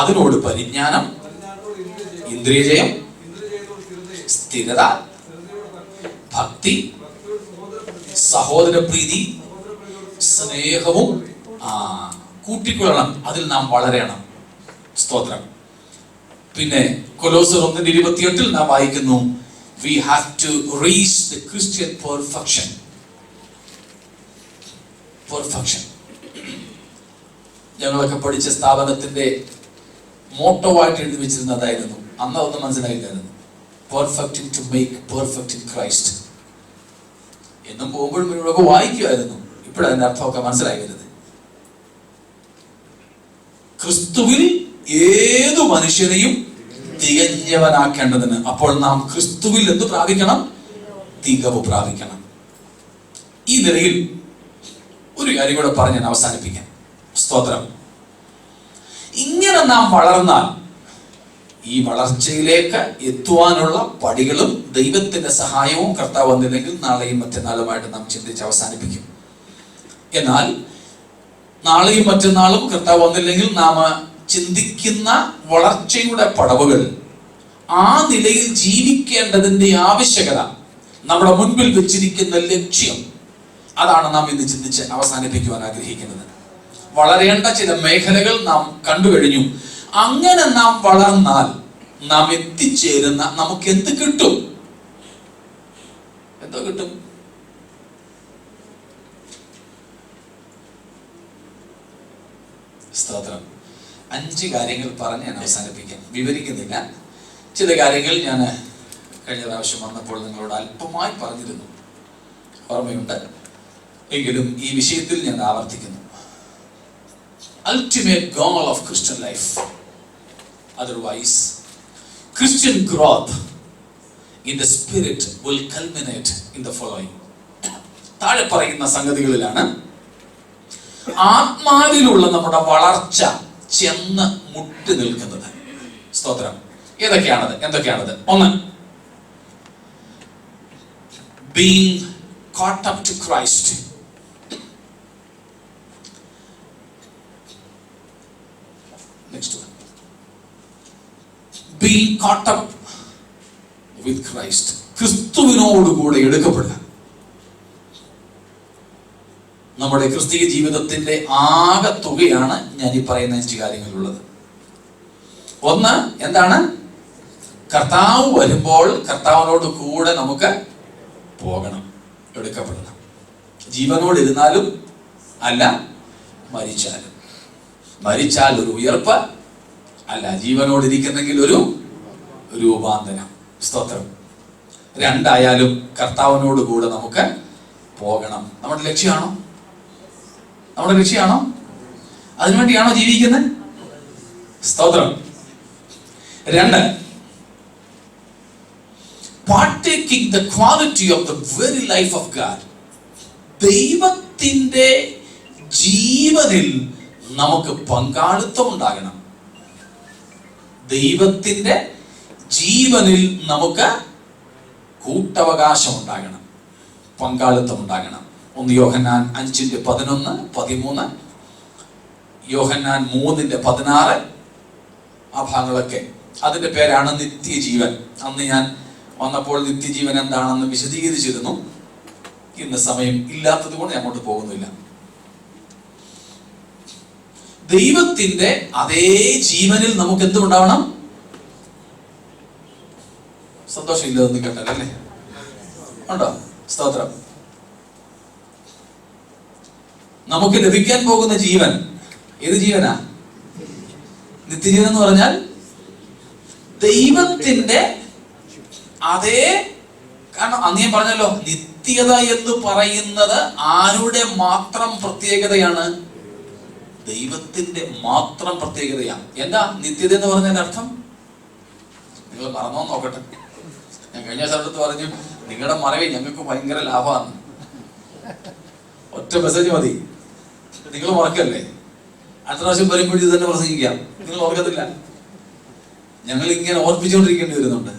അതിനോട് പരിജ്ഞാനം, ഇന്ദ്രിയജയം, സ്ഥിരത, ഭക്തി, സഹോദരപ്രീതി, സ്നേഹവും കൂട്ടിക്കൊള്ളണം. അതിൽ നാം വളരണം. സ്തോത്രം. പിന്നെ കൊലോസ്യർ 1:28 നാം വായിക്കുന്നു, we have to reach the Christian perfection. ഞങ്ങളൊക്കെ പഠിച്ച സ്ഥാപനത്തിന്റെ മോട്ടോ ആയിട്ട് എഴുതി വെച്ചിരുന്നതായിരുന്നു. അന്ന് അതൊന്നും മനസ്സിലായില്ലായിരുന്നു. Perfect to make perfect in Christ എന്നും പോകുമ്പോഴും ഇവരൊക്കെ വായിക്കുമായിരുന്നു. ഇപ്പോഴതിന്റെ അർത്ഥമൊക്കെ മനസ്സിലായി വരുന്നത്. ക്രിസ്തുവിൽ ഏതു മനുഷ്യനെയും തികഞ്ഞവനാക്കേണ്ടതിന്. അപ്പോൾ നാം ക്രിസ്തുവിൽ എന്ത് പ്രാപിക്കണം? തികവ് പ്രാപിക്കണം. ഈ നിലയിൽ ഒരു കാര്യം കൂടെ പറഞ്ഞ് ഞാൻ അവസാനിപ്പിക്കാം. സ്തോത്രം. ഇങ്ങനെ നാം വളർന്നാൽ ഈ വളർച്ചയിലേക്ക് എത്തുവാനുള്ള പടികളും ദൈവത്തിന്റെ സഹായവും കർത്താവ് വന്നില്ലെങ്കിൽ നാളെയും മറ്റന്നാളുമായിട്ട് നാം ചിന്തിച്ച് അവസാനിപ്പിക്കും. എന്നാൽ നാളെയും മറ്റന്നാളും കർത്താവ് വന്നില്ലെങ്കിൽ നാം ചിന്തിക്കുന്ന വളർച്ചയുടെ പടവുകൾ, ആ നിലയിൽ ജീവിക്കേണ്ടതിന്റെ ആവശ്യകത, നമ്മുടെ മുൻപിൽ വെച്ചിരിക്കുന്ന ലക്ഷ്യം, അതാണ് നാം ഇന്ന് ചിന്തിച്ച് അവസാനിപ്പിക്കുവാൻ ആഗ്രഹിക്കുന്നത്. വളരേണ്ട ചില മേഖലകൾ നാം കണ്ടു കഴിഞ്ഞു. അങ്ങനെ നാം വളർന്നാൽ നാം എത്തിച്ചേരുന്ന നമുക്ക് എന്ത് കിട്ടും? എന്തോ കിട്ടും. സ്തോത്രം. 5 കാര്യങ്ങൾ പറഞ്ഞ് ഞാൻ അവസാനിപ്പിക്കാം. വിവരിക്കുന്നില്ല. ചില കാര്യങ്ങൾ ഞാൻ കഴിഞ്ഞ പ്രാവശ്യം വന്നപ്പോൾ നിങ്ങളോട് അല്പമായി പറഞ്ഞിരുന്നു, ഓർമ്മയുണ്ട്. എങ്കിലും ഈ വിഷയത്തിൽ ഞാൻ ആവർത്തിക്കുന്നു. Ultimate goal of Christian life. Otherwise, Christian growth in the spirit will culminate in the following. താഴെ പറയുന്ന സംഗതികളിലാണ് ആത്മാവിലുള്ള നമ്മുടെ വളർച്ച ചെന്ന് മുട്ടി നിൽക്കുന്നത്. സ്തോത്രം. എന്തൊക്കെയാണത്? 1, being caught up to Christ. Next one, being caught up with Christ. ക്രിസ്തുവിനോട് കൂടെ എടുക്കപ്പെടുക. നമ്മുടെ ക്രിസ്തീയ ജീവിതത്തിന്റെ ആകെ തുകയാണ് ഞാൻ ഈ പറയുന്ന 5 കാര്യങ്ങളുള്ളത്. ഒന്ന് എന്താണ്? കർത്താവ് വരുമ്പോൾ കർത്താവിനോട് കൂടെ നമുക്ക് പോകണം, എടുക്കപ്പെടണം. ജീവനോട് ഇരുന്നാലും അല്ല, മരിച്ചാലും. മരിച്ചാൽ ഒരു ഉയർപ്പ് അല്ല, ജീവനോടിരിക്കുന്നെങ്കിൽ ഒരു രൂപാന്തരം. സ്തോത്രം. രണ്ടായാലും കർത്താവിനോട് കൂടെ നമുക്ക് പോകണം. നമ്മുടെ ലക്ഷ്യമാണോ? നമ്മുടെ ലക്ഷ്യമാണോ? അതിനുവേണ്ടിയാണോ ജീവിക്കുന്നത്? സ്തോത്രം. രണ്ട്, partaking the quality of the very life of God. ദൈവത്തിന്റെ ജീവനിൽ നമുക്ക് പങ്കാളിത്തം ഉണ്ടാകണം. ദൈവത്തിന്റെ ജീവനിൽ നമുക്ക് കൂട്ടവകാശം ഉണ്ടാകണം, പങ്കാളിത്തം ഉണ്ടാകണം. 1 യോഹന്നാൻ 5:11-13, യോഹന്നാൻ 3:16, ആ ഭാഗങ്ങളൊക്കെ അതിന്റെ പേരാണ് നിത്യജീവൻ. അന്ന് ഞാൻ വന്നപ്പോൾ നിത്യജീവൻ എന്താണെന്ന് വിശദീകരിച്ചിരുന്നു. ഇന്ന് സമയം ഇല്ലാത്തത് കൊണ്ട് ഞാൻ അങ്ങോട്ട് പോകുന്നില്ല. ദൈവത്തിന്റെ അതേ ജീവനിൽ നമുക്ക് എന്തുണ്ടാവണം? സന്തോഷം ഇല്ലെന്ന് കേട്ടല്ലേ? ഉണ്ടോ? സ്തോത്രം. നമുക്ക് ലഭിക്കാൻ പോകുന്ന ജീവൻ ഏത് ജീവനാ? നിത്യജീവൻ എന്ന് പറഞ്ഞാൽ ദൈവത്തിന്റെ അതേ. കാരണം അന്ന് ഞാൻ പറഞ്ഞല്ലോ, നിത്യത എന്ന് പറയുന്നത് ആരുടെ മാത്രം പ്രത്യേകതയാണ്? ദൈവത്തിന്റെ മാത്രം പ്രത്യേകതയാണ്. എന്താ നിത്യത എന്ന് പറഞ്ഞതിന്റെ അർത്ഥം? നിങ്ങൾ മറന്നോ നോക്കട്ടെ. ഞാൻ കഴിഞ്ഞ സ്ഥലത്ത് പറഞ്ഞു, നിങ്ങളുടെ മറവി ഞങ്ങൾക്ക് ഭയങ്കര ലാഭമാണ്. ഒറ്റ മെസ്സേജ് മതി, നിങ്ങൾ മറക്കല്ലേ. അടുത്ത പ്രാവശ്യം വരുമ്പോൾ ഇത് തന്നെ പ്രസംഗിക്കാം. നിങ്ങൾ ഓർക്കത്തില്ല, ഞങ്ങൾ ഇങ്ങനെ ഓർപ്പിച്ചുകൊണ്ടിരിക്കേണ്ടി വരുന്നുണ്ട്.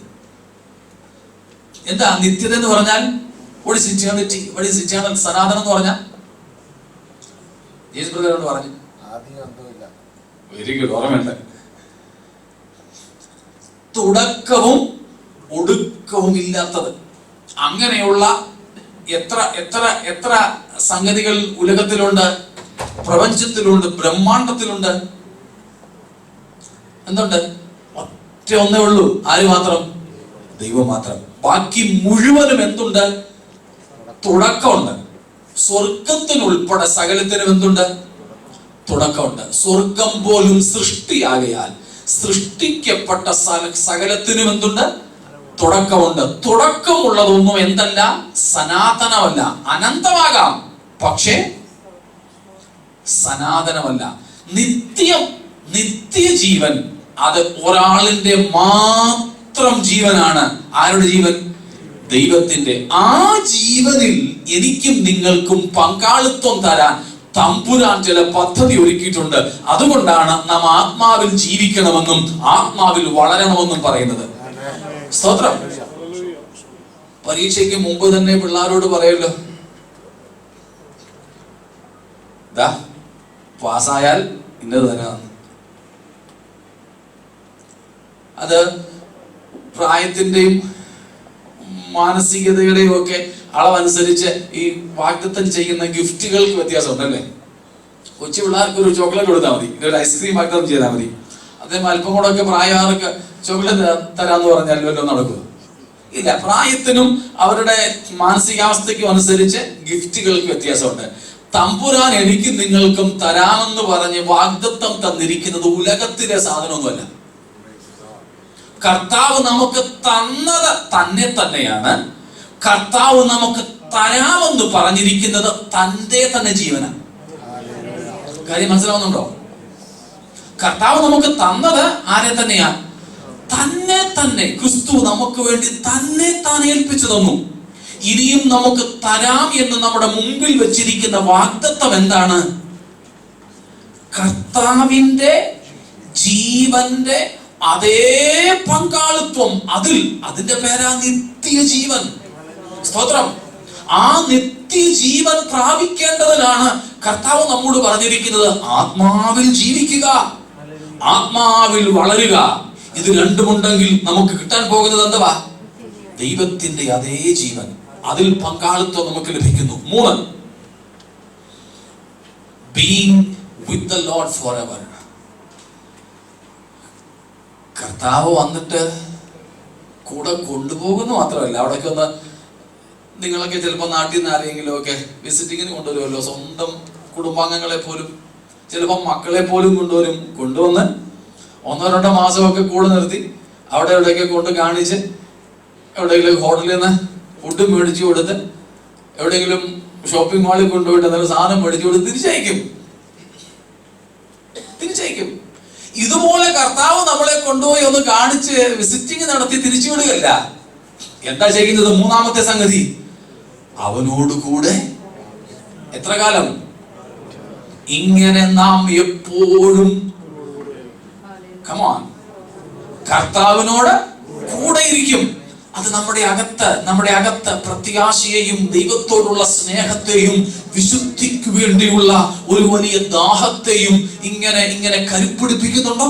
എന്താ നിത്യത എന്ന് പറഞ്ഞാൽ? സനാതനം എന്ന് പറഞ്ഞാൽ പറഞ്ഞു. വെരി ഗുഡ്, ഓർമ്മയുണ്ട്. തുടക്കവും ഒടുക്കവും ഇല്ലാത്തത്. അങ്ങനെയുള്ള എത്ര എത്ര എത്ര സംഗതികൾ ഉലകത്തിലുണ്ട്, പ്രപഞ്ചത്തിലുണ്ട്, ബ്രഹ്മാണ്ടത്തിലുണ്ട്. എന്തുണ്ട്? ഒറ്റ ഒന്നേ ഉള്ളൂ. ആര് മാത്രം? ദൈവം മാത്രം. ബാക്കി മുഴുവനും എന്തുണ്ട്? തുടക്കമുണ്ട്. സ്വർഗത്തിനുൾപ്പെടെ സകലത്തിനും എന്തുണ്ട്? തുടക്കമുണ്ട്. സ്വർഗം പോലും സൃഷ്ടിയാകയാൽ സൃഷ്ടിക്കപ്പെട്ട സകലത്തിനും എന്തുണ്ട്? തുടക്കമുണ്ട്. തുടക്കമുള്ളതൊന്നും എന്തല്ല? സനാതനമല്ല. അനന്തമാകാം, പക്ഷേ സനാതനമല്ല. നിത്യജീവൻ അത് ഒരാളിന്റെ മാത്രം ജീവനാണ്. ആരുടെ ജീവൻ? ദൈവത്തിന്റെ. ആ ജീവനിൽ എനിക്കും നിങ്ങൾക്കും പങ്കാളിത്തം തരാൻ തമ്പുരാൻ ചില പദ്ധതി ഒരുക്കിയിട്ടുണ്ട്. അതുകൊണ്ടാണ് നാം ആത്മാവിൽ ജീവിക്കണമെന്നും ആത്മാവിൽ വളരണമെന്നും പറയുന്നത്. സ്തോത്രം. പരീക്ഷയ്ക്ക് മുമ്പ് തന്നെ പിള്ളേരോട് പറയല്ലോ, പാസ്സായാൽ ഇന്നത് തരാം. അത് പ്രായത്തിന്റെയും മാനസികതയുടെയും ഒക്കെ അളവനുസരിച്ച് ഈ വാഗ്ദത്തം ചെയ്യുന്ന ഗിഫ്റ്റുകൾക്ക് വ്യത്യാസം ഉണ്ടല്ലേ. കൊച്ചു പിള്ളേർക്ക് ഒരു ചോക്ലേറ്റ് കൊടുത്താൽ മതി, ഒരു ഐസ്ക്രീം വാഗ്ദത്തം ചെയ്താൽ മതി. അതേപോലെ അല്പം കൂടെ ഒക്കെ പ്രായമാർക്ക് ചോക്ലേറ്റ് തരാന്ന് പറഞ്ഞാൽ വല്ലതും നടക്കുക ഇല്ല. പ്രായത്തിനും അവരുടെ മാനസികാവസ്ഥയ്ക്കും അനുസരിച്ച് ഗിഫ്റ്റുകൾക്ക് വ്യത്യാസമുണ്ട്. തമ്പുരാൻ എനിക്കും നിങ്ങൾക്കും തരാമെന്ന് പറഞ്ഞ് വാഗ്ദത്തം തന്നിരിക്കുന്നത് ഉലകത്തിലെ സാധനമൊന്നുമല്ല. കർത്താവ് നമുക്ക് തന്നത് തന്നെയാണ്. കർത്താവ് നമുക്ക് തരാമെന്ന് പറഞ്ഞിരിക്കുന്നത് തന്റെ തന്നെ ജീവനാണ്. കാര്യം മനസ്സിലാവുന്നുണ്ടോ? കർത്താവ് നമുക്ക് തന്നത് ആരെ തന്നെയാ? തന്നെ. ക്രിസ്തു നമുക്ക് വേണ്ടി തന്നെ താൻ ഏൽപ്പിച്ചു തന്നു. ഇനിയും നമുക്ക് തരാം എന്ന് നമ്മുടെ മുമ്പിൽ വെച്ചിരിക്കുന്ന വാഗ്ദത്തം എന്താണ്? കർത്താവിന്റെ ജീവന്റെ അതേ പങ്കാളിത്വം. അതിന്റെ പേരാ നിത്യജീവൻ. സ്തോത്രം. ആ നിത്യജീവൻ പ്രാപിക്കേണ്ടതിനാണ് കർത്താവ് നമ്മോട് പറഞ്ഞിരിക്കുന്നത്, ആത്മാവിൽ ജീവിക്കുക, ആത്മാവിൽ വളരുക. ഇത് രണ്ടുമുണ്ടെങ്കിൽ നമുക്ക് കിട്ടാൻ പോകുന്നത് എന്തുവാ? ദൈവത്തിന്റെ അതേ ജീവൻ. അതിൽ പങ്കാളിത്തം നമുക്ക് ലഭിക്കുന്നു. 3, being with the Lord forever. കർത്താവ് വന്നിട്ട് കൂടെ കൊണ്ടുപോകുന്നു മാത്രമല്ല, അവിടേക്ക് ഒന്ന് നിങ്ങളൊക്കെ ചിലപ്പോൾ നാട്ടിൽ നിന്ന് ആരെങ്കിലും ഒക്കെ വിസിറ്റിങ്ങിന് കൊണ്ടുവരുമല്ലോ, സ്വന്തം കുടുംബാംഗങ്ങളെ പോലും, ചിലപ്പോൾ മക്കളെ പോലും കൊണ്ടുവന്ന് 1-2 മാസമൊക്കെ കൂടെ നിർത്തി അവിടെ എവിടെയൊക്കെ കൊണ്ട് കാണിച്ച് എവിടെയെങ്കിലും ഹോട്ടലിൽ നിന്ന് ഫുഡ് മേടിച്ചു കൊടുത്ത് എവിടെയെങ്കിലും ഷോപ്പിംഗ് മാളിൽ കൊണ്ടുപോയിട്ട് എന്തെങ്കിലും സാധനം മേടിച്ചു കൊടുത്ത് തിരിച്ചയക്കും. ഇതുപോലെ കർത്താവ് നമ്മളെ കൊണ്ടുപോയി ഒന്ന് കാണിച്ച് വിസിറ്റിംഗ് നടത്തി തിരിച്ചു വിടുകയല്ല. എന്താ ചെയ്യുന്നത്? മൂന്നാമത്തെ സംഗതി, അവനോട് കൂടെ എത്ര കാലം? ഇങ്ങനെ നാം എപ്പോഴും കർത്താവിനോട് കൂടെ ഇരിക്കും. അത് നമ്മുടെ അകത്ത് പ്രത്യാശയെയും ദൈവത്തോടുള്ള സ്നേഹത്തെയും വിശുദ്ധിക്ക് വേണ്ടിയുള്ള ഒരു വലിയ ദാഹത്തെയും ഇങ്ങനെ കരുപ്പിടിപ്പിക്കുന്നുണ്ടോ?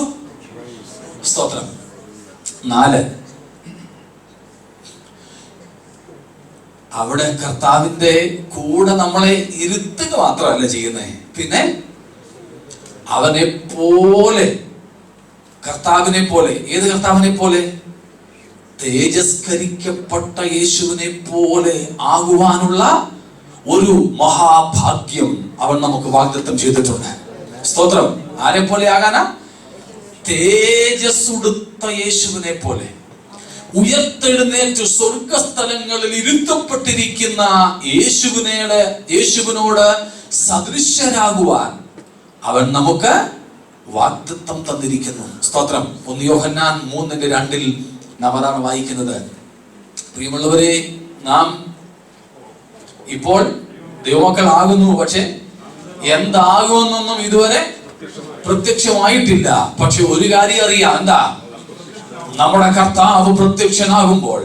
സ്തോത്രം. 4, അവിടെ കർത്താവിന്റെ കൂടെ നമ്മളെ ഇരുത്തുക മാത്രമല്ല ചെയ്യുന്നേ, പിന്നെ അവനെ പോലെ, കർത്താവിനെ പോലെ. ഏത് കർത്താവിനെ പോലെ? തേജസ്കരിക്കപ്പെട്ട യേശുവിനെ പോലെ ആകുവാനുള്ള ഒരു മഹാഭാഗ്യം അവൻ നമുക്ക് വാഗ്ദത്തം ചെയ്തിട്ടുണ്ട്. സ്തോത്രം. ആരെ പോലെ ആകാനാ? തേജസ്സുടുത്ത യേശുവിനെ പോലെ, ഉയർത്തെഴുന്നേറ്റ് സ്വർഗസ്ഥലങ്ങളിൽ ഇരുത്തപ്പെട്ടിരിക്കുന്ന യേശുവിനോട് സദൃശരാകുവാൻ അവൻ നമുക്ക് വാഗ്ദത്തം തന്നിരിക്കുന്നു. സ്തോത്രം. 1 യോഹന്നാൻ 3:2 നാം അതാണ് വായിക്കുന്നത്. പ്രിയമുള്ളവരെ, നാം ഇപ്പോൾ ദൈവമക്കളാകുന്നു, പക്ഷെ എന്താകുമെന്നൊന്നും ഇതുവരെ പ്രത്യക്ഷമായിട്ടില്ല. പക്ഷെ ഒരു കാര്യം അറിയാം, എന്താ? നമ്മുടെ കർത്താവ് പ്രത്യക്ഷനാകുമ്പോൾ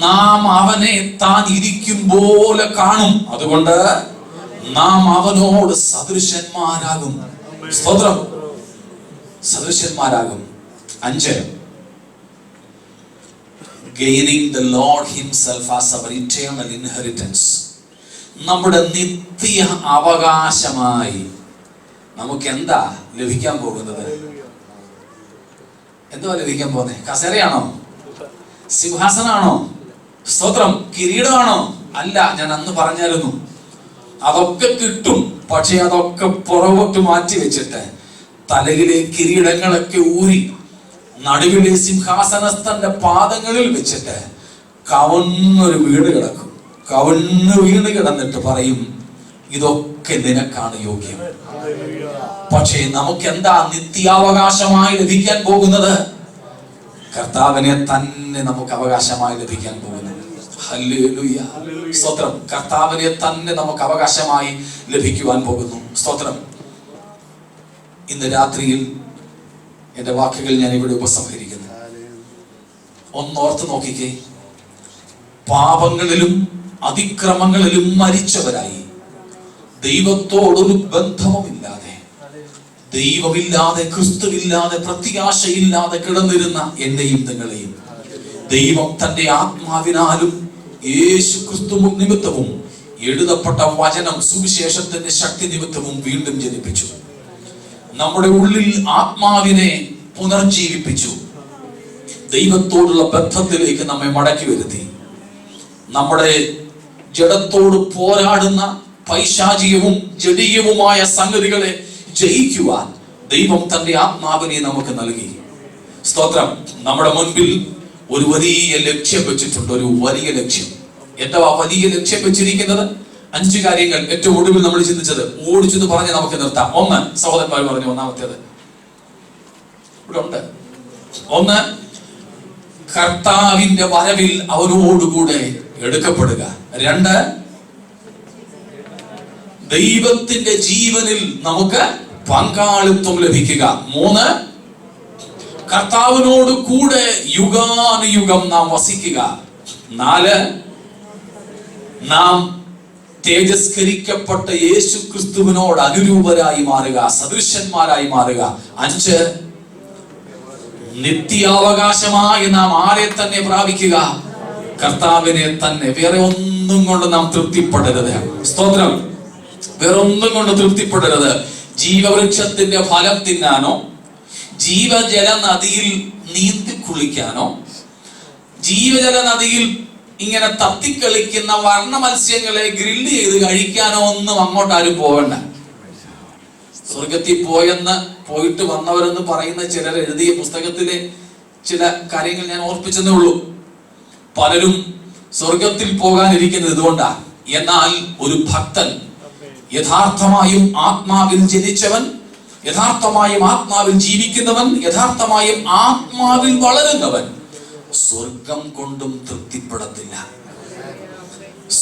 നാം അവനെ താൻ ഇരിക്കും പോലെ കാണും. അതുകൊണ്ട് നാം അവനോട് സദൃശന്മാരാകും. സ്തോത്രം. സദൃശന്മാരാകും. 5, gaining the Lord himself as our eternal inheritance. നമ്മുടെ നിത്യ അവകാശമായി നമുക്ക് എന്താ ലഭിക്കാൻ പോകുന്നത്? എന്തുവാ ലഭിക്കാൻ പോകുന്നത്? കസേരയാണോ? സിംഹാസനാണോ? സ്തോത്രം. കിരീടമാണോ? അല്ല. ഞാൻ അന്ന് പറഞ്ഞായിരുന്നു, അതൊക്കെ കിട്ടും. പക്ഷെ അതൊക്കെ പുറകോട്ട് മാറ്റി വെച്ചിട്ട് തലയിലെ കിരീടങ്ങളൊക്കെ ഊരി നടുവിലെ സിംഹാസനസ്ഥന്റെ പാദങ്ങളിൽ വെച്ചിട്ട് കവന്നൊരു വീട് കിടക്കും. കവന്ന് വീണ് കിടന്നിട്ട് പറയും, ഇതൊക്കെ നിനക്കാണ് യോഗ്യം. പക്ഷേ നമുക്ക് എന്താ നിത്യാവകാശമായി ലഭിക്കാൻ പോകുന്നത്? കർത്താവിനെ തന്നെ നമുക്ക് അവകാശമായി ലഭിക്കാൻ പോകുന്നത്. ഹല്ലേലൂയ. സ്തോത്രം. കർത്താവിനെ തന്നെ നമുക്ക് അവകാശമായി ലഭിക്കുവാൻ പോകുന്നു. സ്തോത്രം. ഇന്ന് രാത്രിയിൽ എന്റെ വാക്കുകൾ ഞാൻ ഇവിടെ ഉപസംഹരിക്കുന്നു. ഒന്നോർത്ത് നോക്കിക്കേ. പാപങ്ങളിലും അതിക്രമങ്ങളിലും മരിച്ചവരായി, ദൈവത്തോടൊരു ബന്ധവുമില്ലാതെ, ദൈവമില്ലാതെ, ക്രിസ്തുവില്ലാതെ, പ്രത്യാശയില്ലാതെ കിടന്നിരുന്ന എന്നെയും നിങ്ങളെയും ദൈവം തന്റെ ആത്മാവിനാലും യേശു ക്രിസ്തു നിമിത്തവും എഴുതപ്പെട്ട വചനം സുവിശേഷത്തിന്റെ ശക്തി നിമിത്തവും വീണ്ടും ജനിപ്പിച്ചു. നമ്മുടെ ഉള്ളിൽ ആത്മാവിനെ പുനർജീവിപ്പിച്ചു. ദൈവത്തോടുള്ള ബന്ധത്തിലേക്ക് നമ്മെ മടക്കി വരുത്തി. നമ്മുടെ ജഡത്തോട് പോരാടുന്ന പൈശാചികവും ജഡീയവുമായ സംഗതികളെ ജയിക്കുവാൻ ദൈവം തന്റെ ആത്മാവിനെ നമുക്ക് നൽകി. സ്തോത്രം. നമ്മുടെ മുൻപിൽ ഒരു വലിയ ലക്ഷ്യം വെച്ചിട്ടുണ്ട്. ഒരു വലിയ ലക്ഷ്യം. എന്താ വലിയ ലക്ഷ്യം വെച്ചിരിക്കുന്നത്? 5 കാര്യങ്ങൾ ഏറ്റവും ഒടുവിൽ നമ്മൾ ചിന്തിച്ചത് ഓടിച്ചെന്ന് പറഞ്ഞ് നമുക്ക് നിർത്താം. 1, സഹോദരന്മാർ പറഞ്ഞു, ഒന്നാമത്തേത് ഇവിടെ ഉണ്ട്. 1, കർത്താവിന്റെ വരവിൽ അവനോടുകൂടെ എടുക്കപ്പെടുക. 2, ദൈവത്തിന്റെ ജീവനിൽ നമുക്ക് പങ്കാളിത്വം ലഭിക്കുക. 3, കർത്താവിനോട് കൂടെ യുഗാനുയുഗം നാം വസിക്കുക. 4, നാം തേജസ്കരിക്കപ്പെട്ട യേശു ക്രിസ്തുവിനോട് അനുരൂപരായി മാറുക, സദൃശന്മാരായി മാറുക. 5, നിത്യാവകാശമായി നാം ആരെ തന്നെ പ്രാപിക്കുക? കർത്താവിനെ തന്നെ. വേറെ ഒന്നും കൊണ്ട് നാം തൃപ്തിപ്പെടരുത്. സ്തോത്രം. വേറെ ഒന്നും കൊണ്ട് തൃപ്തിപ്പെടരുത്. ജീവവൃക്ഷത്തിന്റെ ഫലം തിന്നാനോ ജീവജല നദിയിൽ നീന്തി കുളിക്കാനോ ജീവജല നദിയിൽ ഇങ്ങനെ തത്തിക്കളിക്കുന്ന വർണ്ണ മത്സ്യങ്ങളെ ഗ്രില്ല് ചെയ്ത് കഴിക്കാനോ ഒന്നും അങ്ങോട്ടാരും പോകണ്ട. സ്വർഗത്തിൽ പോയിട്ട് വന്നവരെന്ന് പറയുന്ന ചിലർ എഴുതിയ പുസ്തകത്തിലെ ചില കാര്യങ്ങൾ ഞാൻ ഓർപ്പിച്ചതേ ഉള്ളൂ. പലരും സ്വർഗത്തിൽ പോകാനിരിക്കുന്നത് ഇതുകൊണ്ടാ. എന്നാൽ ഒരു ഭക്തൻ, യഥാർത്ഥമായും ആത്മാവിൽ ജനിച്ചവൻ, യഥാർത്ഥമായും ആത്മാവിൽ ജീവിക്കുന്നവൻ, യഥാർത്ഥമായും ആത്മാവിൽ വളരുന്നവൻ സ്വർഗം കൊണ്ടും തൃപ്തിപ്പെടത്തില്ല.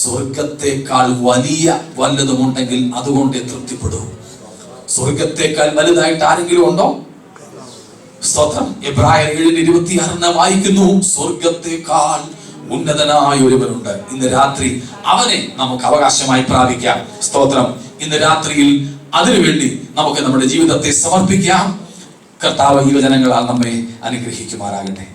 സ്വർഗത്തെക്കാൾ വലിയ വല്ലതുമുണ്ടെങ്കിൽ അതുകൊണ്ടേ തൃപ്തിപ്പെടൂ. സ്വർഗത്തെക്കാൾ വലുതായിട്ട് ആരെങ്കിലും ഉണ്ടോ? സ്തോത്രം. എബ്രായർ 7:26 വായിക്കുന്നു, സ്വർഗത്തെക്കാൾ ഉന്നതനായ ഒരുവനുണ്ട്. ഇന്ന് രാത്രി അവനെ നമുക്ക് അവകാശമായി പ്രാപിക്കാം. സ്തോത്രം. ഇന്ന് രാത്രിയിൽ അതിനുവേണ്ടി നമുക്ക് നമ്മുടെ ജീവിതത്തെ സമർപ്പിക്കാം. കർത്താവ് ഈ വചനങ്ങളാൽ നമ്മെ അനുഗ്രഹിക്കുമാറാകട്ടെ.